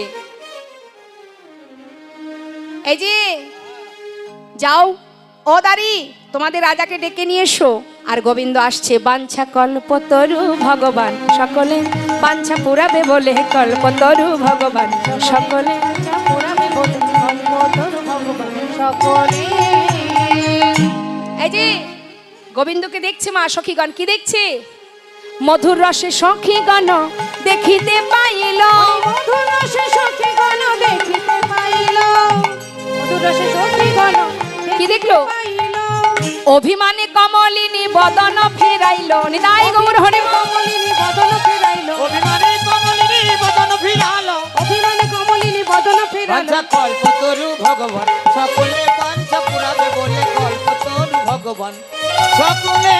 এই যে যাও ও দাড়ি, তোমাদের রাজাকে ডেকে নিয়ে এসো। আর গোবিন্দ আসছে, বাঞ্ছা কল্পতরু ভগবান সকলে বাঞ্ছা পুরাবে বলে, কল্পতরু ভগবান সকলে পুরাবে বলে কল্পতরু ভগবান সকলে। এই যে গোবিন্দকে দেখছে মা, সখীগণ কি দেখছে? মধুর রসে সখীগণ দেখিতে পাইল। মধুর রসে সখীগণ দেখিতে পাইল, মধুর রসে সখীগণ কি দেখলো? পাইল। অভিমানে কমলিনী বদন ফেরাইল। নিতাই গৌর হরি বল। কমলিনী বদন ফেরাইল, অভিমানী কমলিনী বদন ফিরালো, অভিমানে কমলিনী বদন ফেরাইল। বাঞ্ছা কল্পতরু ভগবান সকলে বাঞ্ছা পুরাবে বলে, কল্পতরু ভগবান সকলে।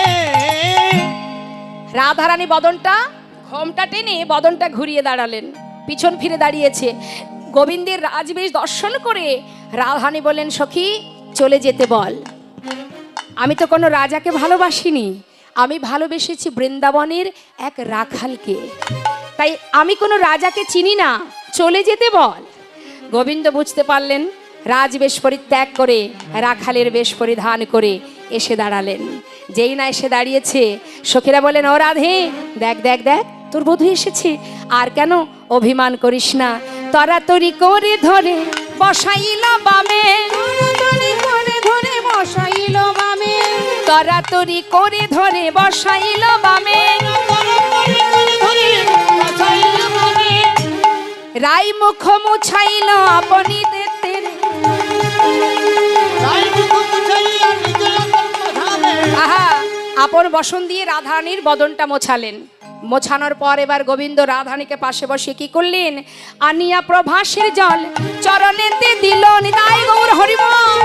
রাধারানী বদনটা ঘোমটা টেনে বদনটা ঘুরিয়ে দাঁড়ালেন, পিছন ফিরে দাঁড়িয়েছে। গোবিন্দের রাজবেশ দর্শন করে রাধারানী বললেন, সখী চলে যেতে বল। আমি তো কোনো রাজাকে ভালোবাসিনি, আমি ভালোবেসেছি বৃন্দাবনের এক রাখালকে, তাই আমি কোনো রাজাকে চিনি না, চলে যেতে বল। গোবিন্দ বুঝতে পারলেন, রাজবেশ পরিত্যাগ করে রাখালের বেশ পরিধান করে এসে দাঁড়ালেন। যেই না এসে দাঁড়িয়েছে, সখীরা বলেন, ও রাধে দেখ দেখ দেখ, তোর বধূ এসেছে, আর কেন অভিমান করিস না। তরাতরি করে ধরে বসাইল বামে, তরাতরি করে ধরে বসাইল বামে, তরাতরি করে ধরে বসাইল বামে। রাই মুখ মুছাইল আপনি দেখতে, আহা আপন বসন দিয়ে রাধারানীর বদনটা মোছালেন। মোছানোর পর এবার গোবিন্দ রাধারানীকে পাশে বসে কি করলেন, আনিয়া প্রভাসের জল চরণেতে দিল। নিতাই গৌর হরি বল।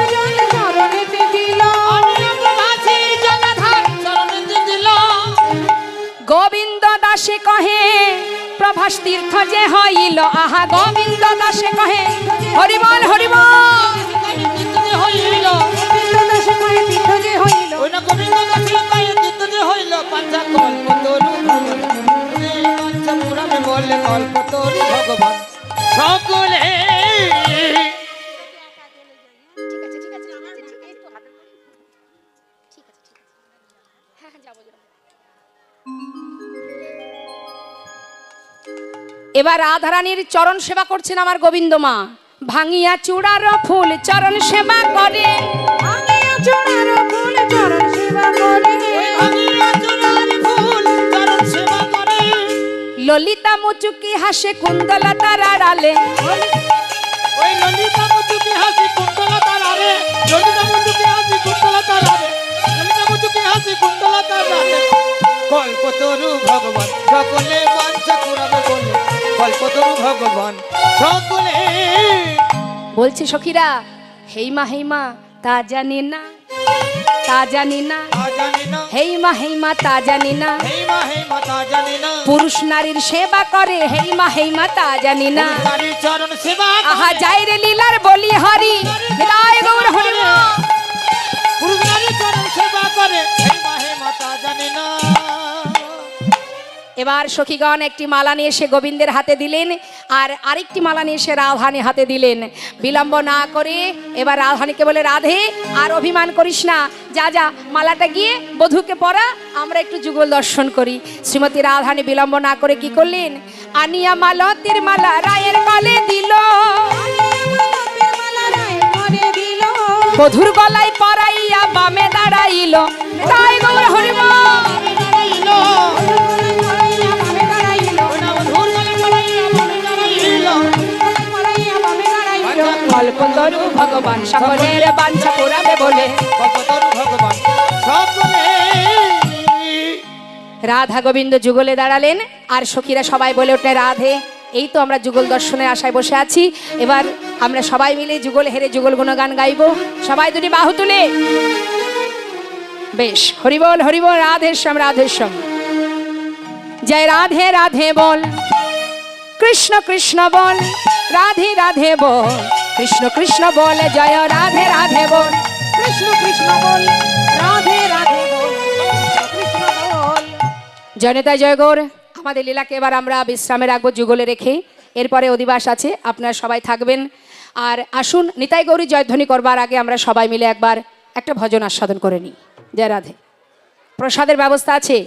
চরণেতে দিল, গোবিন্দ দাসে কহে প্রভাস তীর্থ যে হইল, আহা গোবিন্দ দাসে কহে হরি বল হরি বল। গোবিন্দ দাসে কহে তীর্থ যে হইল, গোবিন্দ দাসে কহে তীর্থ যে হইল, বাঞ্ছা কল্পতরু বাঞ্ছা পুরাবে বলে, কল্পতরু ভগবান সকলে। এবার রাধারানীর চরণ সেবা করছেন আমার গোবিন্দ মা। ভাঙিয়া চূড়ার ফুল চরণ সেবা করে, ভাঙিয়া চূড়ার ফুল চরণ সেবা করে, ললিতা মুচুকি হাসে কুন্দলতার আড়ালে, ওই ললিতা মুচুকি হাসি কুন্তলতার আড়ে, ললিতা মুচুকি হাসি কুন্তলতার আড়ে, ললিতা মুচুকি হাসি কুন্তলতার আড়ে। কল্পতরু ভগবান সকলে বাঞ্ছা পুরাবে বলে, কল্পতরু ভগবান সকলে। বলছে সখীরা, হেইমা হেইমা তা জানি না, তা জানি না, জানি না, হেইমা হেইমা তা জানি না, হেমা হেমা তা জানি না, পুরুষ নারীর সেবা করে হেইমা হেইমা তা জানি না। নারী চরণ সেবা আহা যাই রে লীলার বলি হরি, হৃদয় গৌর হরি বল। পুরুষ নারী চরণ সেবা করে, হেমা হেমা তা জানি না। এবার সখীগণ একটি মালা নিয়ে এসে গোবিন্দের হাতে দিলেন, আর আরেকটি মালা নিয়ে এসে রাধারানী হাতে দিলেন। বিলম্ব না করে এবার রাধারানীকে বলে, রাধে আর অভিমান করিস না, যা যা মালাটা গিয়ে বধূকে পরা, আমরা একটু যুগল দর্শন করি। শ্রীমতী রাধারানী বিলম্ব না করে কি করলেন, আনিয়া মালতীর মালা রায়ের গলে দিল, বধুর গলায় পরাইয়া বামে দাঁড়াইল। তাই গৌর হরি বল। কল্পতরু ভগবান সকলের বাঞ্ছা পুরাবে বলে, কল্পতরু ভগবান সকলে। রাধা গোবিন্দ যুগলে দাঁড়ালেন, আর সখীরা সবাই বলে উঠলেন, রাধে এই তো আমরা যুগল দর্শনের আশায় বসে আছি, এবার আমরা সবাই মিলে যুগল হেরে যুগল গুণগান গাইব। সবাই দুটি বাহু তুলে বেশ হরিবল হরিবল, রাধেশ্যাম রাধেশ্যাম, জয় রাধে রাধে বল, কৃষ্ণ কৃষ্ণ বল, রাধে রাধে বল, কৃষ্ণ কৃষ্ণ বল, জয় রাধে রাধে বল, কৃষ্ণ কৃষ্ণ বল, রাধে রাধে বল, কৃষ্ণ বল। জনতা জয় গৌর। আমাদের লীলাকে এবার আমরা বিশ্রামে রাখবো যুগলে রেখে, এরপরে অধিবাস আছে, আপনারা সবাই থাকবেন। আর আসুন নিতাই গৌরী জয়ধ্বনি করবার আগে আমরা সবাই মিলে একবার একটা ভজন আস্বাদন করে নিই। জয় রাধে। প্রসাদের ব্যবস্থা আছে,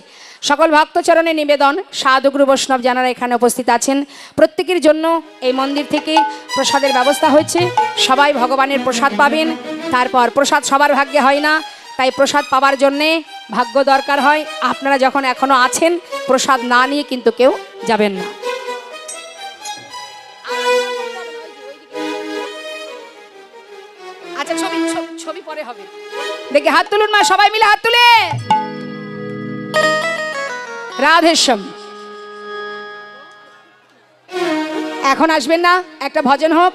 সকল ভক্তচরণে নিবেদন, সাধুগুরু বৈষ্ণব যারা এখানে উপস্থিত আছেন প্রত্যেকের জন্য এই মন্দির থেকে প্রসাদের ব্যবস্থা হয়েছে। সবাই ভগবানের প্রসাদ পাবেন। তারপর প্রসাদ সবার ভাগ্যে হয় না, তাই প্রসাদ পাবার জন্যে ভাগ্য দরকার হয়। আপনারা যখন এখনো আছেন প্রসাদ না নিয়ে কিন্তু কেউ যাবেন না। আচ্ছা ছবি ছবি পরে হবে। দেখে হাত তুলুন মা, সবাই মিলে হাত তুলে রাধেশ্যাম। এখন আসবেন না, একটা ভজন হোক।